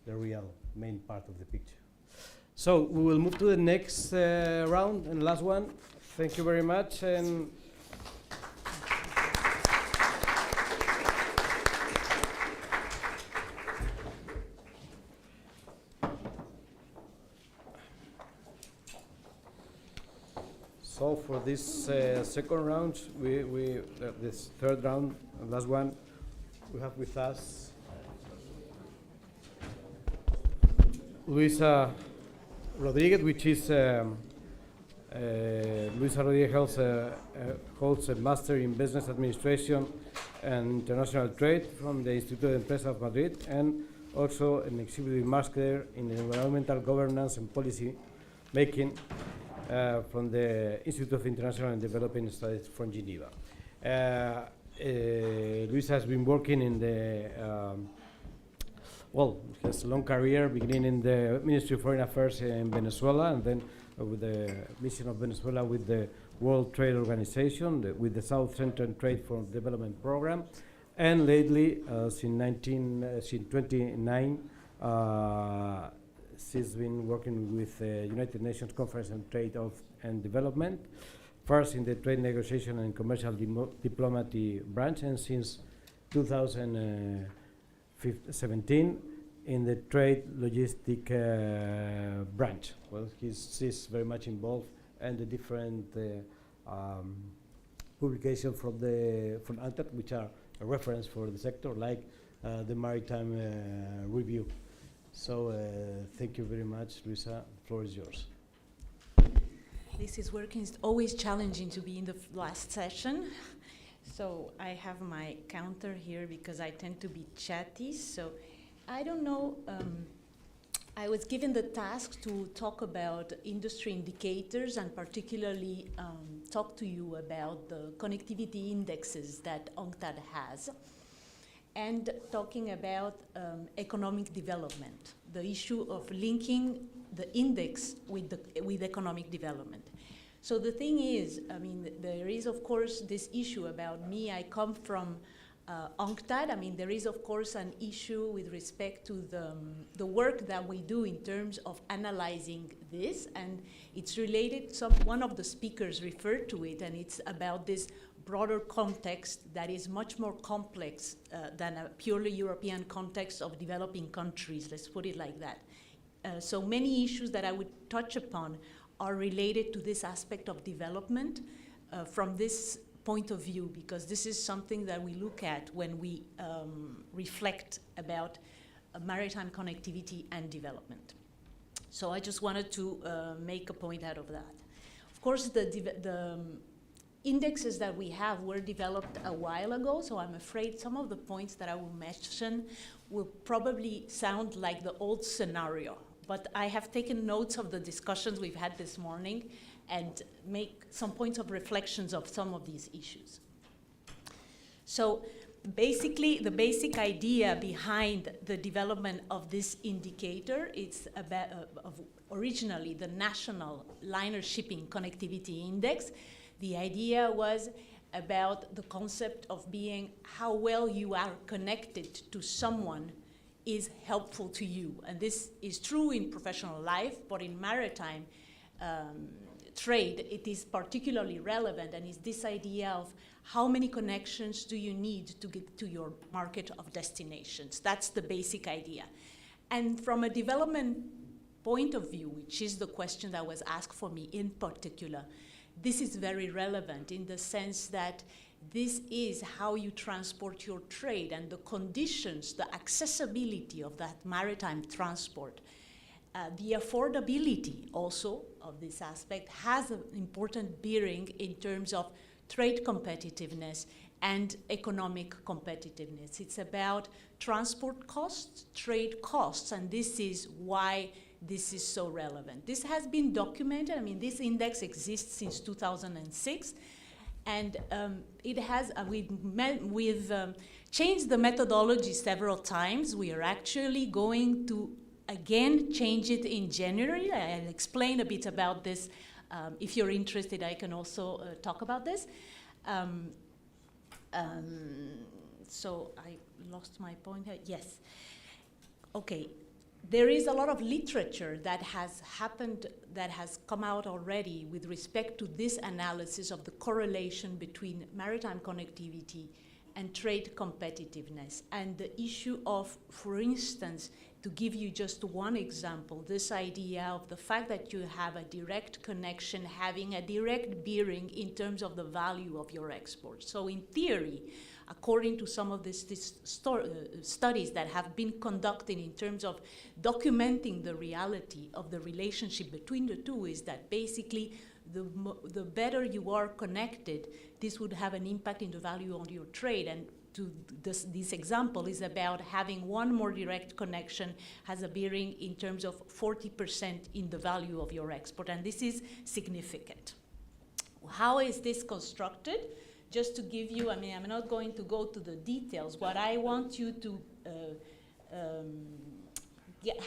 the real main part of the picture. So we will move to the next round and last one. Thank you very much. And so for this second round, this third round, last one, we have with us Luisa Rodriguez, which is Luisa Rodriguez holds a Master in Business Administration and International Trade from the Instituto de Empresa of Madrid, and also an executive master in environmental governance and policy making from the Institute of International and Development Studies from Geneva. Luisa has been working in the, has a long career, beginning in the Ministry of Foreign Affairs in Venezuela, and then with the mission of Venezuela with the World Trade Organization, with the South Central Trade for Development Program, and lately, since 2009, she's been working with the United Nations Conference on Trade and Development, first in the Trade Negotiation and Commercial Diplomacy branch, and since 2017 in the Trade Logistic branch. Well, she's very much involved in the different publications from UNCTAD, which are a reference for the sector, like the Maritime Review. So thank you very much, Luisa. The floor is yours. This is working. It's always challenging to be in the last session. So I have my counter here because I tend to be chatty. So I don't know. I was given the task to talk about industry indicators and particularly talk to you about the connectivity indexes that UNCTAD has, and talking about economic development, the issue of linking the index with economic development. So the thing is, I mean, there is of course this issue about me. I come from UNCTAD. I mean, there is of course an issue with respect to the work that we do in terms of analyzing this, and it's related. One of the speakers referred to it, and it's about this broader context that is much more complex than a purely European context of developing countries, let's put it like that. So many issues that I would touch upon are related to this aspect of development from this point of view, because this is something that we look at when we reflect about maritime connectivity and development. So I just wanted to make a point out of that. Of course, the indexes that we have were developed a while ago, so I'm afraid some of the points that I will mention will probably sound like the old scenario, but I have taken notes of the discussions we've had this morning and make some points of reflections of some of these issues. So basically, the basic idea behind the development of this indicator is about originally the National Liner Shipping Connectivity Index. The idea was about the concept of being how well you are connected to someone is helpful to you. And this is true in professional life, but in maritime trade, it is particularly relevant, and it's this idea of how many connections do you need to get to your market of destinations. That's the basic idea. And from a development point of view, which is the question that was asked for me in particular, this is very relevant in the sense that this is how you transport your trade, and the conditions, the accessibility of that maritime transport. The affordability also of this aspect has an important bearing in terms of trade competitiveness and economic competitiveness. It's about transport costs, trade costs, and this is why this is so relevant. This has been documented. I mean, this index exists since 2006, and it has, we've changed the methodology several times. We are actually going to again change it in January. I'll explain a bit about this. If you're interested, I can also talk about this. So I lost my point here. Yes. Okay. There is a lot of literature that has happened, that has come out already with respect to this analysis of the correlation between maritime connectivity and trade competitiveness. And the issue of, for instance, to give you just one example, this idea of the fact that you have a direct connection having a direct bearing in terms of the value of your export. So in theory, according to some of these studies that have been conducted in terms of documenting the reality of the relationship between the two, is that basically the better you are connected, this would have an impact in the value on your trade. And to this example is about having one more direct connection has a bearing in terms of 40% in the value of your export, and this is significant. How is this constructed? Just to give you, I mean, I'm not going to go to the details. What I want you to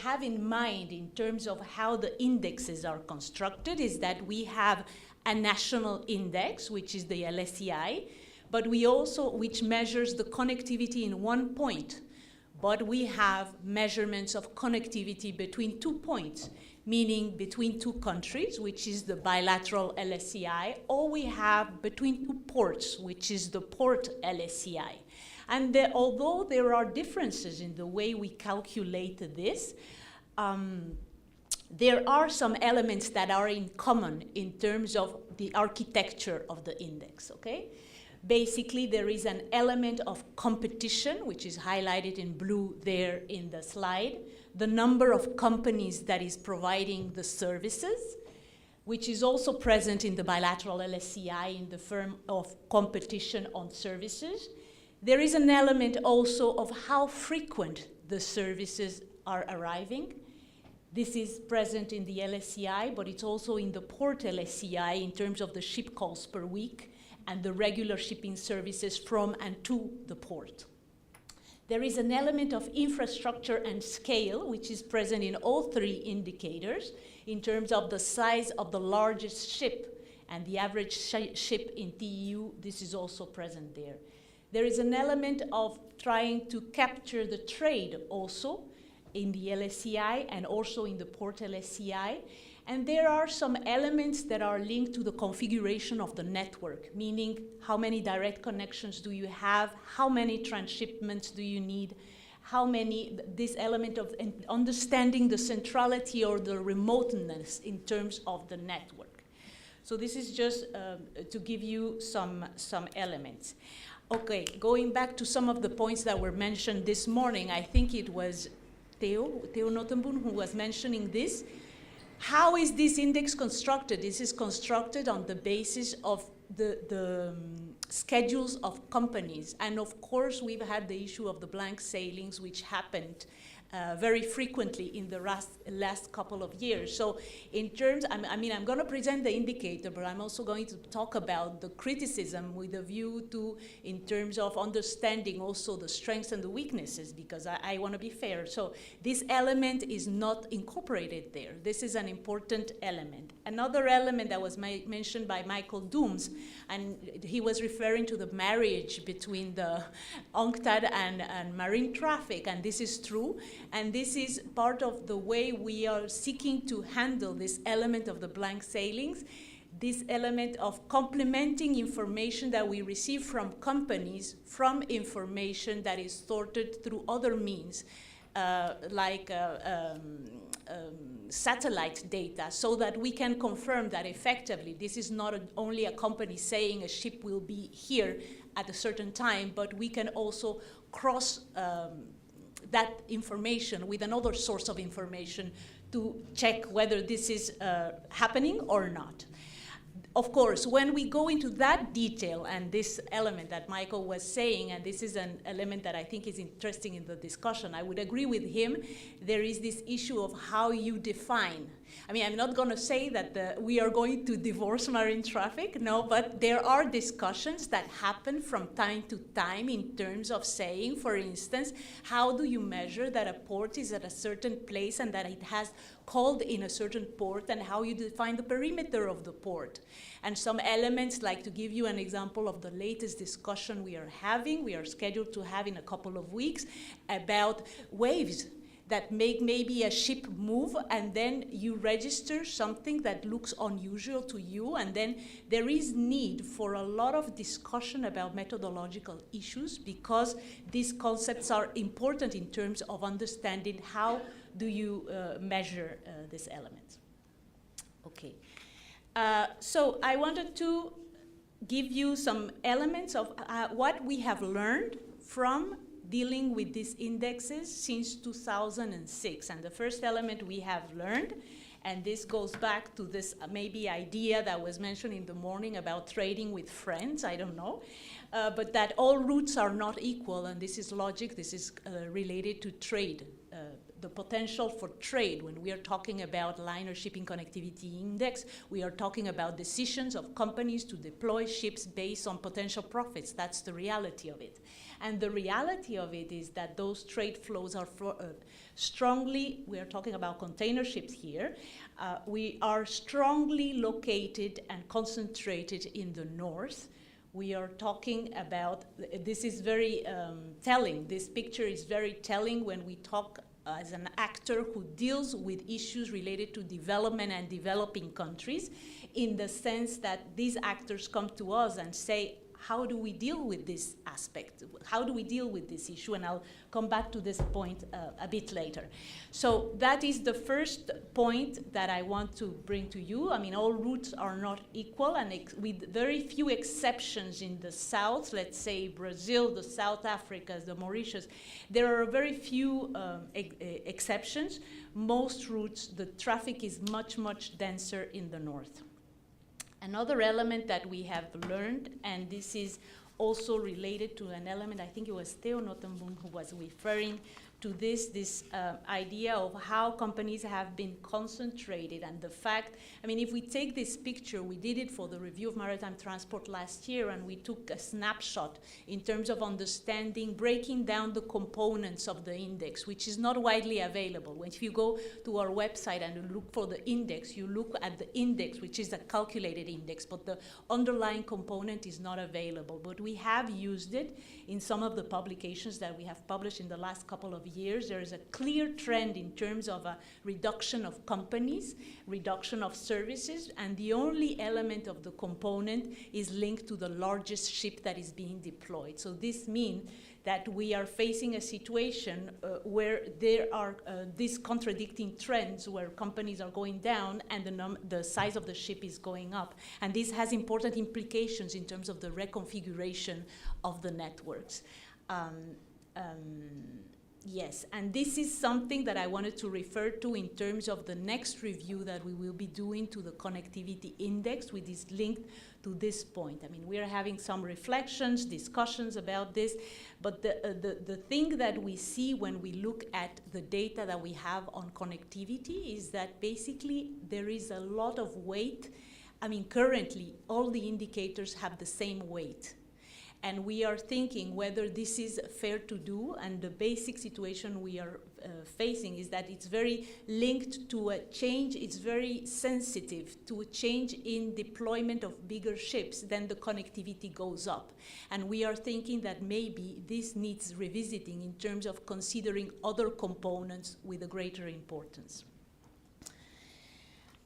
have in mind in terms of how the indexes are constructed is that we have a national index, which is the LSEI, but we also, which measures the connectivity in one point. But we have measurements of connectivity between 2 points, meaning between 2 countries, which is the bilateral LSEI, or we have between 2 ports, which is the port LSEI. And although there are differences in the way we calculate this, there are some elements that are in common in terms of the architecture of the index, okay? Basically, there is an element of competition, which is highlighted in blue there in the slide, the number of companies that is providing the services, which is also present in the bilateral LSEI in the form of competition on services. There is an element also of how frequent the services are arriving. This is present in the LSEI, but it's also in the port LSEI in terms of the ship calls per week and the regular shipping services from and to the port. There is an element of infrastructure and scale, which is present in all 3 indicators in terms of the size of the largest ship and the average ship in TEU. This is also present there. There is an element of trying to capture the trade also in the LSEI and also in the port LSEI. And there are some elements that are linked to the configuration of the network, meaning how many direct connections do you have, how many transshipments do you need, how many, this element of understanding the centrality or the remoteness in terms of the network. So this is just to give you some elements. Okay, going back to some of the points that were mentioned this morning, I think it was Theo Notenboom who was mentioning this. How is this index constructed? This is constructed on the basis of the schedules of companies. And of course, we've had the issue of the blank sailings, which happened very frequently in the last couple of years. So in terms, I mean, I'm going to present the indicator, but I'm also going to talk about the criticism with a view to, in terms of understanding also the strengths and the weaknesses, because I want to be fair. So this element is not incorporated there. This is an important element. Another element that was mentioned by Michael Dooms, and he was referring to the marriage between the UNCTAD and marine traffic, and this is true. And this is part of the way we are seeking to handle this element of the blank sailings. this element of complementing information that we receive from companies from information that is sorted through other means, like satellite data, so that we can confirm that effectively this is not only a company saying a ship will be here at a certain time, but we can also cross that information with another source of information to check whether this is happening or not. Of course, when we go into that detail and this element that Michael was saying, and this is an element that I think is interesting in the discussion, I would agree with him, there is this issue of how you define. I mean, I'm not going to say that we are going to divorce marine traffic, no, but there are discussions that happen from time to time in terms of saying, for instance, how do you measure that a port is at a certain place and that it has called in a certain port, and how you define the perimeter of the port. And some elements, like to give you an example of the latest discussion we are scheduled to have in a couple of weeks, about waves that make maybe a ship move, and then you register something that looks unusual to you, and then there is need for a lot of discussion about methodological issues, because these concepts are important in terms of understanding how do you measure this element. Okay, so I wanted to give you some elements of what we have learned from dealing with these indexes since 2006. And the first element we have learned, and this goes back to this maybe idea that was mentioned in the morning about trading with friends, I don't know, but that all routes are not equal, and this is logic, this is related to trade. The potential for trade, when we are talking about liner shipping connectivity index, we are talking about decisions of companies to deploy ships based on potential profits. That's the reality of it. And the reality of it is that those trade flows are strongly, we are talking about container ships here, we are strongly located and concentrated in the north. We are talking about, this is very telling, this picture is very telling when we talk as an actor who deals with issues related to development and developing countries, in the sense that these actors come to us and say, how do we deal with this aspect? How do we deal with this issue? And I'll come back to this point a bit later. So that is the first point that I want to bring to you. I mean, all routes are not equal, and with very few exceptions in the south, let's say Brazil, the South Africa, the Mauritius, there are very few exceptions. Most routes, the traffic is much, much denser in the north. Another element that we have learned, and this is also related to an element, I think it was Theo Notenboom who was referring to this idea of how companies have been concentrated, and the fact, I mean, if we take this picture, we did it for the review of maritime transport last year, and we took a snapshot in terms of understanding, breaking down the components of the index, which is not widely available. When if you go to our website and you look for the index, you look at the index, which is a calculated index, but the underlying component is not available. But we have used it in some of the publications that we have published in the last couple of years. There is a clear trend in terms of a reduction of companies, reduction of services, and the only element of the component is linked to the largest ship that is being deployed. So this means that we are facing a situation where there are these contradicting trends, where companies are going down and the size of the ship is going up. And this has important implications in terms of the reconfiguration of the networks. Yes, and this is something that I wanted to refer to in terms of the next review that we will be doing to the connectivity index, which is linked to this point. I mean, we are having some reflections, discussions about this, but the thing that we see when we look at the data that we have on connectivity is that basically there is a lot of weight. I mean, currently, all the indicators have the same weight. And we are thinking whether this is fair to do, and the basic situation we are facing is that it's very linked to a change, it's very sensitive to a change in deployment of bigger ships, then the connectivity goes up. And we are thinking that maybe this needs revisiting in terms of considering other components with a greater importance.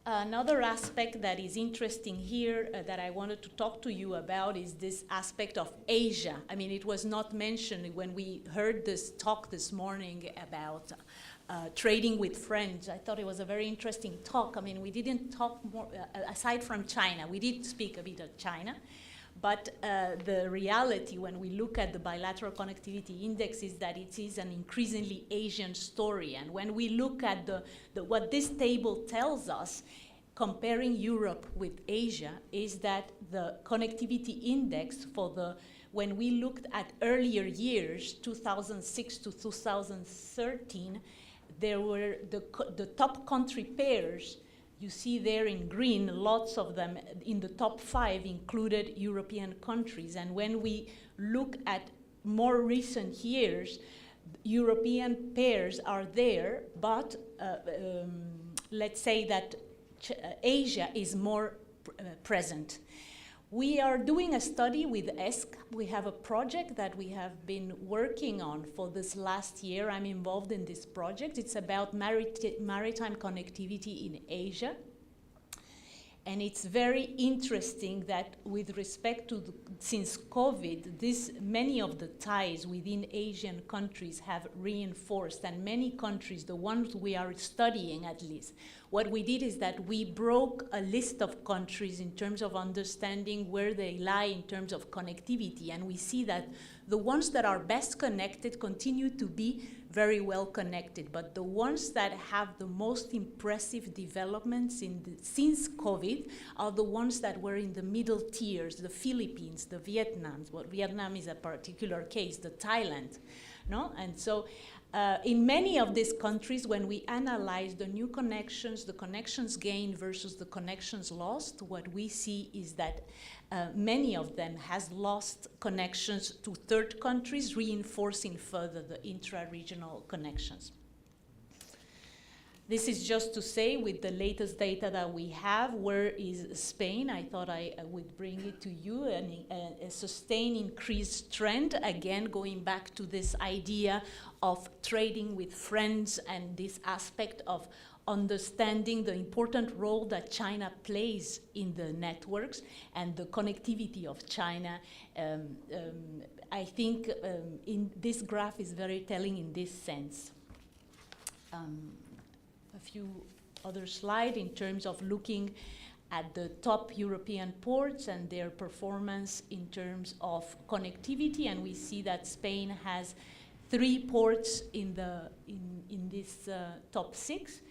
Another aspect that is interesting here that I wanted to talk to you about is this aspect of Asia. I mean, it was not mentioned when we heard this talk this morning about trading with friends. I thought it was a very interesting talk. I mean, we didn't talk more, aside from China, we did speak a bit of China. But the reality when we look at the bilateral connectivity index is that it is an increasingly Asian story. And when we look at what this table tells us, comparing Europe with Asia, is that the connectivity index when we looked at earlier years, 2006 to 2013, there were the top country pairs. You see there in green, lots of them in the top 5 included European countries. And when we look at more recent years, European pairs are there, but let's say that Asia is more present. We are doing a study with ESC. We have a project that we have been working on for this last year. I'm involved in this project. It's about maritime connectivity in Asia. And it's very interesting that with respect to, since COVID, many of the ties within Asian countries have reinforced, and many countries, the ones we are studying at least, what we did is that we broke a list of countries in terms of understanding where they lie in terms of connectivity, and we see that the ones that are best connected continue to be very well connected, but the ones that have the most impressive developments since COVID are the ones that were in the middle tiers, the Philippines, the Vietnams. Well, Vietnam is a particular case, the Thailand, no? And so in many of these countries, when we analyze the new connections, the connections gained versus the connections lost, what we see is that many of them has lost connections to third countries, reinforcing further the intra-regional connections. This is just to say, with the latest data that we have, where is Spain? I thought I would bring it to you, a sustained increased trend, again going back to this idea of trading with friends and this aspect of understanding the important role that China plays in the networks and the connectivity of China. I think in this graph is very telling in this sense. A few other slides in terms of looking at the top European ports and their performance in terms of connectivity, and we see that Spain has 3 ports in this top 6.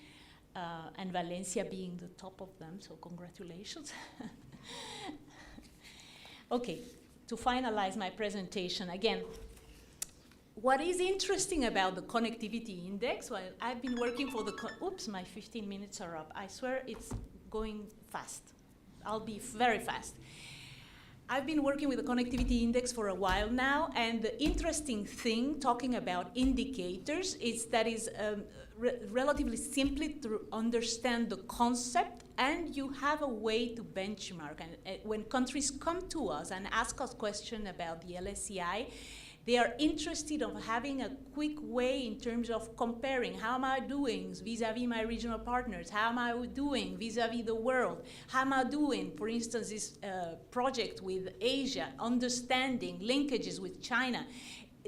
And Valencia being the top of them, so congratulations. Okay, to finalize my presentation, again, what is interesting about the connectivity index? Well, I've been working for oops, my 15 minutes are up. I swear it's going fast. I'll be very fast. I've been working with the connectivity index for a while now, and the interesting thing, talking about indicators, is that is relatively simply to understand the concept, and you have a way to benchmark. And when countries come to us and ask us questions about the LSCI, they are interested in having a quick way in terms of comparing how am I doing vis-a-vis my regional partners, how am I doing vis-a-vis the world, how am I doing, for instance, this project with Asia, understanding linkages with China.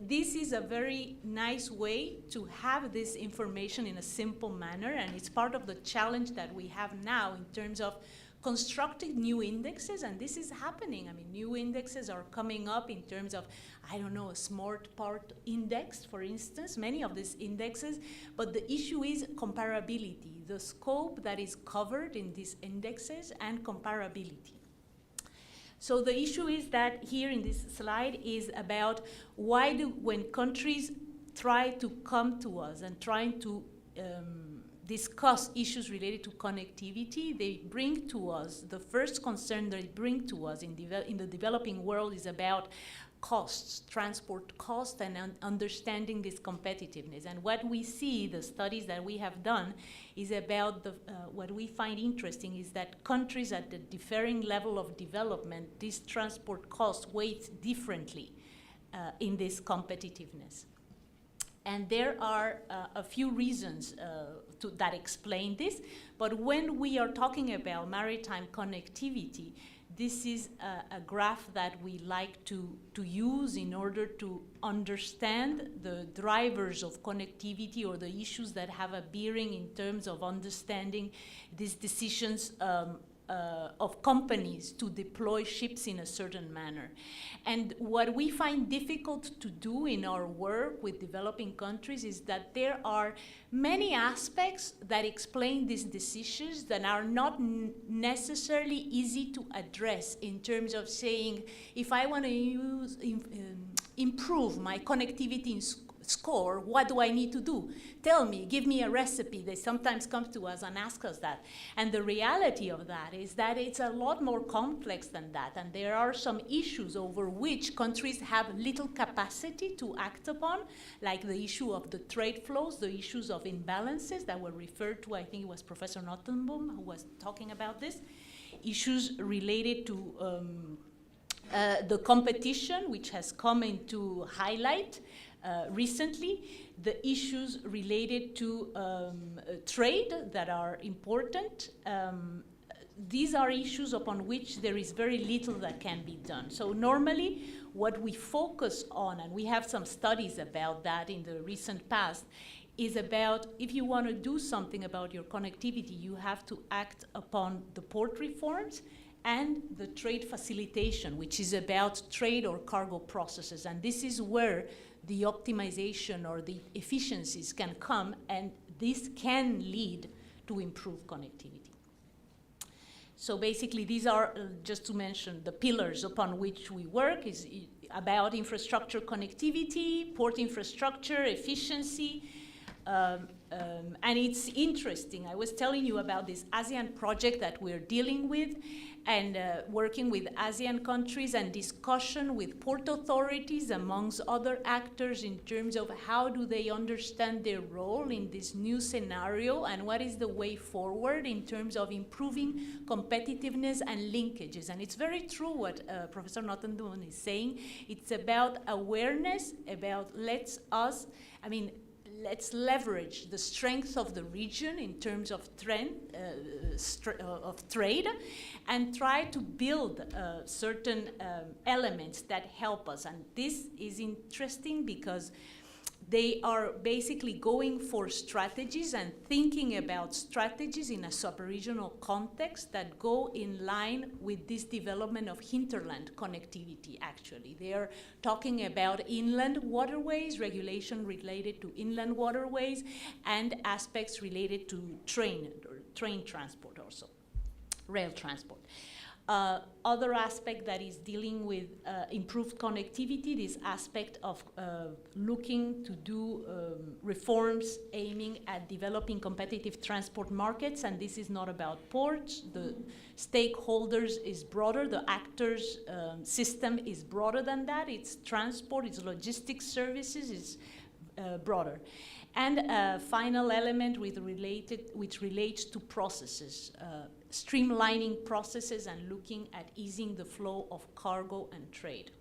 This is a very nice way to have this information in a simple manner, and it's part of the challenge that we have now in terms of constructing new indexes, and this is happening. I mean, new indexes are coming up in terms of, I don't know, a smart part index, for instance, many of these indexes, but the issue is comparability, the scope that is covered in these indexes and comparability. So the issue is that here in this slide is about when countries try to come to us and trying to discuss issues related to connectivity, they bring to us, the first concern they bring to us in the developing world is about costs, transport costs, and understanding this competitiveness. And what we see, the studies that we have done, is about what we find interesting is that countries at the differing level of development, these transport costs weight differently in this competitiveness. And there are a few reasons that explain this. But when we are talking about maritime connectivity, this is a graph that we like to use in order to understand the drivers of connectivity or the issues that have a bearing in terms of understanding these decisions of companies to deploy ships in a certain manner. And what we find difficult to do in our work with developing countries is that there are many aspects that explain these decisions that are not necessarily easy to address in terms of saying, if I want to improve my connectivity score, what do I need to do? Tell me, give me a recipe. They sometimes come to us and ask us that. And the reality of that is that it's a lot more complex than that. And there are some issues over which countries have little capacity to act upon, like the issue of the trade flows, the issues of imbalances that were referred to, I think it was Professor Nottenboom who was talking about this, issues related to the competition, which has come into highlight recently, the issues related to trade that are important. These are issues upon which there is very little that can be done. So normally what we focus on, and we have some studies about that in the recent past, is about if you want to do something about your connectivity, you have to act upon the port reforms and the trade facilitation, which is about trade or cargo processes. And this is where the optimization or the efficiencies can come, and this can lead to improved connectivity. So basically, these are, just to mention, the pillars upon which we work is about infrastructure connectivity, port infrastructure, efficiency, and it's interesting. I was telling you about this ASEAN project that we're dealing with and working with ASEAN countries and discussion with port authorities amongst other actors in terms of how do they understand their role in this new scenario and what is the way forward in terms of improving competitiveness and linkages. And it's very true what Professor Nottenboom is saying. It's about awareness, about let's leverage the strength of the region in terms of trade and try to build certain elements that help us. And this is interesting because they are basically going for strategies and thinking about strategies in a sub-regional context that go in line with this development of hinterland connectivity, actually. They are talking about inland waterways, regulation related to inland waterways, and aspects related to train transport also, rail transport. Other aspect that is dealing with improved connectivity, this aspect of looking to do reforms aiming at developing competitive transport markets, and this is not about ports. The stakeholders is broader, the actors system is broader than that. It's transport, it's logistics services, it's broader. And a final element which relates to processes, streamlining processes and looking at easing the flow of cargo and trade.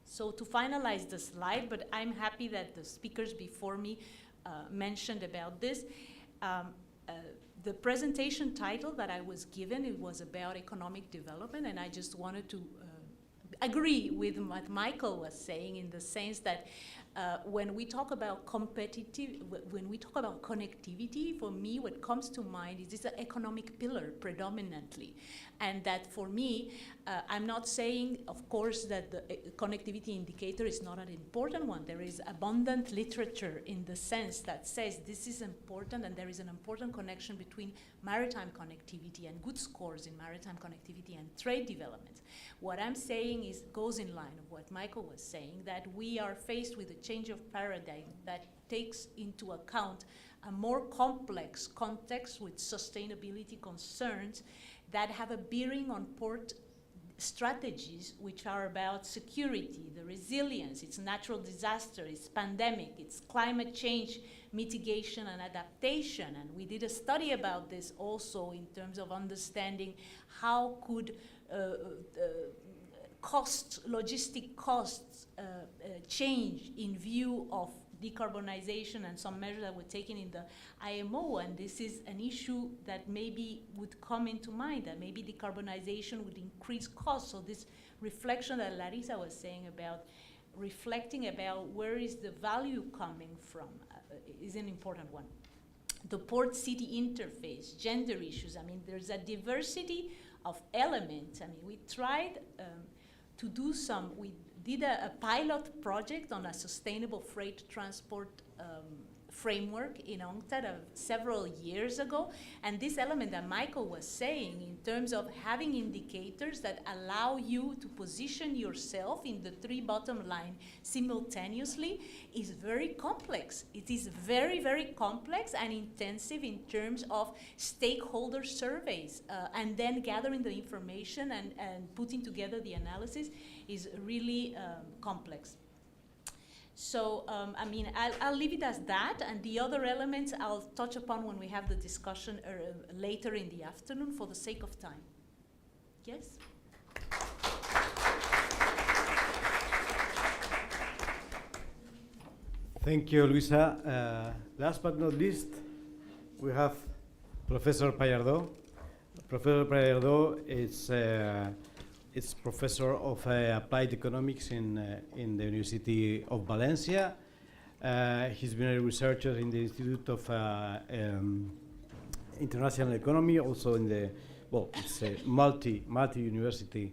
So to finalize the slide, but I'm happy that the speakers before me mentioned about this. The presentation title that I was given, it was about economic development, and I just wanted to agree with what Michael was saying in the sense that when we talk about connectivity, for me, what comes to mind is this economic pillar predominantly. And that for me, I'm not saying, of course, that the connectivity indicator is not an important one. There is abundant literature in the sense that says this is important and there is an important connection between maritime connectivity and good scores in maritime connectivity and trade development. What I'm saying goes in line of what Michael was saying, that we are faced with a change of paradigm that takes into account a more complex context with sustainability concerns that have a bearing on port strategies which are about security, the resilience, it's natural disaster, it's pandemic, it's climate change mitigation and adaptation. And we did a study about this also in terms of understanding how could logistic costs change in view of decarbonization and some measures that were taken in the IMO, and this is an issue that maybe would come into mind, that maybe decarbonization would increase costs. So this reflection that Larissa was saying about reflecting about where is the value coming from is an important one. The port-city interface, gender issues, I mean, there's a diversity of elements. I mean, we tried to do we did a pilot project on a sustainable freight transport framework in UNCTAD several years ago. And this element that Michael was saying in terms of having indicators that allow you to position yourself in the three bottom line simultaneously is very complex. It is very, very complex and intensive in terms of stakeholder surveys. And then gathering the information and putting together the analysis is really complex. So, I mean, I'll leave it as that, and the other elements I'll touch upon when we have the discussion later in the afternoon for the sake of time. Yes? Thank you, Luisa. Last but not least, we have Professor Pallardó. Professor Pallardó is professor of applied economics in the University of Valencia. He's been a researcher in the Institute of International Economy, also in the, well, it's a multi-university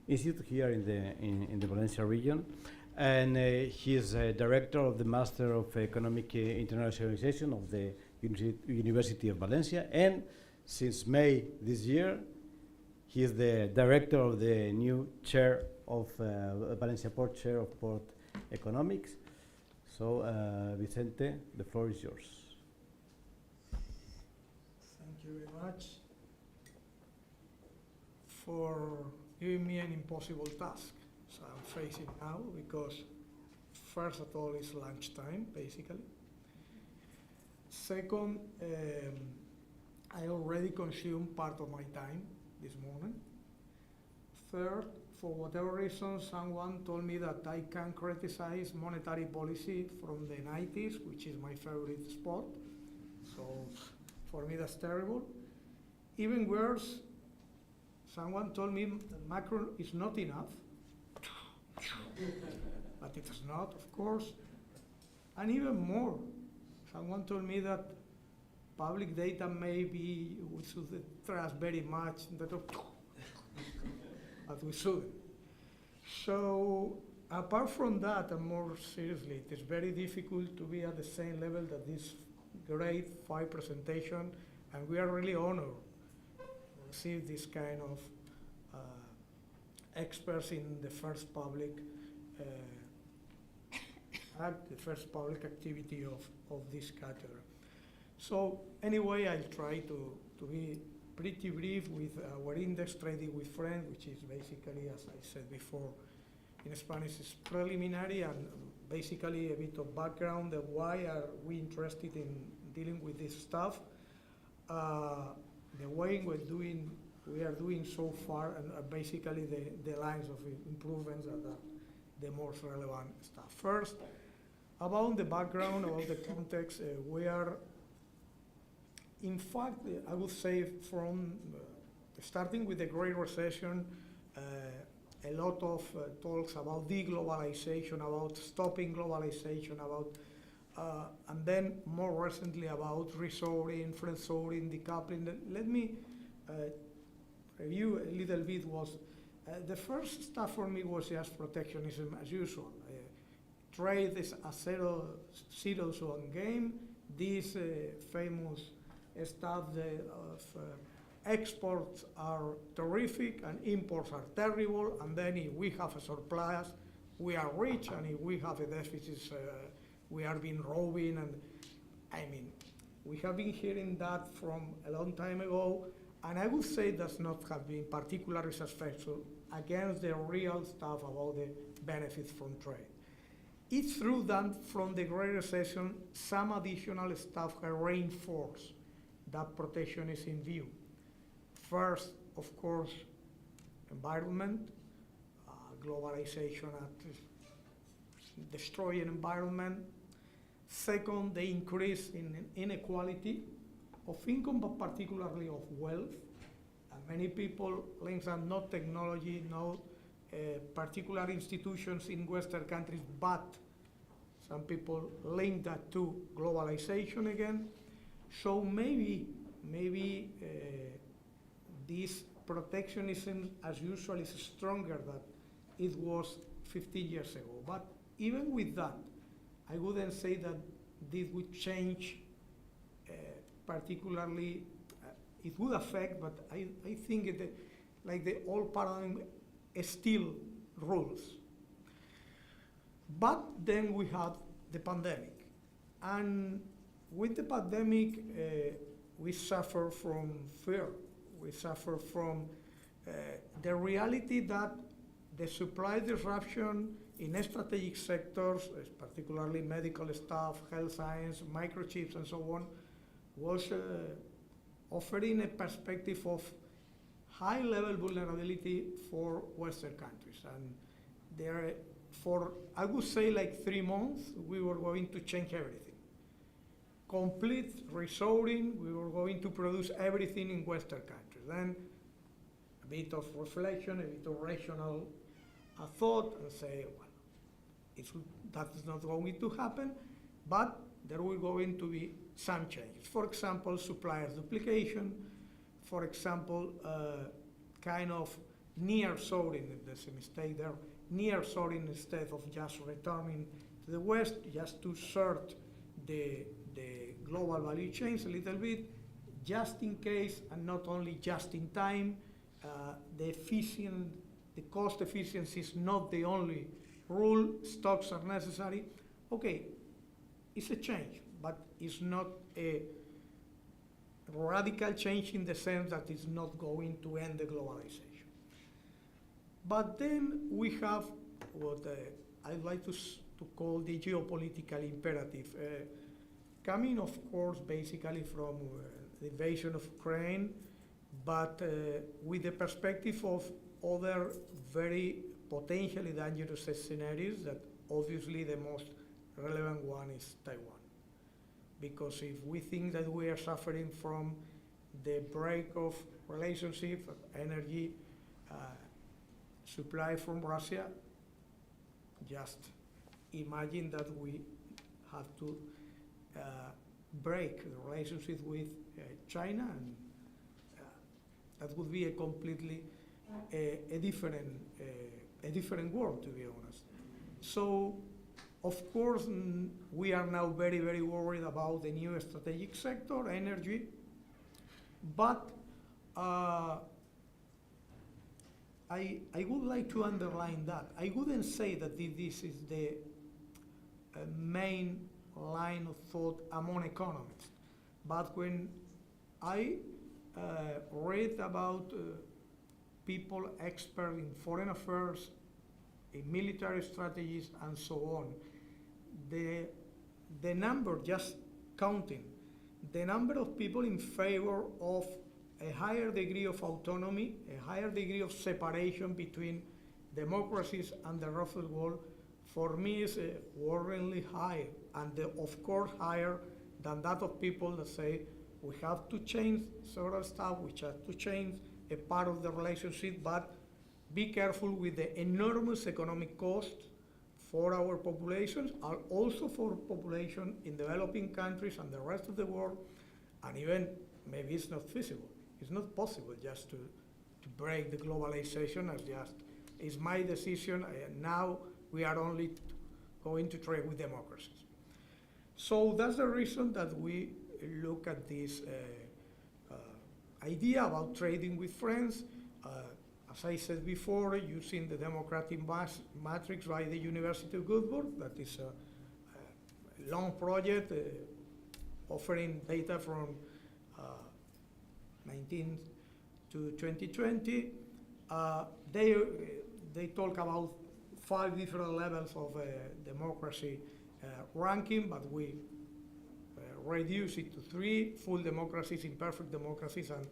institute here in the Valencia region. And he is a director of the Master of Economic Internationalization of the University of Valencia. And since May this year, he is the director of the new chair of Valencia Port, chair of Port Economics. So, Vicente, the floor is yours. Thank you very much for giving me an impossible task. So I'm facing now because first of all it's lunchtime, basically. Second, I already consumed part of my time this morning. Third, for whatever reason, someone told me that I can criticize monetary policy from the 90s, which is my favorite spot. So for me, that's terrible. Even worse, someone told me that Macron is not enough. But it is not, of course. And even more, someone told me that public data maybe we should trust very much, but we shouldn't. So apart from that, and more seriously, it is very difficult to be at the same level that this grade 5 presentation, and we are really honored to receive this kind of experts in the first public act, the first public activity of this cátedra. So anyway, I'll try to be pretty brief with our index trading with friends, which is basically, as I said before, in Spanish is preliminary and basically a bit of background of why are we interested in dealing with this stuff, the way we are doing so far, and basically the lines of improvements that are the most relevant stuff. First, about the background, about the context, we are, in fact, I would say from starting with the Great Recession, a lot of talks about deglobalization, about stopping globalization, about, and then more recently about reshoring, friendshoring, decoupling. Let me review a little bit. The first stuff for me was just protectionism as usual. Trade is a zero-sum game. This famous stuff of exports are terrific and imports are terrible, and then if we have a surplus, we are rich, and if we have a deficit, we are being robbing. And I mean, we have been hearing that from a long time ago, and I would say does not have been particularly successful against the real stuff about the benefits from trade. It's true that from the Great Recession, some additional stuff has reinforced that protection is in view. First, of course, environment, globalization at destroying environment. Second, the increase in inequality of income, but particularly of wealth. And many people link that not technology, no particular institutions in Western countries, but some people link that to globalization again. So maybe this protectionism, as usual, is stronger than it was 15 years ago. But even with that, I wouldn't say that this would change particularly. It would affect, but I think like the old paradigm still rules. But then we had the pandemic. And with the pandemic, we suffer from fear. We suffer from the reality that the supply disruption in strategic sectors, particularly medical staff, health science, microchips, and so on, was offering a perspective of high-level vulnerability for Western countries. And there, for, I would say, like 3 months, we were going to change everything. Complete reshoring, we were going to produce everything in Western countries. Then a bit of reflection, a bit of rational thought, and say, well, that's not going to happen, but there will going to be some changes. For example, supplier duplication, for example, kind of near-shoring, if there's a mistake there, near-shoring instead of just returning to the West, just to sort the global value chains a little bit, just in case, and not only just in time. The cost efficiency is not the only rule. Stocks are necessary. Okay, it's a change, but it's not a radical change in the sense that it's not going to end the globalization. But then we have what I'd like to call the geopolitical imperative, coming, of course, basically from the invasion of Ukraine, but with the perspective of other very potentially dangerous scenarios, that obviously the most relevant one is Taiwan. Because if we think that we are suffering from the break of relationship, energy supply from Russia, just imagine that we have to break the relationship with China, and that would be a completely a different world, to be honest. So, of course, we are now very, very worried about the new strategic sector, energy, but I would like to underline that. I wouldn't say that this is the main line of thought among economists, but when I read about people expert in foreign affairs, in military strategies, and so on, the number, just counting, the number of people in favor of a higher degree of autonomy, a higher degree of separation between democracies and the rest of the world, for me is worryingly high, and of course higher than that of people that say we have to change several stuff, we have to change a part of the relationship, but be careful with the enormous economic cost for our populations, and also for population in developing countries and the rest of the world, and even maybe it's not feasible. It's not possible just to break the globalization as just, it's my decision, now we are only going to trade with democracies. So that's the reason that we look at this idea about trading with friends. As I said before, using the democratic matrix by the University of Göteborg, that is a long project offering data from 19 to 2020. They talk about 5 different levels of democracy ranking, but we reduce it to 3: full democracies, imperfect democracies, and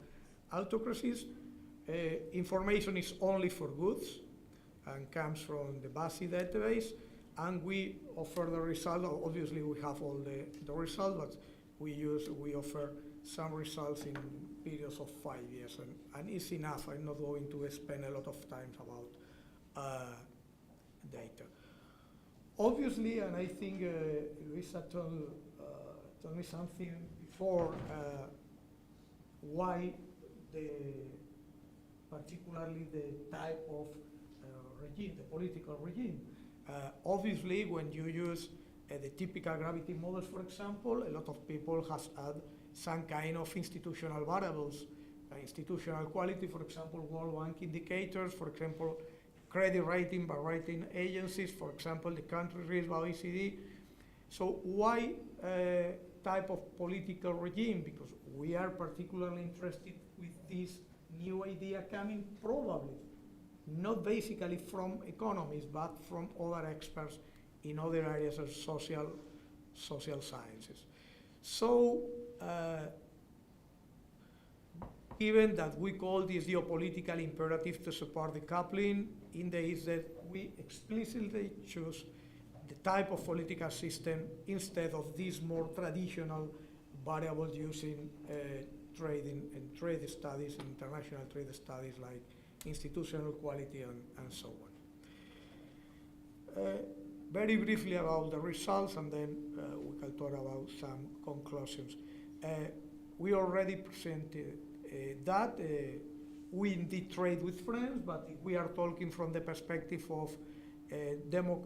autocracies. Information is only for goods and comes from the BASI database. and we offer the result. Obviously, we have all the results, but we offer some results in periods of 5 years, and it's enough. I'm not going to spend a lot of time about data. Obviously, and I think Luisa told me something before, why particularly the type of regime, the political regime. Obviously, when you use the typical gravity models, for example, a lot of people has had some kind of institutional variables, institutional quality, for example, World Bank indicators, for example, credit rating by rating agencies, for example, the country risk by OECD. So why type of political regime? Because we are particularly interested with this new idea coming, probably not basically from economists, but from other experts in other areas of social sciences. So, given that we call this geopolitical imperative to support decoupling, in the is that we explicitly choose the type of political system instead of these more traditional variables using trading and trade studies, international trade studies like institutional quality and so on. Very briefly about the results, and then we can talk about some conclusions. We already presented that we indeed trade with friends, but we are talking from the perspective of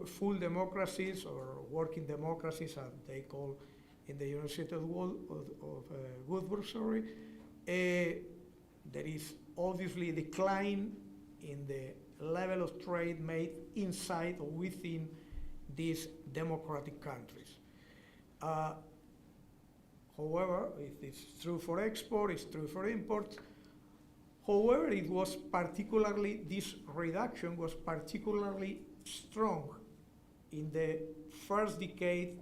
full democracies or working democracies, as they call in the University of Würzburg. There is obviously a decline in the level of trade made inside or within these democratic countries. However, it's true for export, it's true for imports. However, it was particularly, this reduction was particularly strong in the first decade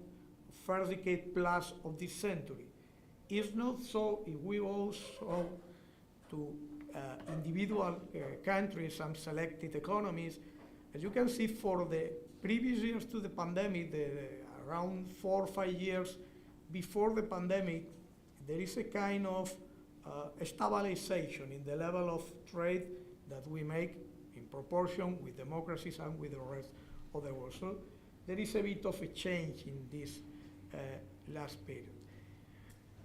plus of this century. It's not so if we also to individual countries and selected economies. As you can see, for the previous years to the pandemic, around 4 or 5 years before the pandemic, there is a kind of stabilization in the level of trade that we make in proportion with democracies and with the rest of the world. So there is a bit of a change in this last period.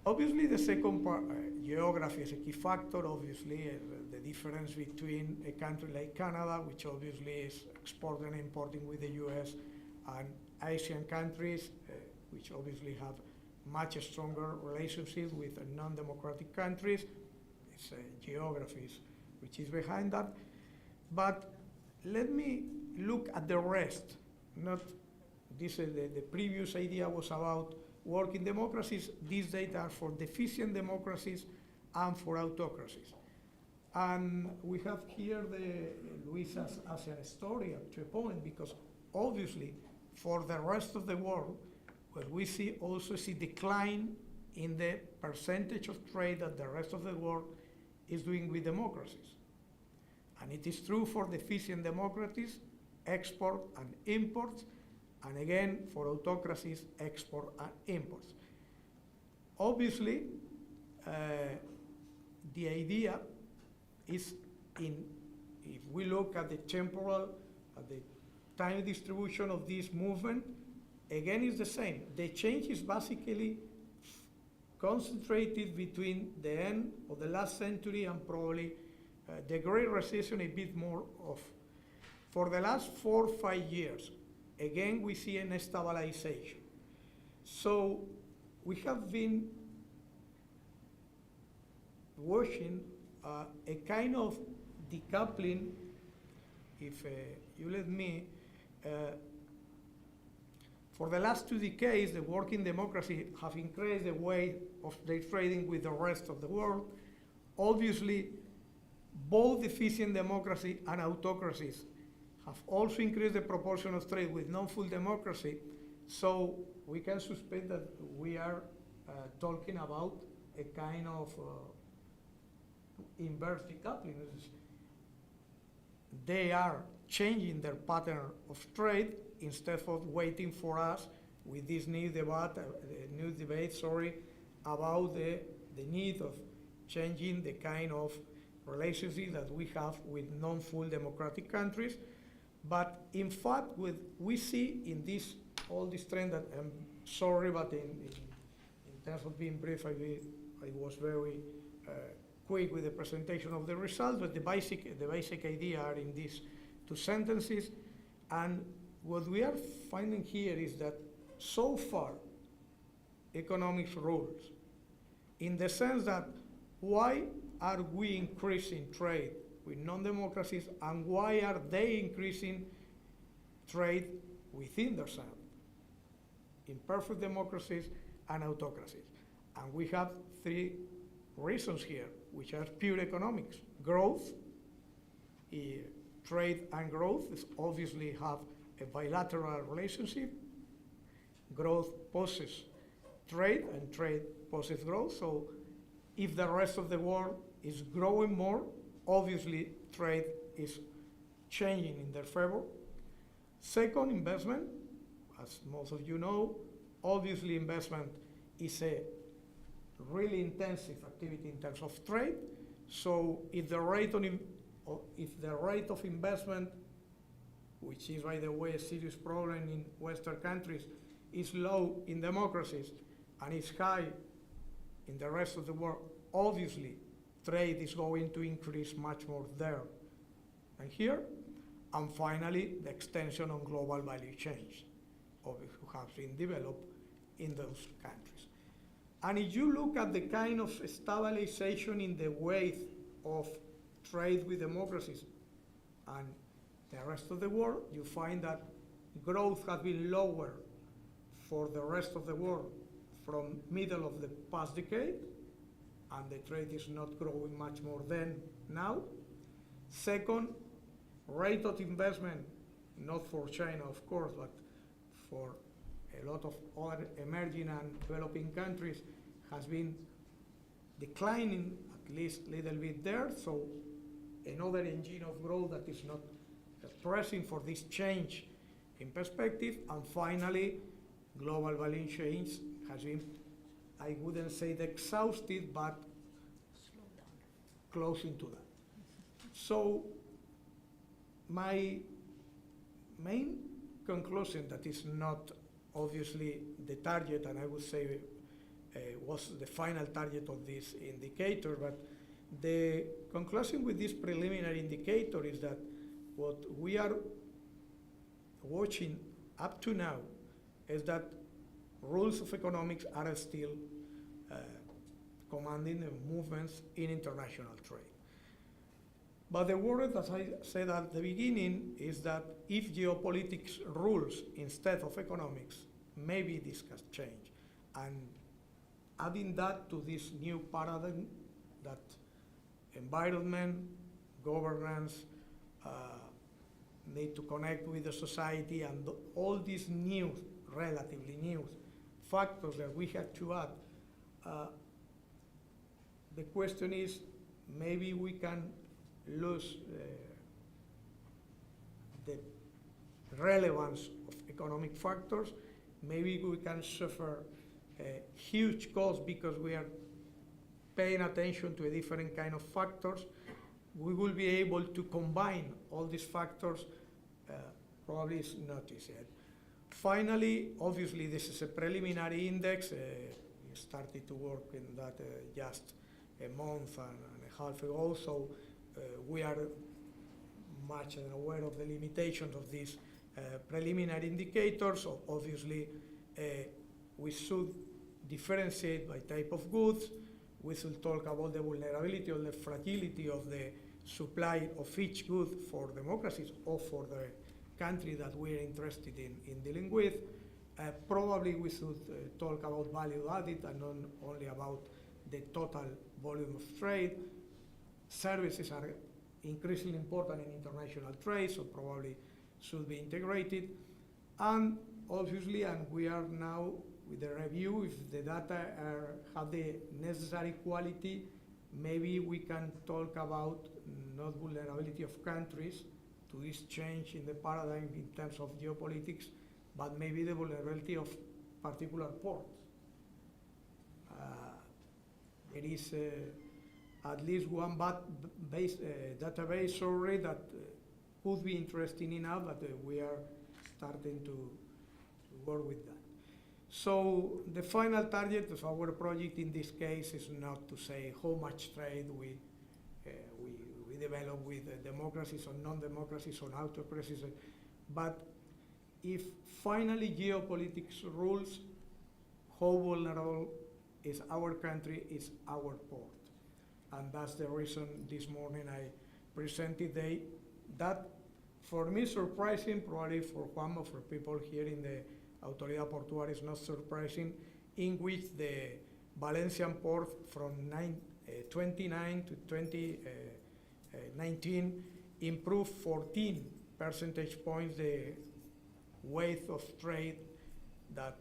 Obviously, the second part, geography is a key factor. Obviously, the difference between a country like Canada, which obviously is exporting and importing with the US, and Asian countries, which obviously have much stronger relationships with non-democratic countries. It's geographies which is behind that. But let me look at the rest. Not this. The previous idea was about working democracies. These data are for deficient democracies and for autocracies. And we have here Luisa's ASEAN story to a point, because obviously for the rest of the world, what we see also is a decline in the percentage of trade that the rest of the world is doing with democracies. And it is true for deficient democracies, export and imports, and again, for autocracies, export and imports. Obviously, the idea is if we look at the temporal, at the time distribution of this movement, again, it's the same. The change is basically concentrated between the end of the last century and probably the Great Recession, a bit more of. For the last 4 or 5 years, again, we see a stabilization. So we have been watching a kind of decoupling, if you let me. For the last 2 decades, the working democracy have increased the weight of their trading with the rest of the world. Obviously, both deficient democracy and autocracies have also increased the proportion of trade with non-full democracy. So we can suspect that we are talking about a kind of inverse decoupling. They are changing their pattern of trade instead of waiting for us with this new debate, about the need of changing the kind of relationship that we have with non-full democratic countries. But in fact, we see in all this trend that, I'm sorry, but in terms of being brief, I was very quick with the presentation of the results, but the basic idea are in these 2 sentences. And what we are finding here is that so far, economics rules, in the sense that why are we increasing trade with non-democracies and why are they increasing trade within themselves, imperfect democracies and autocracies? And we have 3 reasons here, which are pure economics. Growth, trade and growth obviously have a bilateral relationship. Growth poses trade and trade poses growth. So if the rest of the world is growing more, obviously trade is changing in their favor. Second, investment. As most of you know, obviously investment is a really intensive activity in terms of trade. So if the rate of investment, which is, by the way, a serious problem in Western countries, is low in democracies and is high in the rest of the world, obviously trade is going to increase much more there than here. And finally, the extension on global value chains, who have been developed in those countries. And if you look at the kind of stabilization in the weight of trade with democracies and the rest of the world, you find that growth has been lower for the rest of the world from middle of the past decade, and the trade is not growing much more than now. Second, rate of investment, not for China, of course, but for a lot of other emerging and developing countries, has been declining at least a little bit there. So another engine of growth that is not pressing for this change in perspective. And finally, global value chains has been, I wouldn't say the exhausted, but closing to that. So my main conclusion, that is not obviously the target, and I would say was the final target of this indicator, but the conclusion with this preliminary indicator is that what we are watching up to now is that rules of economics are still commanding the movements in international trade. But the worry, as I said at the beginning, is that if geopolitics rules instead of economics, maybe this can change. And adding that to this new paradigm, that environment, governance, need to connect with the society, and all these new, relatively new factors that we have to add, the question is, maybe we can lose the relevance of economic factors. Maybe we can suffer a huge cost because we are paying attention to a different kind of factors. We will be able to combine all these factors. Probably is not easy yet. Finally, obviously, this is a preliminary index. We started to work in that just a month and a half ago, so we are much aware of the limitations of these preliminary indicators. So obviously, we should differentiate by type of goods. We should talk about the vulnerability or the fragility of the supply of each good for democracies or for the country that we're interested in dealing with. Probably we should talk about value added and not only about the total volume of trade. Services are increasingly important in international trade, so probably should be integrated. And obviously, and we are now with the review, if the data have the necessary quality, maybe we can talk about not vulnerability of countries to this change in the paradigm in terms of geopolitics, but maybe the vulnerability of particular ports. There is at least one database already that could be interesting enough, but we are starting to work with that. So the final target of our project in this case is not to say how much trade we develop with democracies or non-democracies or autocracies, but if finally geopolitics rules, how vulnerable is our country, is our port. And that's the reason this morning I presented that, for me, surprising, probably for one of the people here in the Autoridad Portuaria is not surprising, in which the Valencian port from 29 to 2019 improved 14 percentage points the weight of trade that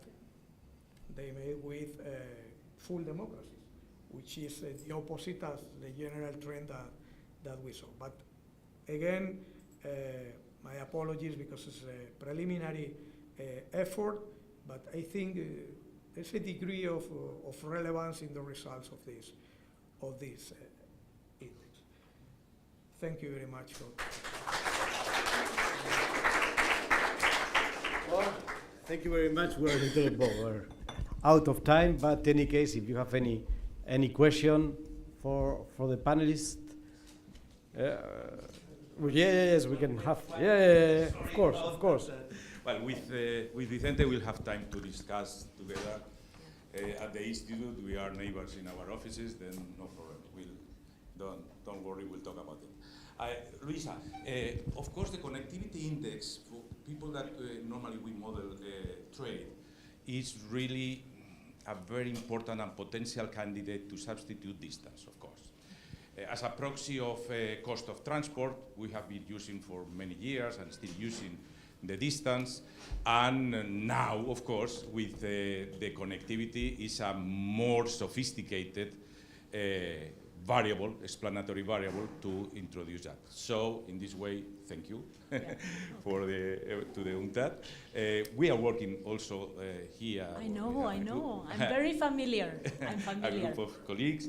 they made with full democracies, which is the opposite as the general trend that we saw. But again, my apologies because it's a preliminary effort, but I think there's a degree of relevance in the results of this index. Thank you very much for. Well, thank you very much. We're a little we're out of time, but in any case, if you have any question for the panelists, yes, we can have. Yeah, of course. Well, with Vicente, we'll have time to discuss together. At the institute, we are neighbors in our offices. Then no problem. Don't worry. We'll talk about it. Luisa, of course, the connectivity index for people that normally we model trade is really a very important and potential candidate to substitute distance, of course. As a proxy of cost of transport, we have been using for many years and still using the distance, and now, of course, with the connectivity is a more sophisticated variable, explanatory variable to introduce that. So, in this way, thank you for to the UNCTAD. We are working also here. I know. I'm very familiar. I'm familiar. A group of colleagues.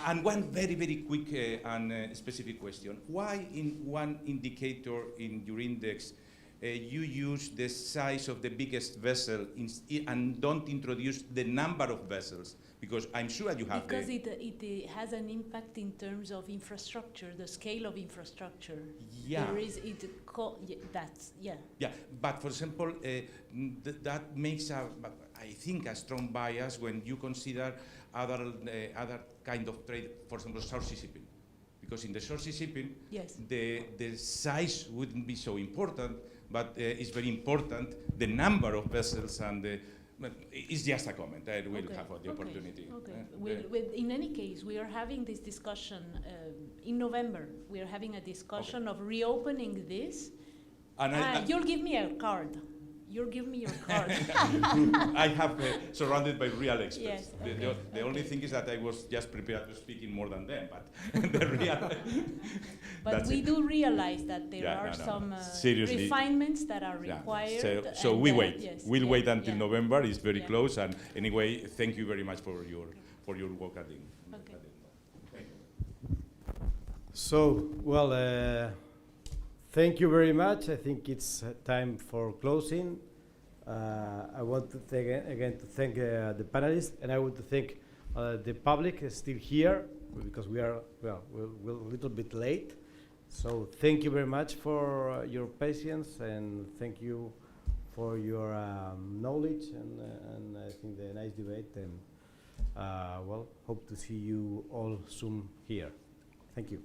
And one very, very quick and specific question. Why in one indicator in your index you use the size of the biggest vessel and don't introduce the number of vessels? Because I'm sure you have. Because it has an impact in terms of infrastructure, the scale of infrastructure. Yeah. There is Yeah, but for example, that makes I think a strong bias when you consider other kind of trade, for example, short sea shipping. Because in the short sea shipping, yes, the size wouldn't be so important, but it's very important the number of vessels and the. It's just a comment. I will have the opportunity. Okay. In any case, we are having this discussion in November. We are having a discussion of reopening this. And you'll give me a card. You'll give me your card. I have surrounded by real experts. Yes, the only thing is that I was just prepared to speak in more than them, but the real. But we do realize that there are some refinements that are required. So we wait. Yes, we'll wait until November. It's very close. And anyway, thank you very much for your work at the. Okay. Thank you. So well. Thank you very much. I think it's time for closing. I want to thank the panelists, and I want to thank the public still here because we're a little bit late. So thank you very much for your patience, and thank you for your knowledge and I think the nice debate. And hope to see you all soon here. Thank you.